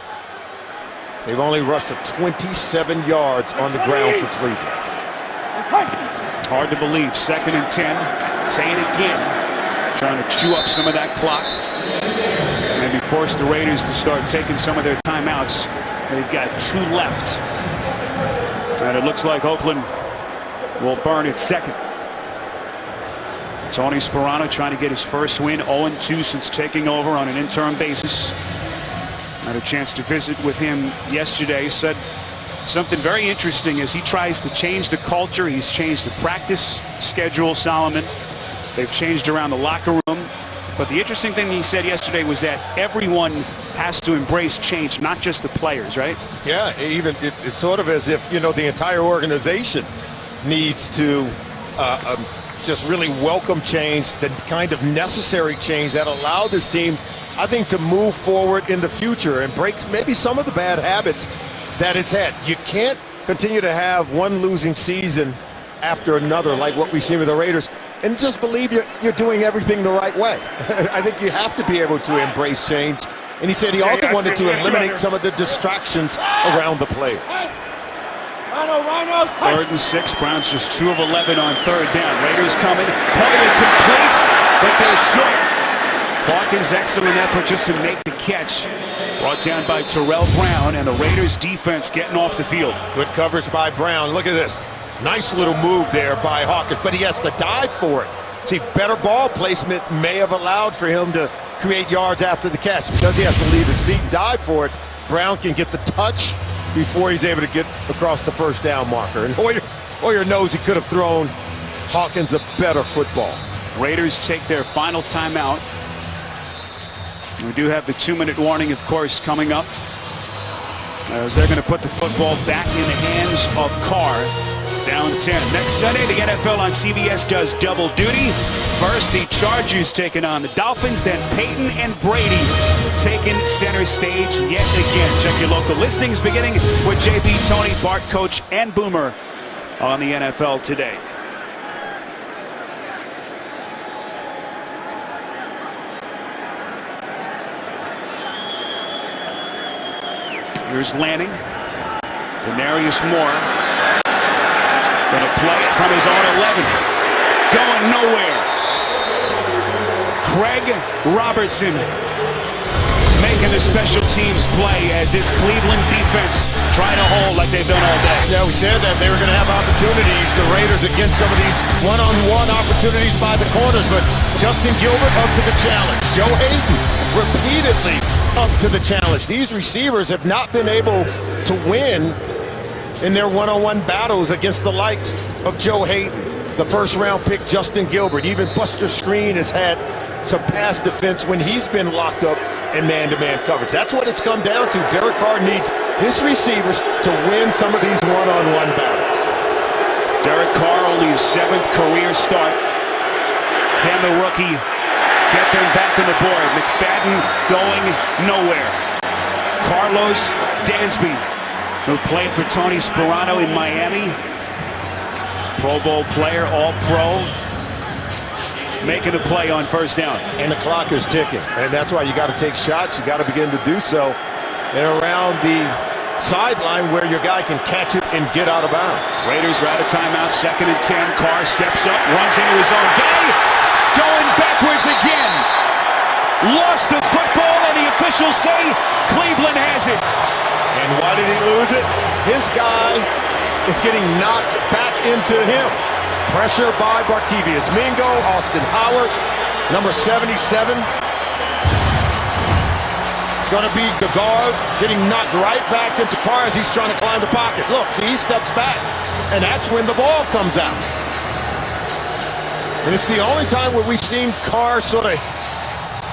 they've only rushed for 27 yards on the ground for Cleveland. Hard to believe. 2nd and 10. Tate again, trying to chew up some of that clock. Maybe force the Raiders to start taking some of their timeouts. They've got 2 left. And it looks like Oakland will burn its 2nd. Tony Sperano trying to get his first win, 0-2 since taking over on an interim basis. Had a chance to visit with him yesterday. Said something very interesting as he tries to change the culture. He's changed the practice schedule, Solomon. They've changed around the locker room. But the interesting thing he said yesterday was that everyone has to embrace change, not just the players, right? Yeah, it's sort of as if, the entire organization needs to just really welcome change, the kind of necessary change that allow this team, I think, to move forward in the future and break maybe some of the bad habits that it's had. You can't continue to have one losing season after another like what we've seen with the Raiders and just believe you're doing everything the right way. I think you have to be able to embrace change. And he said he also wanted to eliminate some of the distractions around the play. 3rd and 6. Browns just 2 of 11 on 3rd down. Raiders coming. Pollard completes, but they're short. Hawkins' excellent effort just to make the catch. Brought down by Terrell Brown, and the Raiders defense getting off the field. Good coverage by Brown. Look at this. Nice little move there by Hawkins, but he has to dive for it. See, better ball placement may have allowed for him to create yards after the catch. Because he has to leave his feet and dive for it, Brown can get the touch before he's able to get across the first down marker. And Hoyer knows he could have thrown Hawkins a better football. Raiders take their final timeout. We do have the 2-minute warning, of course, coming up, as they're going to put the football back in the hands of Carr. Down 10. Next Sunday, the NFL on CBS does double duty. First, the Chargers taking on the Dolphins, then Peyton and Brady taking center stage yet again. Check your local listings, beginning with JB, Tony, Bart, Coach, and Boomer on the NFL Today. Here's Lanning. Denarius Moore. Going to play it from his own 11. Going nowhere. Craig Robertson making the special teams play as this Cleveland defense trying to hold like they've done all day. Yeah, we said that they were going to have opportunities, the Raiders, against some of these one-on-one opportunities by the corners, but Justin Gilbert up to the challenge. Joe Hayden repeatedly up to the challenge. These receivers have not been able to win in their one-on-one battles against the likes of Joe Hayden, the first-round pick Justin Gilbert. Even Buster Screen has had some pass defense when he's been locked up in man-to-man coverage. That's what it's come down to. Derek Carr needs his receivers to win some of these one-on-one battles. Derek Carr, only his 7th career start. Can the rookie get them back on the board? McFadden going nowhere. Carlos Dansby, who played for Tony Sperano in Miami. Pro Bowl player, All-Pro. Making the play on first down. And the clock is ticking. And that's why you got to take shots. You got to begin to do so. And around the sideline where your guy can catch it and get out of bounds. Raiders are out of timeout. 2nd and 10. Carr steps up, runs into his own guy. Going backwards again. Lost the football, and the officials say Cleveland has it. And why did he lose it? His guy is getting knocked back into him. Pressure by Barkevius Mingo, Austin Howard, number 77. It's going to be the guard getting knocked right back into Carr as he's trying to climb the pocket. Look, see, he steps back, and that's when the ball comes out. And it's the only time where we've seen Carr sort of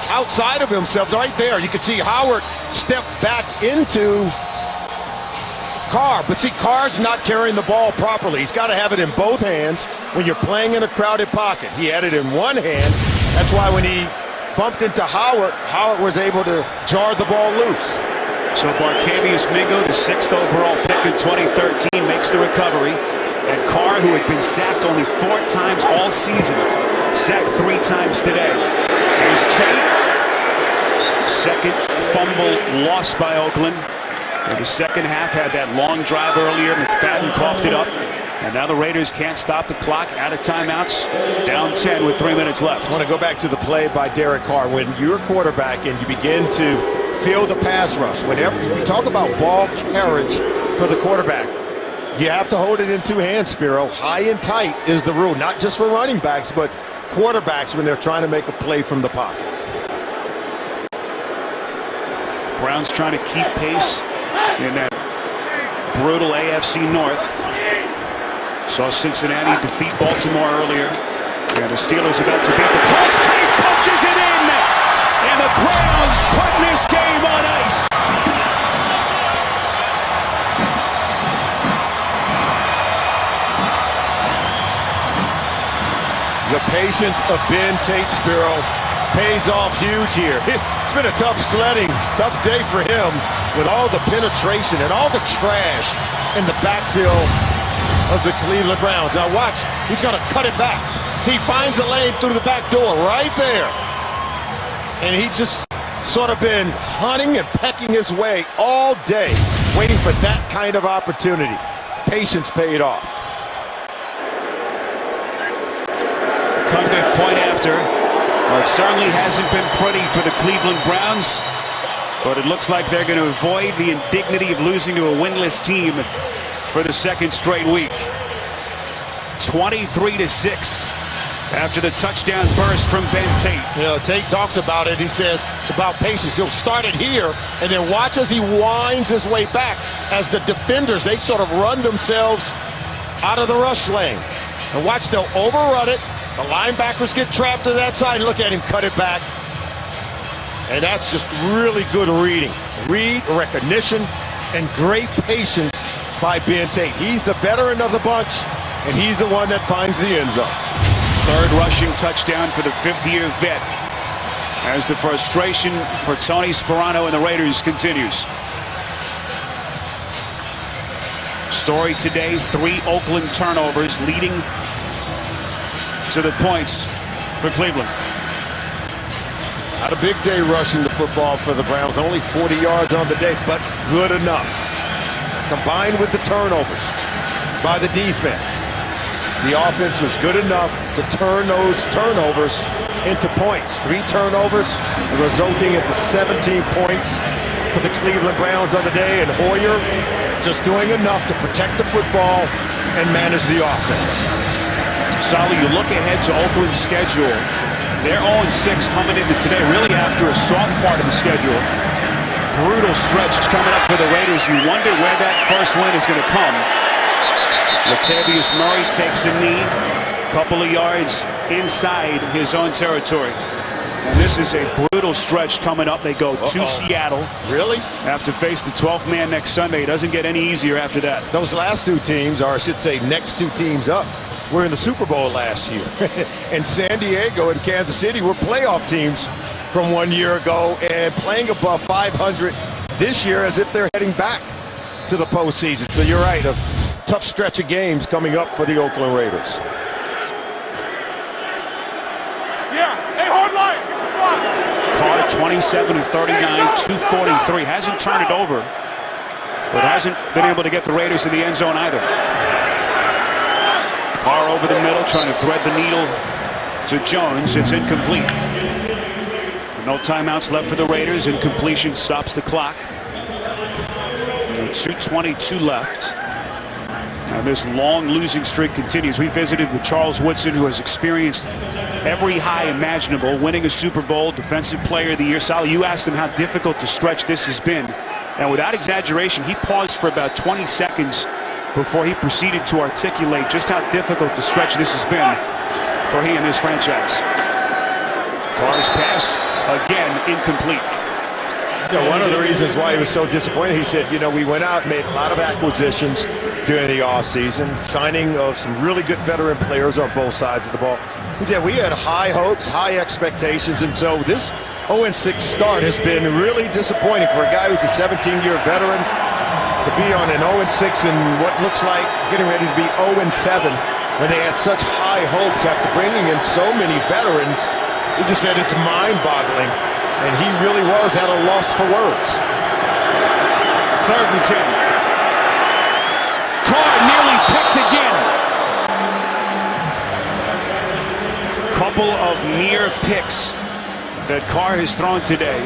outside of himself. Right there, you can see Howard step back into Carr, but see, Carr's not carrying the ball properly. He's got to have it in both hands when you're playing in a crowded pocket. He had it in one hand. That's why when he bumped into Howard, Howard was able to jar the ball loose. So Barkevius Mingo, the 6th overall pick in 2013, makes the recovery. And Carr, who had been sacked only 4 times all season, sacked 3 times today. There's Tate. 2nd fumble lost by Oakland. In the second half, had that long drive earlier. McFadden coughed it up. And now the Raiders can't stop the clock. Out of timeouts. Down 10 with 3 minutes left. I want to go back to the play by Derek Carr. When you're a quarterback and you begin to feel the pass rush, whenever you talk about ball carriage for the quarterback, you have to hold it in 2 hands, Spero. High and tight is the rule, not just for running backs, but quarterbacks when they're trying to make a play from the pocket. Browns trying to keep pace in that brutal AFC North. Saw Cincinnati defeat Baltimore earlier. And the Steelers about to beat the Colts. Tate punches it in. And the Browns putting this game on ice. The patience of Ben Tate, SPERO, pays off huge here. It's been a tough day for him with all the penetration and all the trash in the backfield of the Cleveland Browns. Now watch, he's going to cut it back. See, he finds the lane through the back door right there. And he just sort of been hunting and pecking his way all day, waiting for that kind of opportunity. Patience paid off. Come to point after. Well, it certainly hasn't been pretty for the Cleveland Browns, but it looks like they're going to avoid the indignity of losing to a winless team for the second straight week. 23-6 after the touchdown burst from Ben Tate. You know, Tate talks about it. He says it's about patience. He'll start it here, and then watch as he winds his way back as the defenders, they sort of run themselves out of the rush lane. And watch, they'll overrun it. The linebackers get trapped to that side. Look at him cut it back. And that's just really good reading. Read, recognition, and great patience by Ben Tate. He's the veteran of the bunch, and he's the one that finds the end zone. Third rushing touchdown for the fifth-year vet as the frustration for Tony SPERO and the Raiders continues. Story today, 3 Oakland turnovers leading to the points for Cleveland. Not a big day rushing the football for the Browns. Only 40 yards on the day, but good enough. Combined with the turnovers by the defense, the offense was good enough to turn those turnovers into points. 3 turnovers resulting into 17 points for the Cleveland Browns on the day, and Hoyer just doing enough to protect the football and manage the offense. Sally, you look ahead to Oakland's schedule. They're 0-6 coming into today, really after a soft part of the schedule. Brutal stretch coming up for the Raiders. You wonder where that first win is going to come. Latavius Murray takes a knee, couple of yards inside his own territory. And this is a brutal stretch coming up. They go to Seattle. Really? Have to face the 12th man next Sunday. It doesn't get any easier after that. Those last 2 teams, or I should say next 2 teams up, were in the Super Bowl last year. And San Diego and Kansas City were playoff teams from 1 year ago and playing above 500 this year as if they're heading back to the postseason. So you're right, a tough stretch of games coming up for the Oakland Raiders. Yeah, hey, hard line. Carr 27-39, 243. Hasn't turned it over, but hasn't been able to get the Raiders in the end zone either. Carr over the middle, trying to thread the needle to Jones. It's incomplete. No timeouts left for the Raiders. Incompletion stops the clock. 2:22 left. And this long losing streak continues. We visited with Charles Woodson, who has experienced every high imaginable, winning a Super Bowl, Defensive Player of the Year. Sal, you asked him how difficult the stretch this has been. And without exaggeration, he paused for about 20 seconds before he proceeded to articulate just how difficult the stretch this has been for he and his franchise. Carr's pass, again, incomplete. Yeah, one of the reasons why he was so disappointed, he said, you know, we went out and made a lot of acquisitions during the offseason, signing of some really good veteran players on both sides of the ball. He said we had high hopes, high expectations, and so this 0-6 start has been really disappointing for a guy who's a 17-year veteran to be on an 0-6 and what looks like getting ready to be 0-7 when they had such high hopes after bringing in so many veterans. He just said it's mind-boggling, and he really was at a loss for words. 3rd and 10. Carr nearly picked again. Couple of near picks that Carr has thrown today.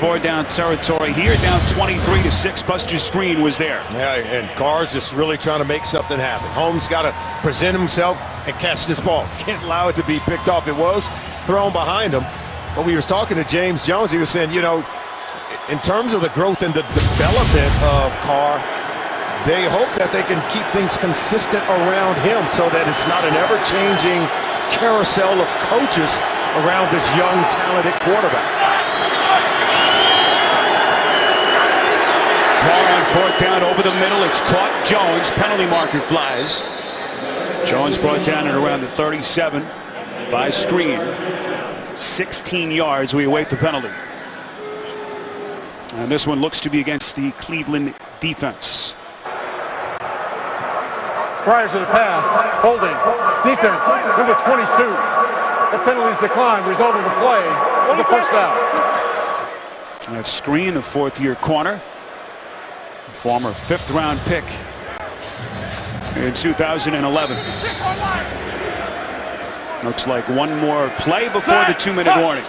4-down territory here, down 23-6. Buster's screen was there. Yeah, and Carr's just really trying to make something happen. Holmes got to present himself and catch this ball. Can't allow it to be picked off. It was thrown behind him. But we was talking to James Jones. He was saying, you know, in terms of the growth and the development of Carr, they hope that they can keep things consistent around him so that it's not an ever-changing carousel of coaches around this young, talented quarterback. Carr on fourth down over the middle. It's caught. Jones. Penalty marker flies. Jones brought down at around the 37 by screen. 16 yards. We await the penalty. And this one looks to be against the Cleveland defense. Prior to the pass, holding, defense, number 22. The penalties declined, result of the play was a first down. That screen, the fourth-year corner. Former fifth-round pick in 2011. Looks like one more play before the 2-minute warning.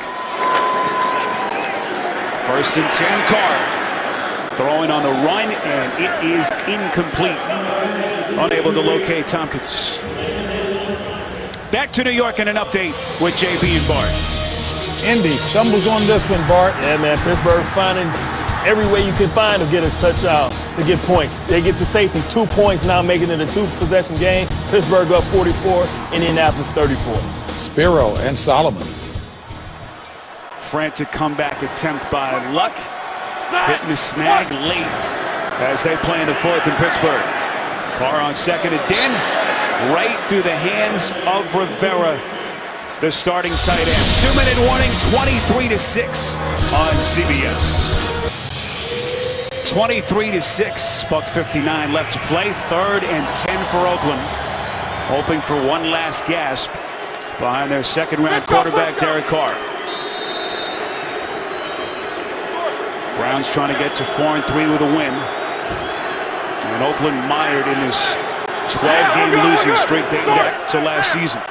First and 10, Carr. Throwing on the run, and it is incomplete. Unable to locate Tompkins. Back to New York and an update with JB and Bart. Indy stumbles on this one, Bart. Yeah, man, Pittsburgh finding every way you can find to get a touchdown, to get points. They get to safety, 2 points now, making it a 2-possession game. Pittsburgh up 44, Indianapolis 34. SPERO and Solomon. Frantic comeback attempt by Luck. Hitting the snag late as they play in the fourth in Pittsburgh. Carr on second and 10. Right through the hands of Rivera, the starting tight end. 2-minute warning, 23-6 on CBS. 23-6, buck 59 left to play. 3rd and 10 for Oakland. Hoping for one last gasp behind their second-round quarterback, Derek Carr. Browns trying to get to 4-3 with a win. And Oakland mired in this 12-game losing streak dating back to last season.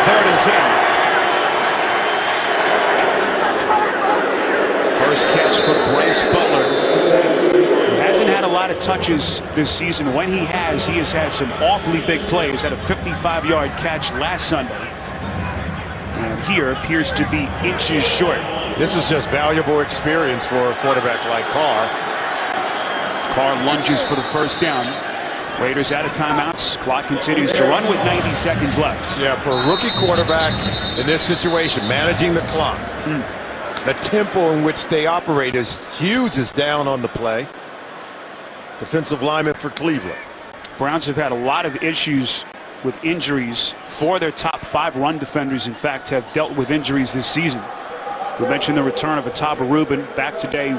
3rd and 10. First catch for Bryce Butler. He hasn't had a lot of touches this season. When he has had some awfully big plays. Had a 55-yard catch last Sunday. And here appears to be inches short. This is just valuable experience for a quarterback like Carr. Carr lunges for the first down. Raiders out of timeouts. Clock continues to run with 90 seconds left. Yeah, for a rookie quarterback in this situation, managing the clock. The tempo in which they operate is Hughes is down on the play. Defensive lineman for Cleveland. Browns have had a lot of issues with injuries. 4 of their top 5 run defenders, in fact, have dealt with injuries this season. We mentioned the return of Ataba Rubin back today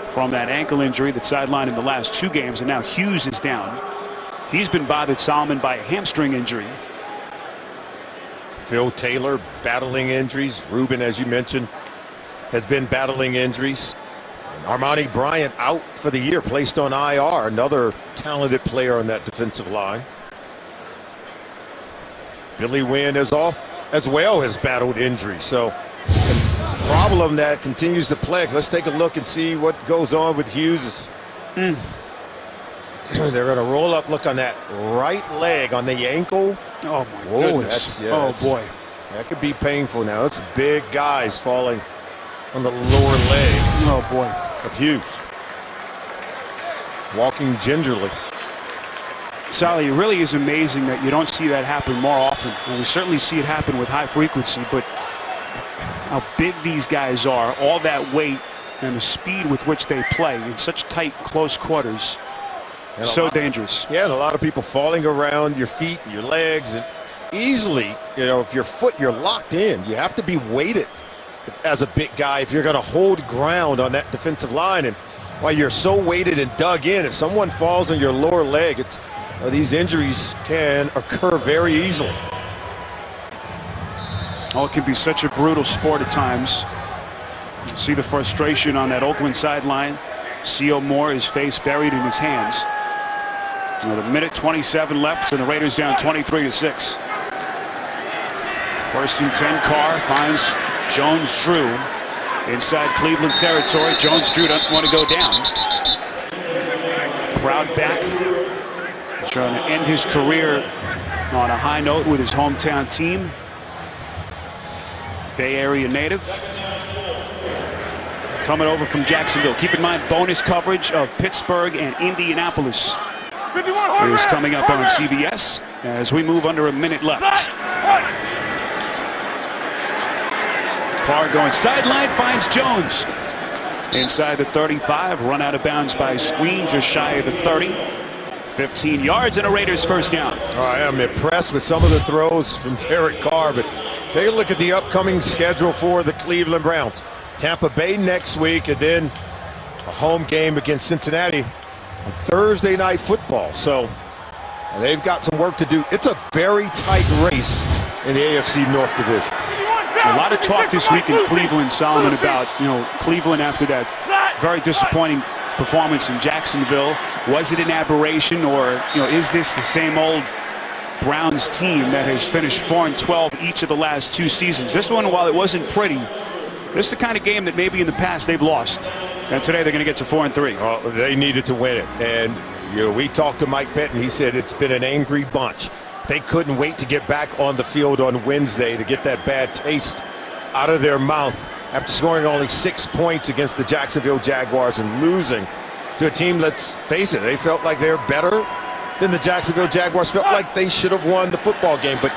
from that ankle injury that sidelined in the last 2 games, and now Hughes is down. He's been bothered, Solomon, by a hamstring injury. Phil Taylor battling injuries. Rubin, as you mentioned, has been battling injuries. And Armani Bryant out for the year, placed on IR, another talented player on that defensive line. Billy Wynn as well has battled injury, so it's a problem that continues to plague. Let's take a look and see what goes on with Hughes. They're going to roll up, look on that right leg, on the ankle. Oh my goodness. Boy. That could be painful now. It's big guys falling on the lower leg. Oh boy. Of Hughes. Walking gingerly. Sally, it really is amazing that you don't see that happen more often. And we certainly see it happen with high frequency, but how big these guys are, all that weight and the speed with which they play in such tight, close quarters, so dangerous. Yeah, and a lot of people falling around your feet and your legs, and easily, if you're locked in. You have to be weighted as a big guy if you're going to hold ground on that defensive line. And while you're so weighted and dug in, if someone falls on your lower leg, these injuries can occur very easily. Oh, it can be such a brutal sport at times. See the frustration on that Oakland sideline. C.O. Moore, his face buried in his hands. The minute 27 left, and the Raiders down 23-6. First and 10, Carr finds Jones-Drew inside Cleveland territory. Jones-Drew doesn't want to go down. Crowd back. Trying to end his career on a high note with his hometown team. Bay Area native. Coming over from Jacksonville. Keep in mind, bonus coverage of Pittsburgh and Indianapolis is coming up on CBS as we move under a minute left. Carr going sideline, finds Jones. Inside the 35, run out of bounds by screen, just shy of the 30. 15 yards and a Raiders first down. I am impressed with some of the throws from Derek Carr, but take a look at the upcoming schedule for the Cleveland Browns. Tampa Bay next week, and then a home game against Cincinnati on Thursday Night Football. So they've got some work to do. It's a very tight race in the AFC North Division. A lot of talk this week in Cleveland, Solomon, about, Cleveland after that very disappointing performance in Jacksonville. Was it an aberration, or, is this the same old Browns team that has finished 4-12 each of the last 2 seasons? This one, while it wasn't pretty, this is the kind of game that maybe in the past they've lost. And today they're going to get to 4-3. Well, they needed to win it. And, we talked to Mike Benton. He said it's been an angry bunch. They couldn't wait to get back on the field on Wednesday to get that bad taste out of their mouth after scoring only 6 points against the Jacksonville Jaguars and losing to a team, let's face it, they felt like they're better than the Jacksonville Jaguars. Felt like they should have won the football game, but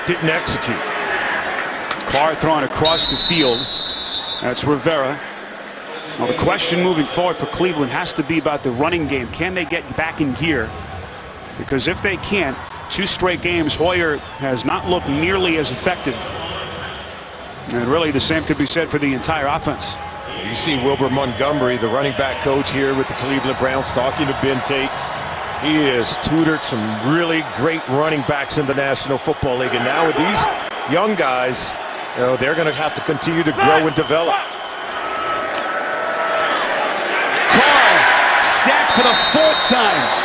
didn't execute. Carr thrown across the field. That's Rivera. Now the question moving forward for Cleveland has to be about the running game. Can they get back in gear? Because if they can't, 2 straight games, Hoyer has not looked nearly as effective. And really the same could be said for the entire offense. You see Wilbur Montgomery, the running back coach here with the Cleveland Browns, talking to Ben Tate. He has tutored some really great running backs in the National Football League. And now with these young guys, they're going to have to continue to grow and develop. Carr sacked for the 4th time.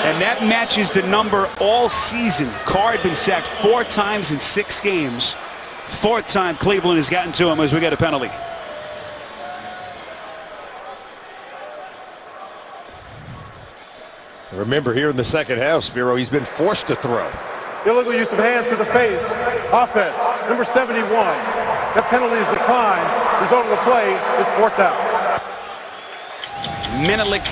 And that matches the number all season. Carr had been sacked 4 times in 6 games. 4th time Cleveland has gotten to him as we get a penalty. Remember, here in the second half, SPERO, he's been forced to throw. Illegal use of hands to the face. Offense, number 71. That penalty is declined. Result of the play is 4th down. Menelik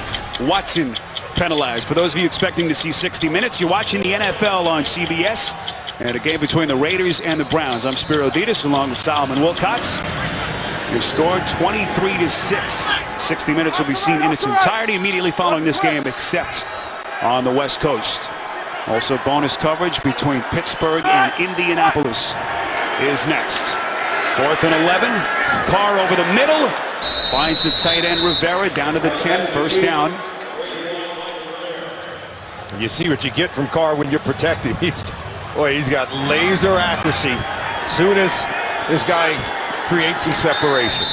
Watson penalized. For those of you expecting to see 60 minutes, you're watching the NFL on CBS. And a game between the Raiders and the Browns. I'm SPERO DEDES along with Solomon Wilcots. Your score 23-6. 60 minutes will be seen in its entirety immediately following this game, except on the West Coast. Also bonus coverage between Pittsburgh and Indianapolis is next. 4th and 11. Carr over the middle. Finds the tight end Rivera down to the 10. First down. You see what you get from Carr when you're protecting. He's got laser accuracy as soon as this guy creates some separation.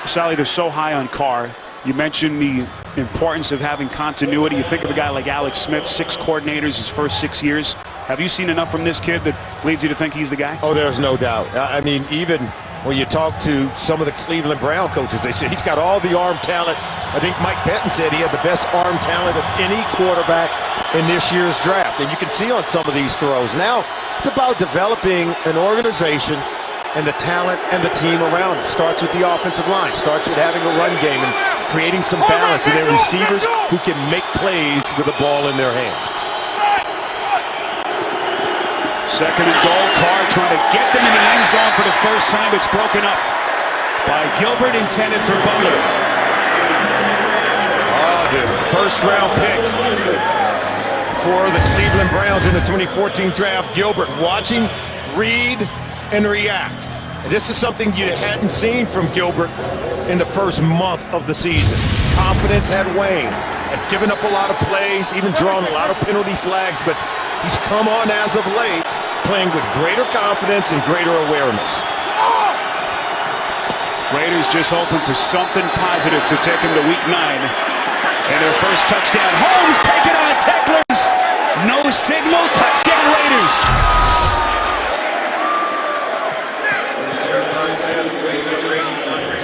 Sally, they're so high on Carr. You mentioned the importance of having continuity. You think of a guy like Alex Smith, 6 coordinators his first 6 years. Have you seen enough from this kid that leads you to think he's the guy? Oh, there's no doubt. I mean, even when you talk to some of the Cleveland Brown coaches, they say he's got all the arm talent. I think Mike Benton said he had the best arm talent of any quarterback in this year's draft. And you can see on some of these throws. Now, it's about developing an organization and the talent and the team around it. Starts with the offensive line. Starts with having a run game and creating some balance. And then receivers who can make plays with the ball in their hands. 2nd and goal. Carr trying to get them in the end zone for the first time. It's broken up by Gilbert, intended for Butler. The first-round pick for the Cleveland Browns in the 2014 draft. Gilbert watching, read, and react. And this is something you hadn't seen from Gilbert in the first month of the season. Confidence had waned, had given up a lot of plays, even drawn a lot of penalty flags, but he's come on as of late, playing with greater confidence and greater awareness. Raiders just hoping for something positive to take them to week 9. And their first touchdown. Holmes taking on tacklers. No signal. Touchdown Raiders.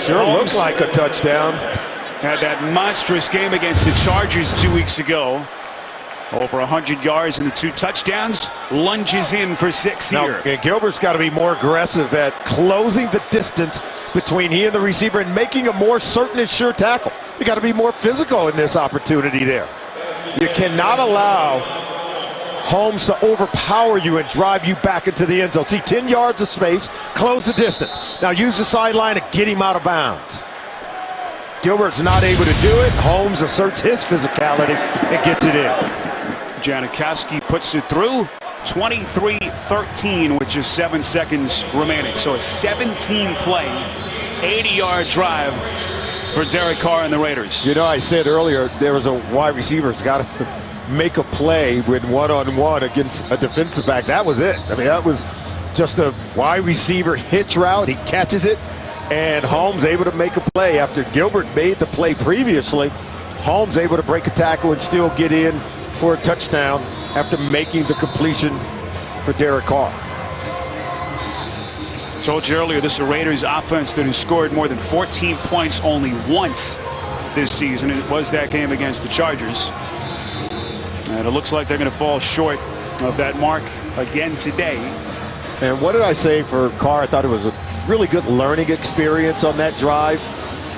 Sure looks like a touchdown. Had that monstrous game against the Chargers 2 weeks ago. Over 100 yards and the 2 touchdowns. Lunges in for 6 here. Now, Gilbert's got to be more aggressive at closing the distance between he and the receiver and making a more certain and sure tackle. You got to be more physical in this opportunity there. You cannot allow Holmes to overpower you and drive you back into the end zone. See, 10 yards of space, close the distance. Now use the sideline to get him out of bounds. Gilbert's not able to do it. Holmes asserts his physicality and gets it in. Janikowski puts it through. 23-13 with just 7 seconds remaining. So a 17-play, 80-yard drive for Derek Carr and the Raiders. You know, I said earlier there was a wide receiver who's got to make a play with one-on-one against a defensive back. That was it. I mean, that was just a wide receiver hitch route. He catches it, and Holmes able to make a play after Gilbert made the play previously. Holmes able to break a tackle and still get in for a touchdown after making the completion for Derek Carr. Told you earlier, this is a Raiders offense that has scored more than 14 points only once this season. It was that game against the Chargers. And it looks like they're going to fall short of that mark again today. And what did I say for Carr? I thought it was a really good learning experience on that drive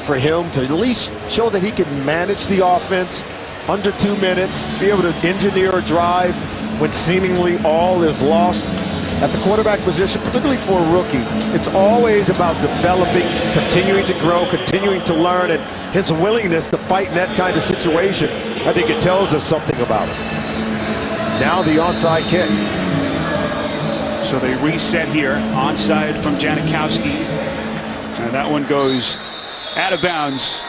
for him to at least show that he can manage the offense under 2 minutes, be able to engineer a drive when seemingly all is lost. At the quarterback position, particularly for a rookie, it's always about developing, continuing to grow, continuing to learn, and his willingness to fight in that kind of situation, I think it tells us something about him. Now the onside kick. So they reset here, onside from Janikowski. And that one goes out of bounds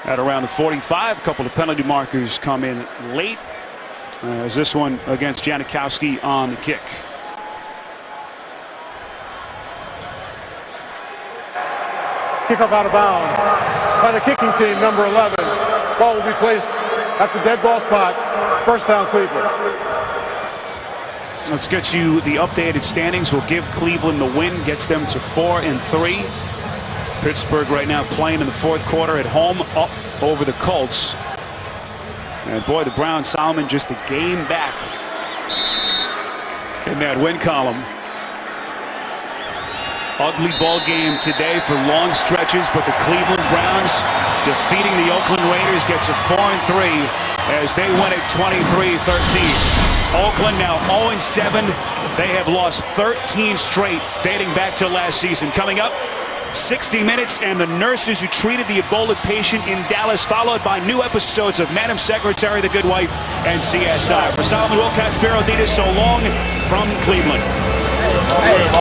at around the 45. A couple of penalty markers come in late. As this one against Janikowski on the kick. Kickoff out of bounds by the kicking team, number 11. Ball will be placed at the dead ball spot. First down, Cleveland. Let's get you the updated standings. We'll give Cleveland the win, gets them to 4-3. Pittsburgh right now playing in the fourth quarter at home, up over the Colts. And boy, the Browns, Solomon, just a game back in that win column. Ugly ball game today for long stretches, but the Cleveland Browns defeating the Oakland Raiders get to 4-3 as they win it 23-13. Oakland now 0-7. They have lost 13 straight dating back to last season. Coming up, 60 Minutes and the nurses who treated the Ebola patient in Dallas, followed by new episodes of Madam Secretary, The Good Wife, and CSI. For Solomon, WILCOTS, SPERO, DEDES, so long from Cleveland.